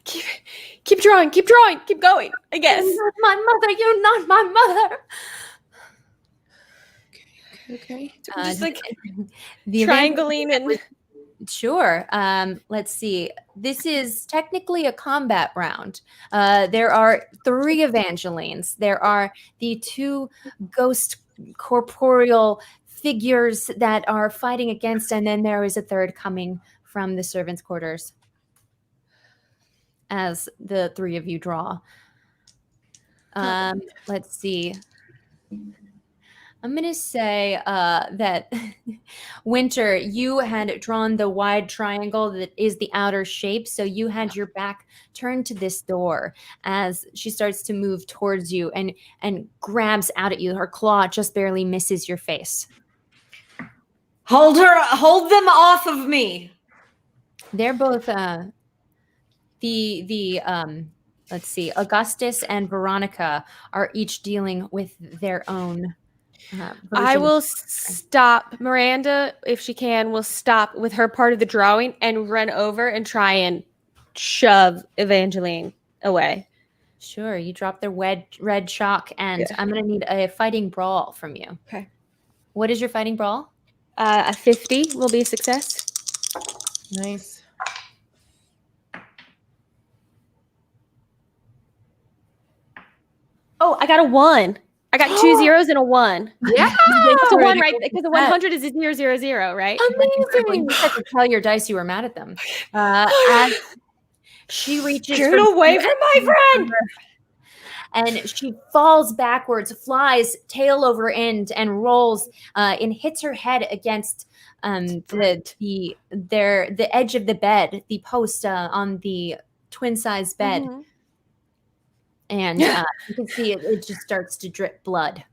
Keep drawing, keep going, I guess. You're not my mother, you're not my mother. Okay. Just like the triangling and... Sure. Let's see. This is technically a combat round. There are 3 Evangelines. There are the 2 ghost corporeal figures that are fighting against, and then there is a 3rd coming from the servants' quarters as the 3 of you draw. Let's see. I'm going to say that Winter, you had drawn the wide triangle that is the outer shape. So you had your back turned to this door as she starts to move towards you and grabs out at you. Her claw just barely misses your face. Hold them off of me. They're both let's see, Augustus and Veronica are each dealing with their own I will stop. Miranda, if she can, will stop with her part of the drawing and run over and try and shove Evangeline away. Sure. You drop the red chalk, and I'm going to need a fighting brawl from you. Okay. What is your fighting brawl? A 50 will be a success. Nice. Oh, I got a 1. I got 2 zeros and a 1. Yeah. It's a 1, right? Because the 100 is a 000, right? Amazing. You had to tell your dice you were mad at them. As she reaches Get away from my friend! and she falls backwards, flies tail over end, and rolls and hits her head against the edge of the bed, the post on the twin-size bed. Mhm. And you can see it just starts to drip blood.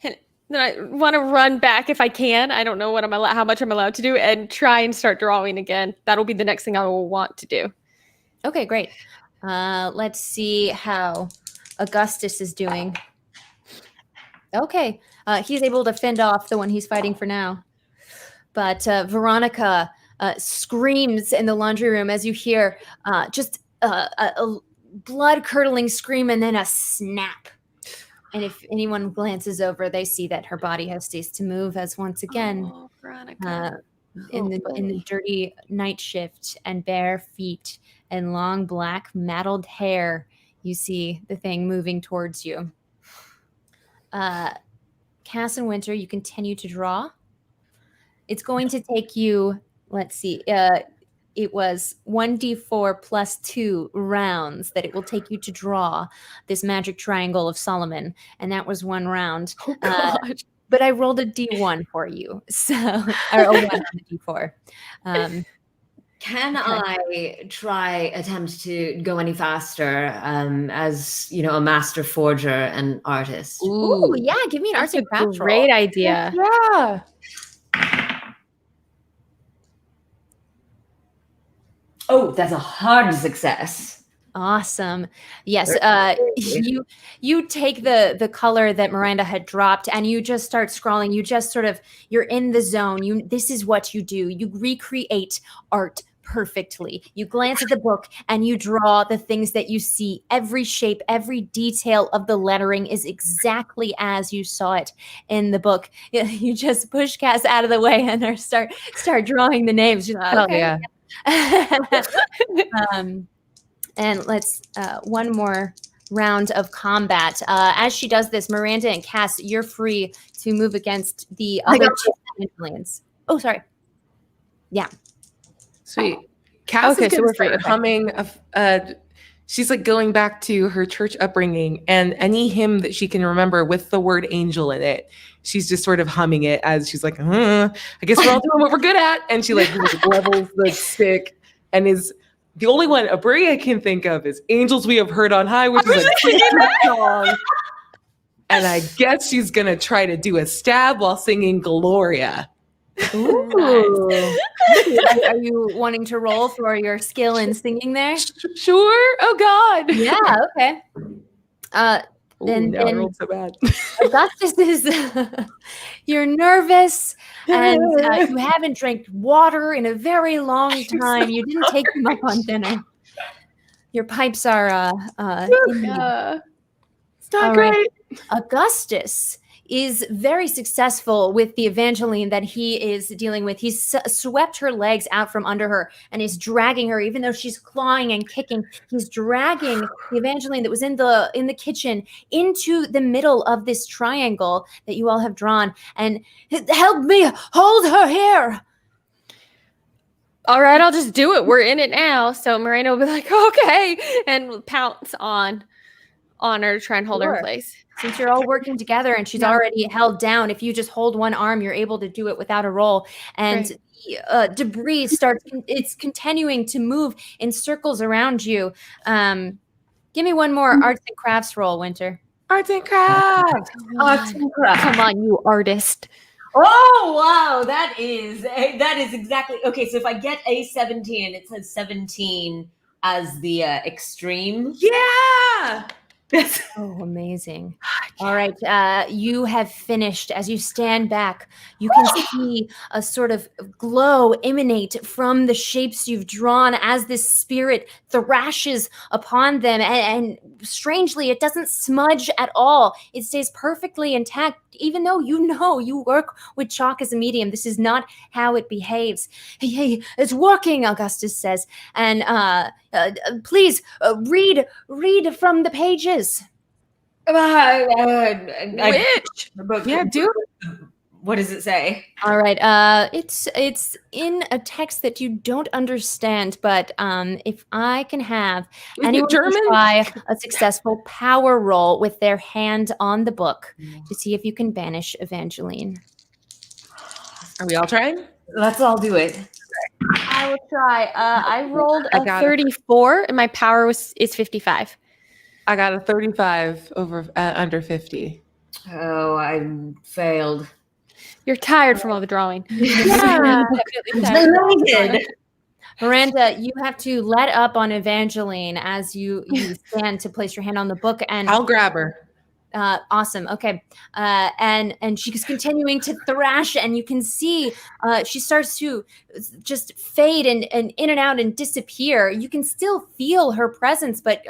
And then I want to run back if I can. I don't know what how much I'm allowed to do, and try and start drawing again. That'll be the next thing I will want to do. Okay, great. Let's see how Augustus is doing. Okay, he's able to fend off the one he's fighting for now. But Veronica screams in the laundry room as you hear just a blood-curdling scream and then a snap. And if anyone glances over, they see that her body has ceased to move as once again, Veronica. in the dirty night shift and bare feet and long black matted hair, you see the thing moving towards you. Cass and Winter, you continue to draw. It's going to take you, let's see, it was 1d4 plus 2 rounds that it will take you to draw this magic triangle of Solomon. And that was 1 round. Oh, God. But I rolled a d1 for you. So, or a 1 on the d4. Can I attempt to go any faster as, a master forger and artist? Ooh, yeah, give me an arts and crafts roll. Great idea. Yeah. Oh, that's a hard success. Awesome. Yes. You take the color that Miranda had dropped and you just start scrawling. You just you're in the zone. This is what you do. You recreate art perfectly. You glance at the book and you draw the things that you see. Every shape, every detail of the lettering is exactly as you saw it in the book. You just push Cass out of the way and start drawing the names. Just, Okay. Yeah. And let's one more round of combat. As she does this, Miranda and Cass, you're free to move against the other two aliens. Oh, sorry. Yeah. Sweet. Cass Okay, is so gonna we're free. start humming. She's like going back to her church upbringing, and any hymn that she can remember with the word angel in it, she's just sort of humming it as she's like, I guess we're all doing what we're good at. And she like levels the stick and is the only one Aabria can think of is Angels We Have Heard on High, which is a song. And I guess she's gonna try to do a stab while singing Gloria. Ooh. Are you wanting to roll for your skill in singing there? Sure. Oh God. Yeah. Okay. Then I rolled so bad. Augustus is you're nervous and you haven't drank water in a very long time. You didn't take them up on dinner. Your pipes are It's not All great. right. Augustus is very successful with the Evangeline that he is dealing with. He's swept her legs out from under her and is dragging her, even though she's clawing and kicking. He's dragging the Evangeline that was in the kitchen into the middle of this triangle that you all have drawn. And help me hold her here. All right, I'll just do it. We're in it now. So Miranda will be like, okay, and pounce on her to try and hold her in place. Since you're all working together and she's already held down, if you just hold one arm, you're able to do it without a roll. And debris it's continuing to move in circles around you. Give me one more arts and crafts roll, Winter. Arts and crafts. Arts and crafts. Come on, you artist. Oh, wow. That is exactly. Okay, so if I get a 17, it says 17 as the extreme. Yeah. Oh, amazing. All right. You have finished. As you stand back, you can see a sort of glow emanate from the shapes you've drawn as this spirit thrashes upon them. And strangely, it doesn't smudge at all. It stays perfectly intact, even though you work with chalk as a medium. This is not how it behaves. Hey, it's working, Augustus says. And please read from the pages. Which? Yeah, do What does it say? All right. It's in a text that you don't understand, but if I can have Is it anyone German? try a successful power roll with their hand on the book to see if you can banish Evangeline. Are we all trying? Let's all do it. I will try. I rolled I a got it. 34, and my power is 55. I got a 35 over under 50. Oh, I failed. You're tired from all the drawing. Yeah, Delighted. Miranda, you have to let up on Evangeline as you stand to place your hand on the book, and I'll grab her. awesome. Okay, and she's continuing to thrash, and you can see she starts to just fade and in and out and disappear. You can still feel her presence, but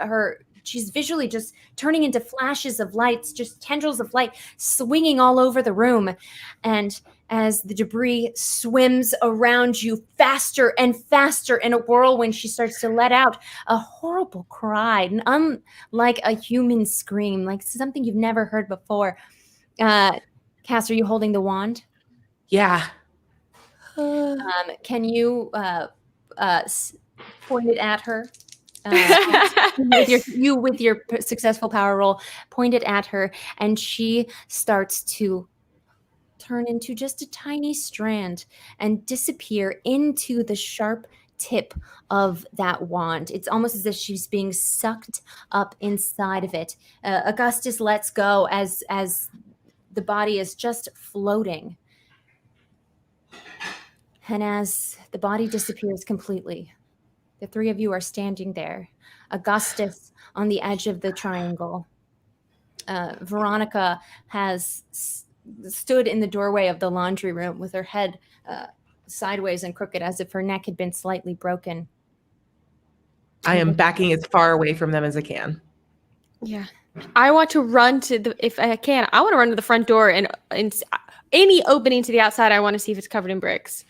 she's visually just turning into flashes of lights, just tendrils of light swinging all over the room. And as the debris swims around you faster and faster in a whirlwind, she starts to let out a horrible cry, unlike a human scream, like something you've never heard before. Cass, are you holding the wand? Yeah. Can you point it at her? With your successful power roll, point it at her, and she starts to turn into just a tiny strand and disappear into the sharp tip of that wand. It's almost as if she's being sucked up inside of it. Augustus lets go as the body is just floating. And as the body disappears completely, the three of you are standing there. Augustus on the edge of the triangle. Veronica has stood in the doorway of the laundry room with her head sideways and crooked as if her neck had been slightly broken. I am backing as far away from them as I can. Yeah. I want to run if I can, I want to run to the front door and any opening to the outside, I want to see if it's covered in bricks.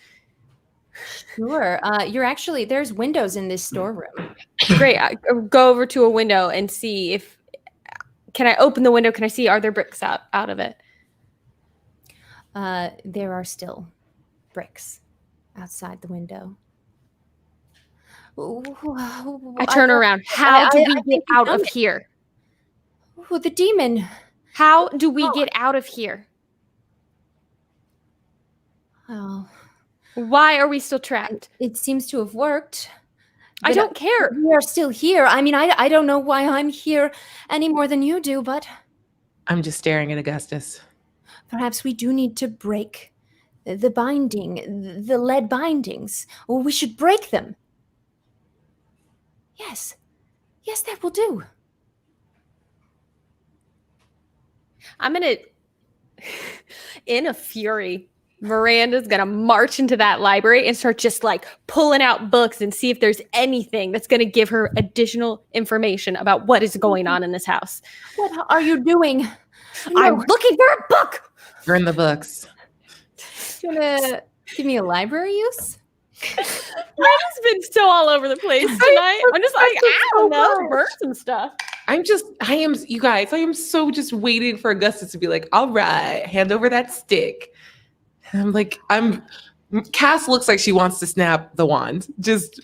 Sure. There's windows in this storeroom. Great. I go over to a window and see can I open the window? Can I see, are there bricks out of it? There are still bricks outside the window. I turn around. How do we get out of here? Oh, the demon. How do we get out of here? Oh. Why are we still trapped? It seems to have worked. I don't care. We are still here. I mean, I don't know why I'm here any more than you do, but I'm just staring at Augustus. Perhaps we do need to break the binding, the lead bindings, or we should break them. Yes, that will do. I'm gonna, in a fury, Miranda's gonna march into that library and start just like pulling out books and see if there's anything that's gonna give her additional information about what is going on in this house. What are you doing? I'm looking for a book. We're in the books. Do you want to give me a library use? Miranda's been so all over the place tonight. I'm just like, I don't know, burn some stuff. I am so just waiting for Augustus to be like, all right, hand over that stick. And I'm like, Cass looks like she wants to snap the wand. Just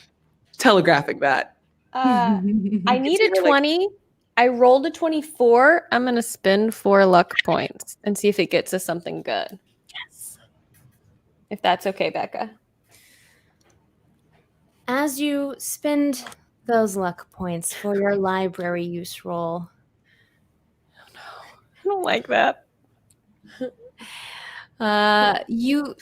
telegraphing that. I need a 20. I rolled a 24. I'm going to spend 4 luck points and see if it gets us something good. Yes. If that's okay, Becca. As you spend those luck points for your library use roll. Oh no, I don't like that. You.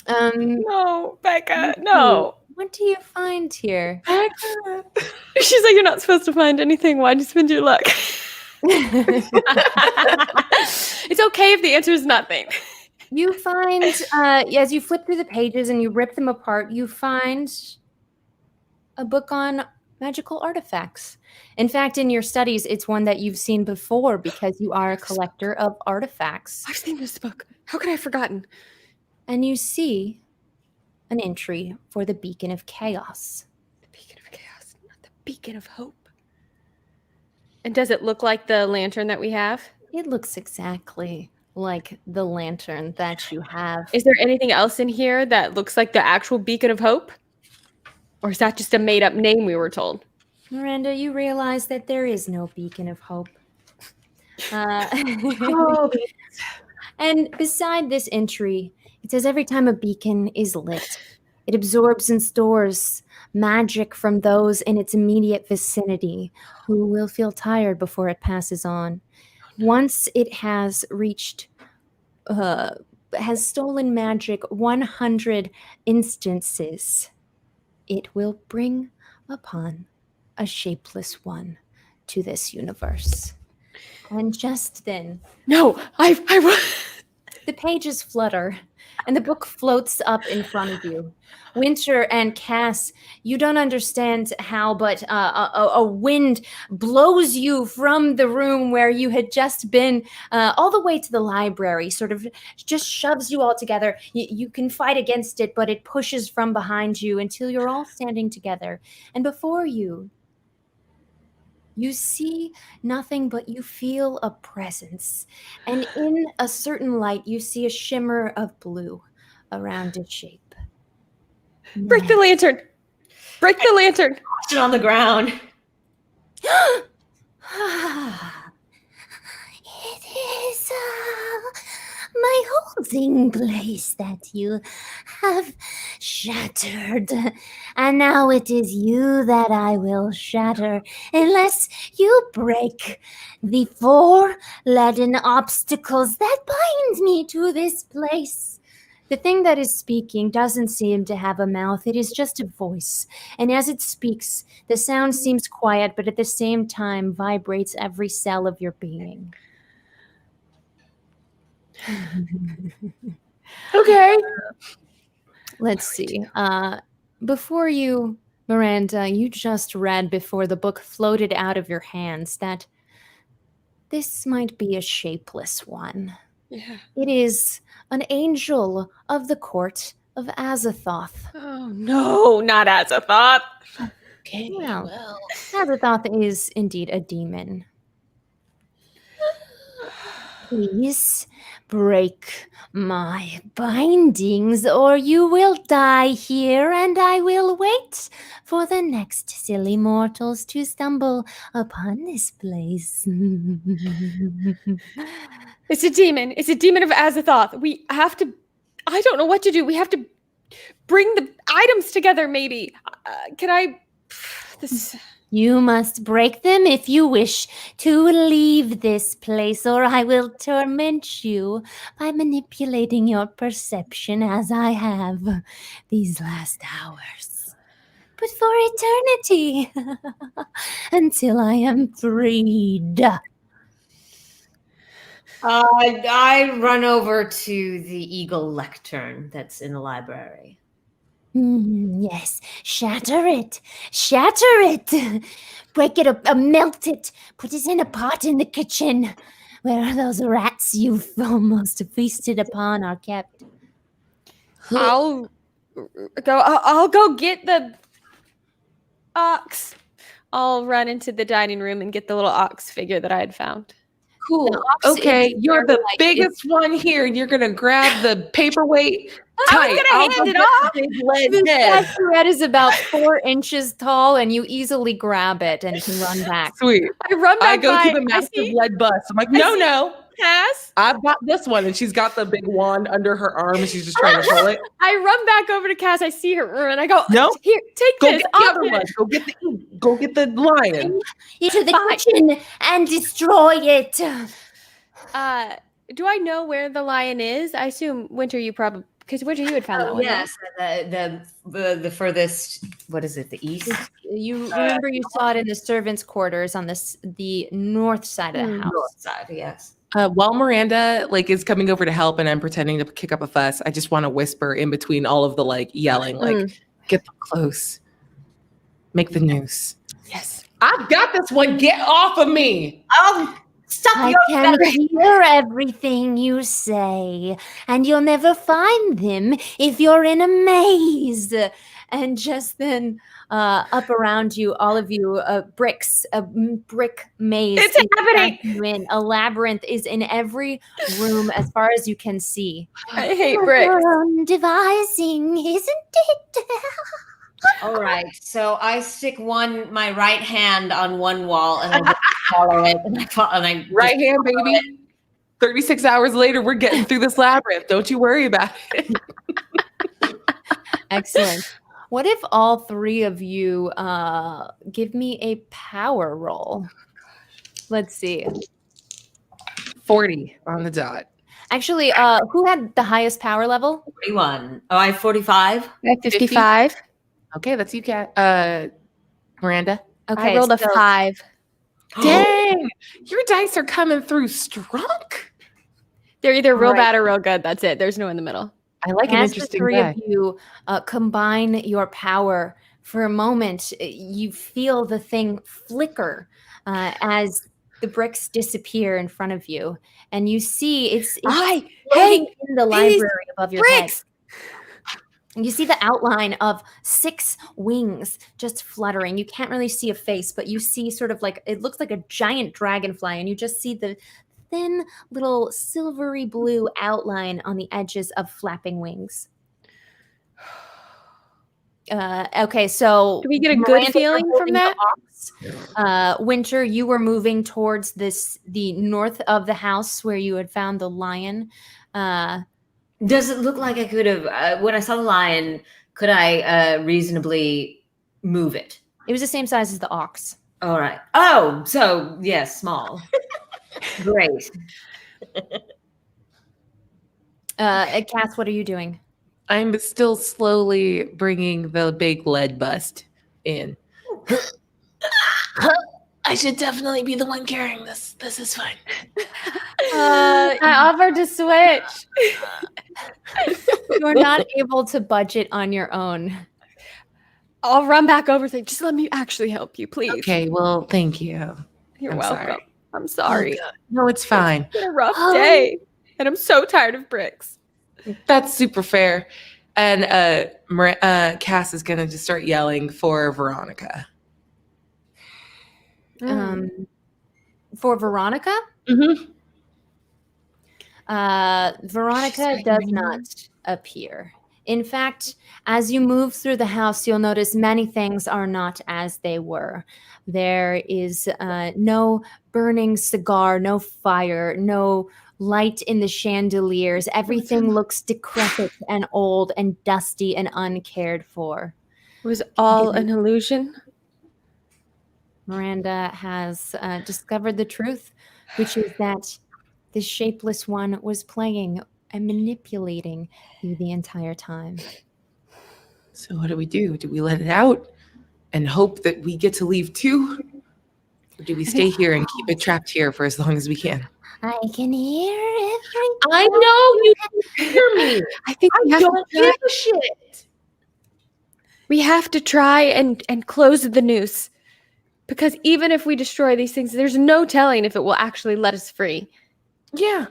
No, Becca, no. What do you find here? She's like, you're not supposed to find anything. Why'd you spend your luck? It's okay if the answer is nothing. You find, as you flip through the pages and you rip them apart, you find a book on magical artifacts. In fact, in your studies, it's one that you've seen before because you are a collector of artifacts. I've seen this book. How could I have forgotten? And you see an entry for the Beacon of Chaos. The Beacon of Chaos, not the Beacon of Hope. And does it look like the lantern that we have? It looks exactly like the lantern that you have. Is there anything else in here that looks like the actual beacon of hope? Or is that just a made-up name we were told? Miranda, you realize that there is no beacon of hope. And beside this entry, it says every time a beacon is lit, it absorbs and stores magic from those in its immediate vicinity who will feel tired before it passes on. Once it has reached, has stolen magic 100 instances, it will bring upon a shapeless one to this universe. And just then, No, the pages flutter, and the book floats up in front of you. Winter and Cass, you don't understand how, but a wind blows you from the room where you had just been all the way to the library, sort of just shoves you all together. You can fight against it, but it pushes from behind you until you're all standing together. And before you, you see nothing, but you feel a presence. And in a certain light, you see a shimmer of blue around its shape. break the lantern. Break the lantern. Watch it on the ground. It is my holding place that you have shattered. And now it is you that I will shatter unless you break the 4 leaden obstacles that bind me to this place. The thing that is speaking doesn't seem to have a mouth. It is just a voice. And as it speaks, the sound seems quiet, but at the same time vibrates every cell of your being. Okay. Let's see. Before you, Miranda, you just read before the book floated out of your hands that this might be a shapeless one. Yeah. It is an angel of the court of Azathoth. Oh no, not Azathoth. Okay. Well, Azathoth is indeed a demon. Please break my bindings, or you will die here, and I will wait for the next silly mortals to stumble upon this place. It's a demon. It's a demon of Azathoth. We have to. I don't know what to do. We have to bring the items together. Maybe. Can I? This. You must break them if you wish to leave this place, or I will torment you by manipulating your perception as I have these last hours. But for eternity, until I am freed. I run over to the eagle lectern that's in the library. Yes, shatter it, break it up, melt it, put it in a pot in the kitchen where those rats you've almost feasted upon are kept. I'll go get the ox. I'll run into the dining room and get the little ox figure that I had found. Cool. ox Okay, is you're the like- biggest one here, and you're gonna grab the paperweight. I was gonna hand it off. The statuette is about 4 inches tall, and you easily grab it and can run back. Sweet. I run back I go by. to the massive I see lead bus. I'm like, I no, see- no. Cass. I've got this one, and she's got the big wand under her arm, and she's just trying to pull it. I run back over to Cass. I see her and I go, No. Here, take Go this. get the I'll other get one. it." Go get the lion. Into the kitchen and destroy it. Do I know where the lion is? I assume Winter, you probably because Winter, you had found that one. Yes, the furthest. What is it? The east. You remember you saw it in the servants' quarters on the north side of the house. North side. Yes. While Miranda is coming over to help, and I'm pretending to kick up a fuss, I just want to whisper in between all of the yelling, get them close, make the news. Yes. I've got this one. Get off of me. Oh, stop! I can hear everything you say, and you'll never find them if you're in a maze. and just then up around you, all of you, bricks, a brick maze. It's is happening! backing you in. A labyrinth is in every room as far as you can see. I hate bricks. Devising, isn't it? All right, so I stick my right hand on one wall and I just follow it, and I Right hand, baby. 36 hours later, we're getting through this labyrinth. Don't you worry about it. Excellent. What if all three of you give me a power roll? Let's see. 40 on the dot. Actually, who had the highest power level? 41. Oh, I have 45. I have 55. Okay, that's you, Kat. Miranda. Okay, I rolled a so 5. Dang, your dice are coming through strong. They're either real Right. bad or real good. That's it. There's no in the middle. I like an As the interesting three guy. of you combine your power for a moment, you feel the thing flicker as the bricks disappear in front of you, and you see it's floating in the library above your head. You see the outline of 6 wings just fluttering. You can't really see a face, but you see sort of like, it looks like a giant dragonfly, and you just see the thin little silvery blue outline on the edges of flapping wings. Okay, so Do we get a good Miranda, feeling you're from holding that? the ox. Winter, you were moving towards the north of the house where you had found the lion. Does it look like I could have, when I saw the lion, could I reasonably move it? It was the same size as the ox. All right. Oh, so yes, small. Great. Cass, what are you doing? I'm still slowly bringing the big lead bust in. I should definitely be the one carrying this. This is fine. I offered to switch. You're not able to budget on your own. I'll run back over and say, just let me actually help you, please. Okay, well, thank you. You're I'm welcome. sorry. I'm sorry. Oh, no, it's fine. It's been a rough day, and I'm so tired of bricks. That's super fair. And Cass is going to just start yelling for Veronica. For Veronica? Mm-hmm. Veronica does not appear. In fact, as you move through the house, you'll notice many things are not as they were. There is no burning cigar, no fire, no light in the chandeliers. Everything looks decrepit and old and dusty and uncared for. It was all an illusion. Miranda has discovered the truth, which is that this shapeless one was playing and manipulating you the entire time. So what do we do? Do we let it out and hope that we get to leave too? Or do we stay here and keep it trapped here for as long as we can? I can hear everything. I know you can hear me. I think we I have don't to give try, a shit. we have to try and close the noose. Because even if we destroy these things, there's no telling if it will actually let us free. Yeah.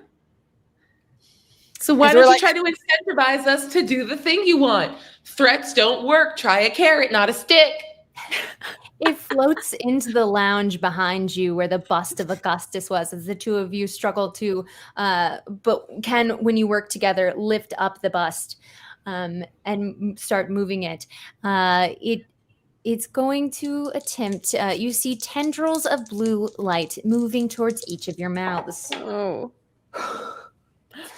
So why don't you try to incentivize us to do the thing you want? Threats don't work. Try a carrot, not a stick. It floats into the lounge behind you where the bust of Augustus was, as the two of you struggle to, but can, when you work together, lift up the bust and start moving it. It's going to attempt, you see tendrils of blue light moving towards each of your mouths. Oh.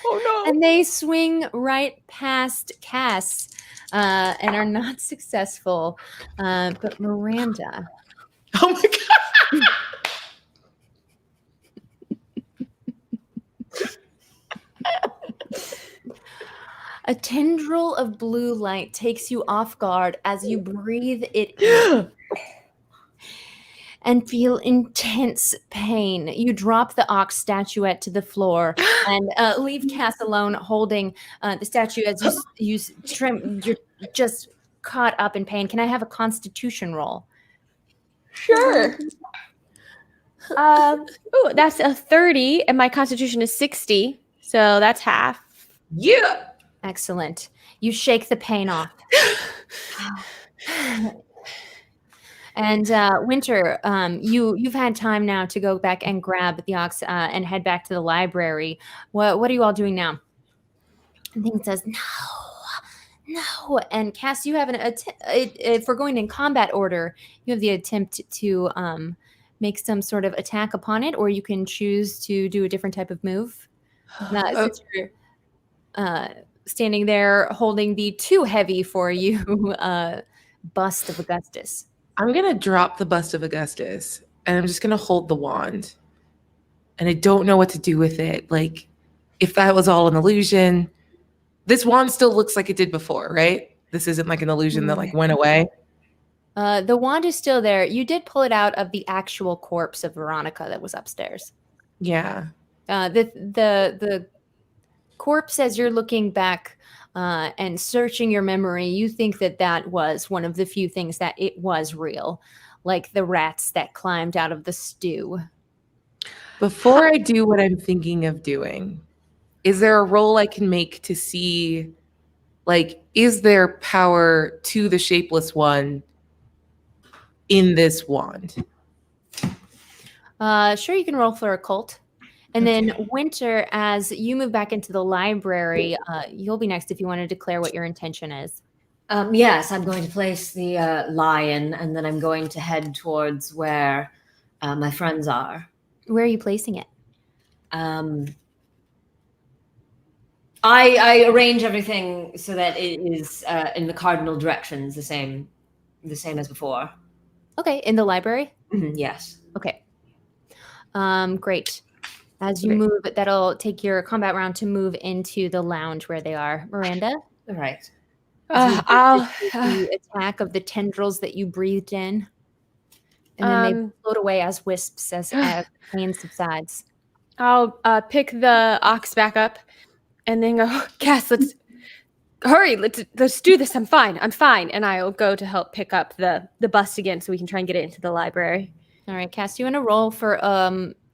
Oh no. And they swing right past Cass and are not successful. But Miranda. Oh my God. A tendril of blue light takes you off guard as you breathe it in and feel intense pain. You drop the ox statuette to the floor and leave Cass alone holding the statue as you trim. You're just caught up in pain. Can I have a constitution roll? Sure. Oh, that's a 30, and my constitution is 60, so that's half. Yeah. Excellent. You shake the pain off. And Winter, you've had time now to go back and grab the ox and head back to the library. What are you all doing now? And Thing says, no. And Cass, you have if we're going in combat order, you have the attempt to make some sort of attack upon it, or you can choose to do a different type of move. Since you're standing there holding the too heavy for you bust of Augustus. I'm going to drop the bust of Augustus, and I'm just going to hold the wand. And I don't know what to do with it. Like, if that was all an illusion, this wand still looks like it did before, right? This isn't like an illusion that like went away. The wand is still there. You did pull it out of the actual corpse of Veronica that was upstairs. Yeah. The corpse, as you're looking back and searching your memory, you think that was one of the few things that it was real, like the rats that climbed out of the stew. Before I do what I'm thinking of doing, is there a roll I can make to see, like, is there power to the shapeless one in this wand? Sure, you can roll for occult. And then Winter, as you move back into the library, you'll be next if you want to declare what your intention is. Yes, I'm going to place the lion, and then I'm going to head towards where my friends are. Where are you placing it? I arrange everything so that it is in the cardinal directions, the same as before. Okay, in the library? Yes. Okay. Great. As you move, that'll take your combat round to move into the lounge where they are. Miranda? All right. The attack of the tendrils that you breathed in. And then they float away as wisps as pain subsides. I'll pick the ox back up and then go, Cass, let's hurry. Let's do this. I'm fine. And I'll go to help pick up the bust again so we can try and get it into the library. All right, Cass, you want to roll for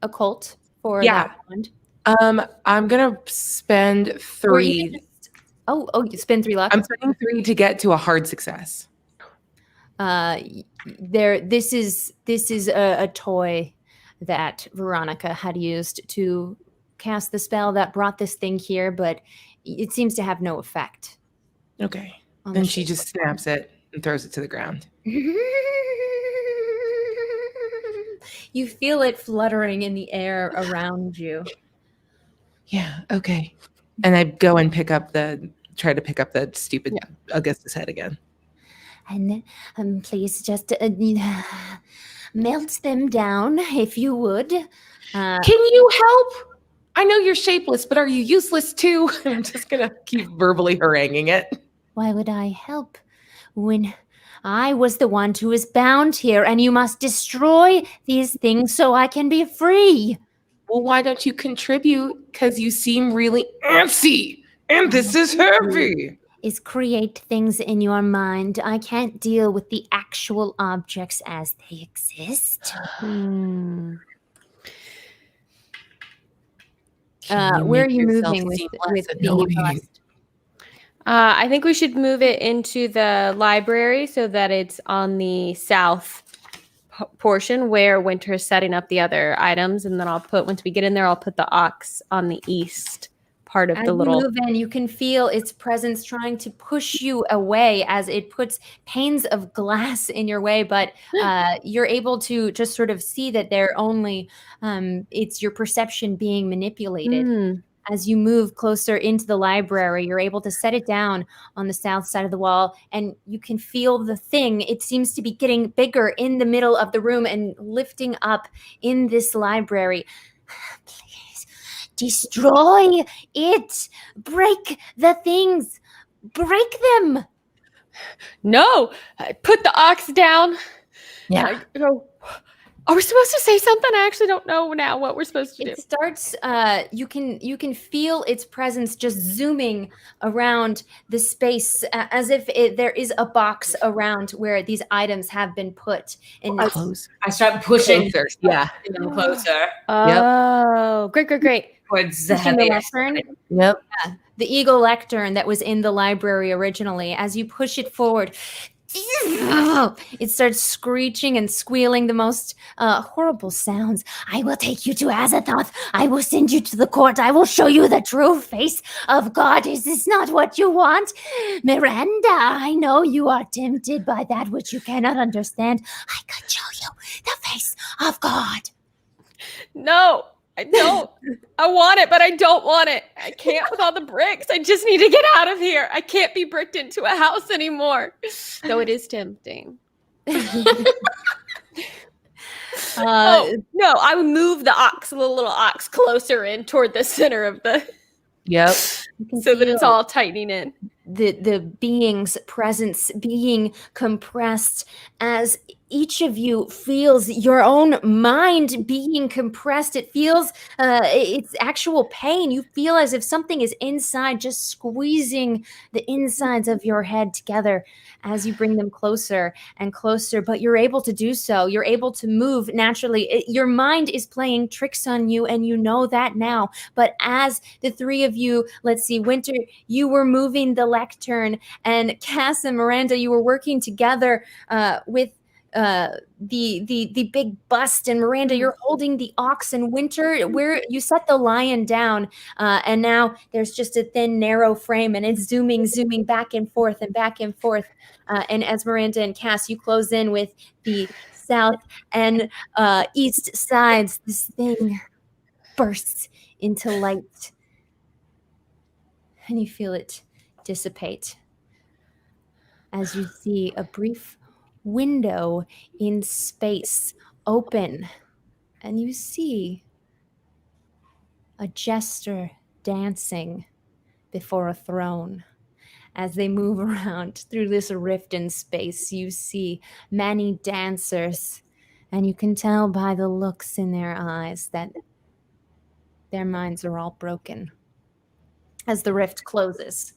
occult for that wand? I'm gonna spend 3. You spend 3 luck. I'm spending 3 to get to a hard success. This is a toy that Veronica had used to cast the spell that brought this thing here, but it seems to have no effect. Okay. Then she just snaps it and throws it to the ground. You feel it fluttering in the air around you. Yeah, okay. And I go and try to pick up the stupid Augustus head again. And please just melt them down, if you would. Can you help? I know you're shapeless, but are you useless too? I'm just going to keep verbally haranguing it. Why would I help when I was the one who is bound here, and you must destroy these things so I can be free? Well, why don't you contribute? Because you seem really antsy, and this is heavy. Is create things in your mind. I can't deal with the actual objects as they exist. Where are you moving with the bust? I think we should move it into the library so that it's on the south portion where Winter is setting up the other items, and then once we get in there, I'll put the ox on the east part of the little. As you move in, you can feel its presence trying to push you away as it puts panes of glass in your way, but you're able to just sort of see that they're only it's your perception being manipulated. As you move closer into the library, you're able to set it down on the south side of the wall, and you can feel the thing. It seems to be getting bigger in the middle of the room and lifting up in this library. Please, destroy it. Break the things. Break them. No, put the ox down. Yeah. Are we supposed to say something? I actually don't know now what we're supposed to do. It starts, you can feel its presence just zooming around the space as if there is a box around where these items have been put. And I start pushing closer. Oh, great. Towards the heavy. Yep. the eagle lectern that was in the library originally. As you push it forward, it starts screeching and squealing the most horrible sounds. I will take you to Azathoth. I will send you to the court. I will show you the true face of God. Is this not what you want? Miranda, I know you are tempted by that which you cannot understand. I could show you the face of God. No, I don't. I want it, but I don't want it. I can't with all the bricks. I just need to get out of here. I can't be bricked into a house anymore. Though it is tempting. Oh, no, I would move the little ox closer in toward the center of the... Yep. So that it's all tightening in. The being's presence being compressed as each of you feels your own mind being compressed. It feels it's actual pain. You feel as if something is inside, just squeezing the insides of your head together as you bring them closer and closer, but you're able to do so. You're able to move naturally. Your mind is playing tricks on you, and you know that now. But as the three of you, let's see, Winter, you were moving the lectern, and Cass and Miranda, you were working together with the big bust, and Miranda, you're holding the ox, and Winter, where you set the lion down, and now there's just a thin, narrow frame, and it's zooming back and forth and back and forth. And as Miranda and Cass, you close in with the south and east sides, this thing bursts into light, and you feel it dissipate as you see a brief window in space open, and you see a jester dancing before a throne. As they move around through this rift in space, you see many dancers, and you can tell by the looks in their eyes that their minds are all broken as the rift closes.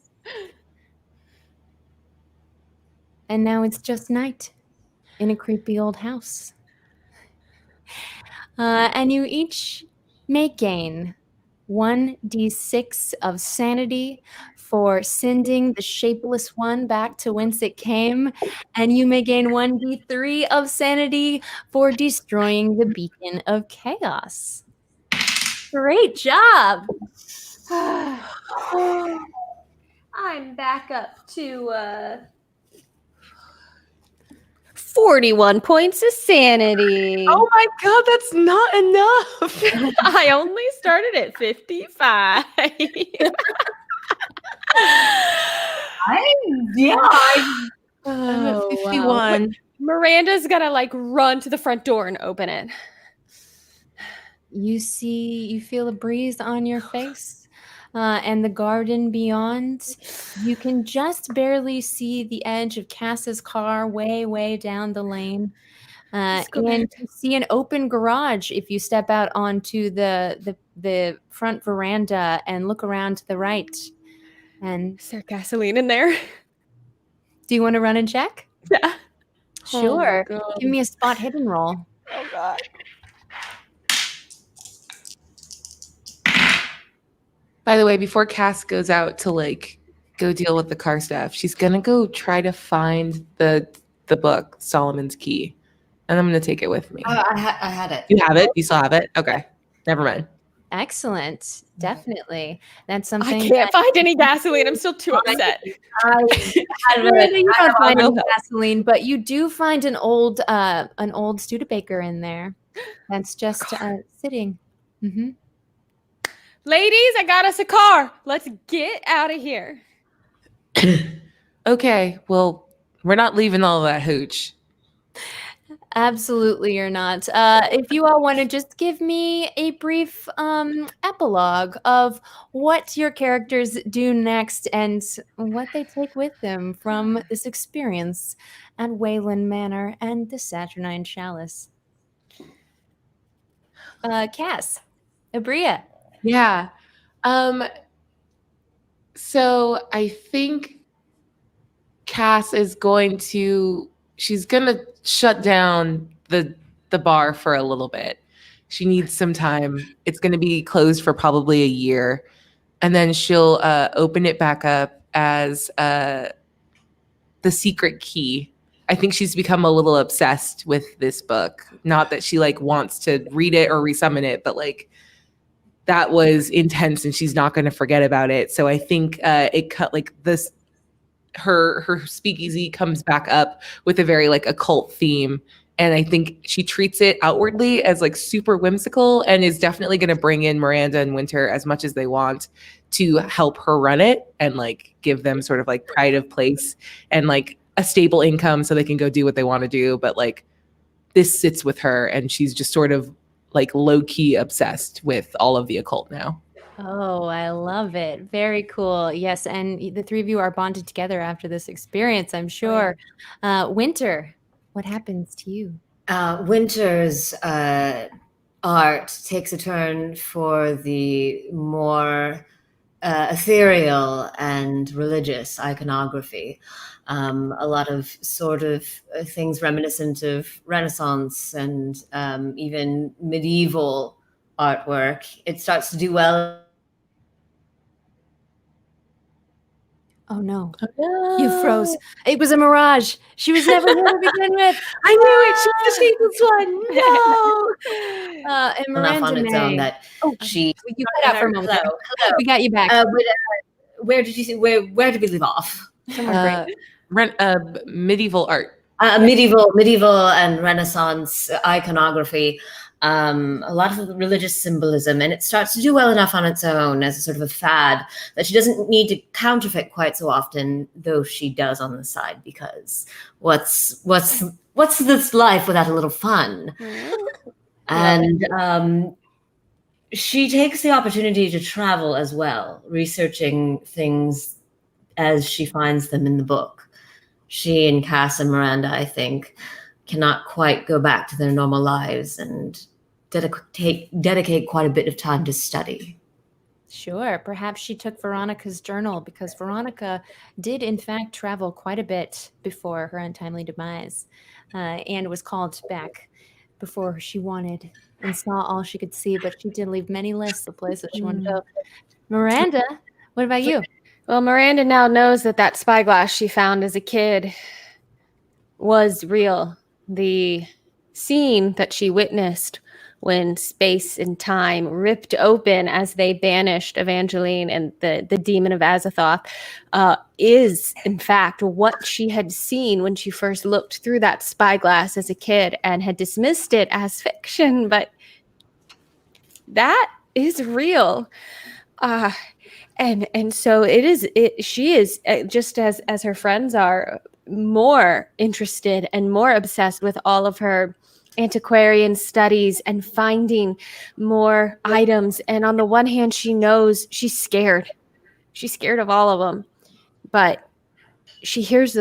And now it's just night in a creepy old house. And you each may gain 1d6 of sanity for sending the shapeless one back to whence it came. And you may gain 1d3 of sanity for destroying the beacon of chaos. Great job. I'm back up to 41 points of sanity. Oh my god, that's not enough. I only started at 55. I'm at 51. Wow. Miranda's gonna run to the front door and open it. You feel a breeze on your face. And the garden beyond, you can just barely see the edge of Cass's car way, way down the lane. And you see an open garage if you step out onto the front veranda and look around to the right. And Is there gasoline in there? do you want to run and check? Yeah. Sure. Oh, Give me a spot hidden roll. Oh, God. By the way, before Cass goes out to go deal with the car stuff, she's gonna go try to find the book, Solomon's Key, and I'm gonna take it with me. I had it. You have it? You still have it? Okay, never mind. Excellent. Definitely. That's something I can't find any gasoline. I'm still too upset. Miranda, you don't find any gasoline, but you do find an old Studebaker in there. That's just sitting. Mm-hmm. Ladies, I got us a car. Let's get out of here. Okay, well, we're not leaving all that hooch. Absolutely, you're not. If you all want to just give me a brief epilogue of what your characters do next and what they take with them from this experience at Wayland Manor and the Saturnine Chalice. Cass, Aabria. Yeah. So I think Cass is she's gonna shut down the bar for a little bit. She needs some time. It's gonna be closed for probably a year. and then she'll open it back up as the secret key. I think she's become a little obsessed with this book. Not that she like wants to read it or resummon it, but like that was intense and she's not going to forget about it. So I think it cut like this. Her speakeasy comes back up with a very like occult theme, and I think she treats it outwardly as like super whimsical and is definitely going to bring in Miranda and Winter as much as they want to help her run it and like give them sort of like pride of place and like a stable income so they can go do what they want to do. But like this sits with her and she's just sort of like low-key obsessed with all of the occult now. Oh, I love it. Very cool. Yes, and the three of you are bonded together after this experience, I'm sure. Winter, what happens to you? Winter's art takes a turn for the more ethereal and religious iconography. A lot of sort of things reminiscent of Renaissance and even medieval artwork. It starts to do well. Oh no. You froze. It was a mirage. She was never here to begin with. I knew it. She was the shapeless one. No. And Enough Miranda on its May. own that she. You cut out for a moment. Hello. We got you back. Where did you see? Where did we leave off? Medieval art. Medieval and Renaissance iconography. A lot of religious symbolism, and it starts to do well enough on its own as a sort of a fad that she doesn't need to counterfeit quite so often, though she does on the side, because what's this life without a little fun? And she takes the opportunity to travel as well, researching things as she finds them in the book. She and Cass and Miranda, I think, cannot quite go back to their normal lives and dedicate quite a bit of time to study. Sure. Perhaps she took Veronica's journal because Veronica did, in fact, travel quite a bit before her untimely demise and was called back before she wanted and saw all she could see, but she did leave many lists of places she wanted to go. Miranda, what about you? Well, Miranda now knows that spyglass she found as a kid was real. The scene that she witnessed when space and time ripped open as they banished Evangeline and the demon of Azathoth is, in fact, what she had seen when she first looked through that spyglass as a kid and had dismissed it as fiction. But that is real. And so she is, just as her friends are, more interested and more obsessed with all of her antiquarian studies and finding more items. And on the one hand, she knows she's scared. She's scared of all of them. But she hears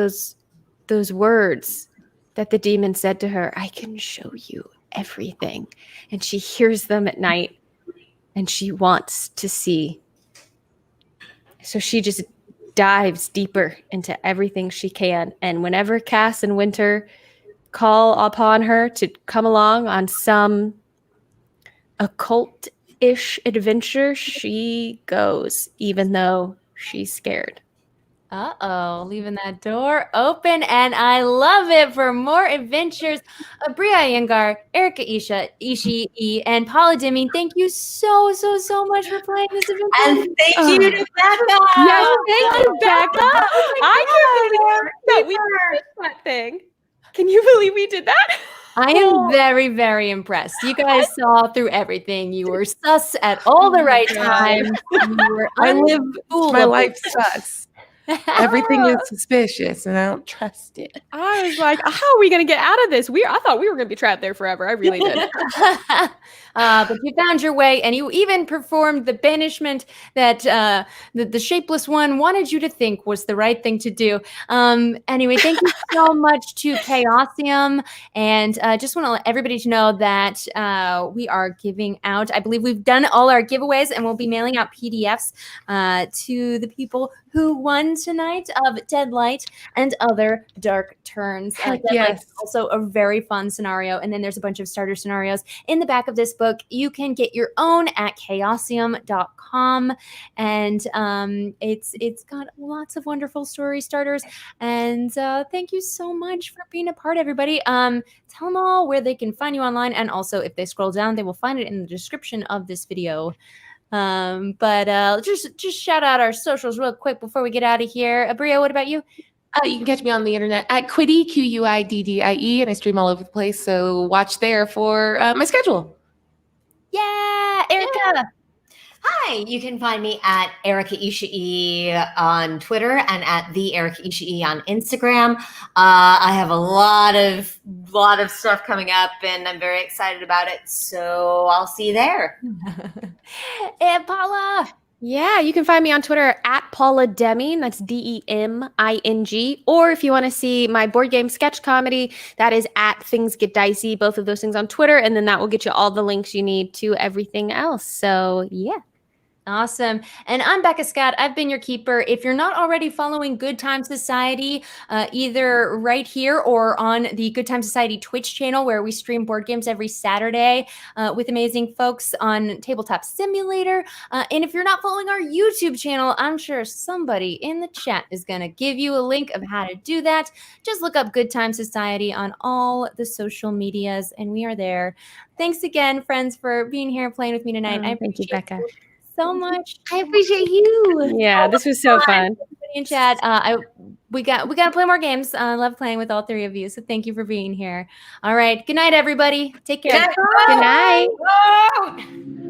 those words that the demon said to her, "I can show you everything." And she hears them at night and she wants to see. So she just dives deeper into everything she can. And whenever Cass and Winter call upon her to come along on some occult-ish adventure, she goes, even though she's scared. Uh-oh, leaving that door open, and I love it. For more adventures, Aabria, Iyengar, Erika, Ishii, and Paula Deming, thank you so much for playing this adventure. And thank you to Becca. Yes, thank you, Becca. I can't believe that we did that thing. Can you believe we did that? I am very, very impressed. You guys saw through everything. You were sus at all the right times. I live my life sus. Everything is suspicious and I don't trust it. I was like, how are we going to get out of this? I thought we were going to be trapped there forever. I really did. But you found your way, and you even performed the banishment that the shapeless one wanted you to think was the right thing to do. Anyway, thank you so much to Chaosium, and just want to let everybody to know that we are giving out, I believe we've done all our giveaways, and we'll be mailing out PDFs to the people who won again tonight of Deadlight and Other Dark Turns. Heck Deadlight is yes. also a very fun scenario, and then there's a bunch of starter scenarios in the back of this book. You can get your own at chaosium.com, and it's got lots of wonderful story starters. And thank you so much for being a part, everybody. Tell them all where they can find you online, and also if they scroll down, they will find it in the description of this video. But just shout out our socials real quick before we get out of here. Aabria, what about you? You can catch me on the internet at Quiddy, Quiddie, and I stream all over the place. So watch there for my schedule. Yeah, Erika. Hi, you can find me at Erika Ishii on Twitter and at the Erika Ishii on Instagram. I have a lot of stuff coming up, and I'm very excited about it. So I'll see you there. And Paula. Yeah, you can find me on Twitter at Paula Deming. That's Deming. Or if you want to see my board game sketch comedy, that is at Things Get Dicey. Both of those things on Twitter, and then that will get you all the links you need to everything else. So yeah. Awesome. And I'm Becca Scott. I've been your keeper. If you're not already following Good Time Society, either right here or on the Good Time Society Twitch channel, where we stream board games every Saturday with amazing folks on Tabletop Simulator. And if you're not following our YouTube channel, I'm sure somebody in the chat is going to give you a link of how to do that. Just look up Good Time Society on all the social medias, and we are there. Thanks again, friends, for being here and playing with me tonight. I Thank you, appreciate Becca. so much. I appreciate you. Yeah, this was so fun. Everybody in chat, we got to play more games. I love playing with all three of you, so thank you for being here. All right, good night, everybody. Take care. Good night. Whoa!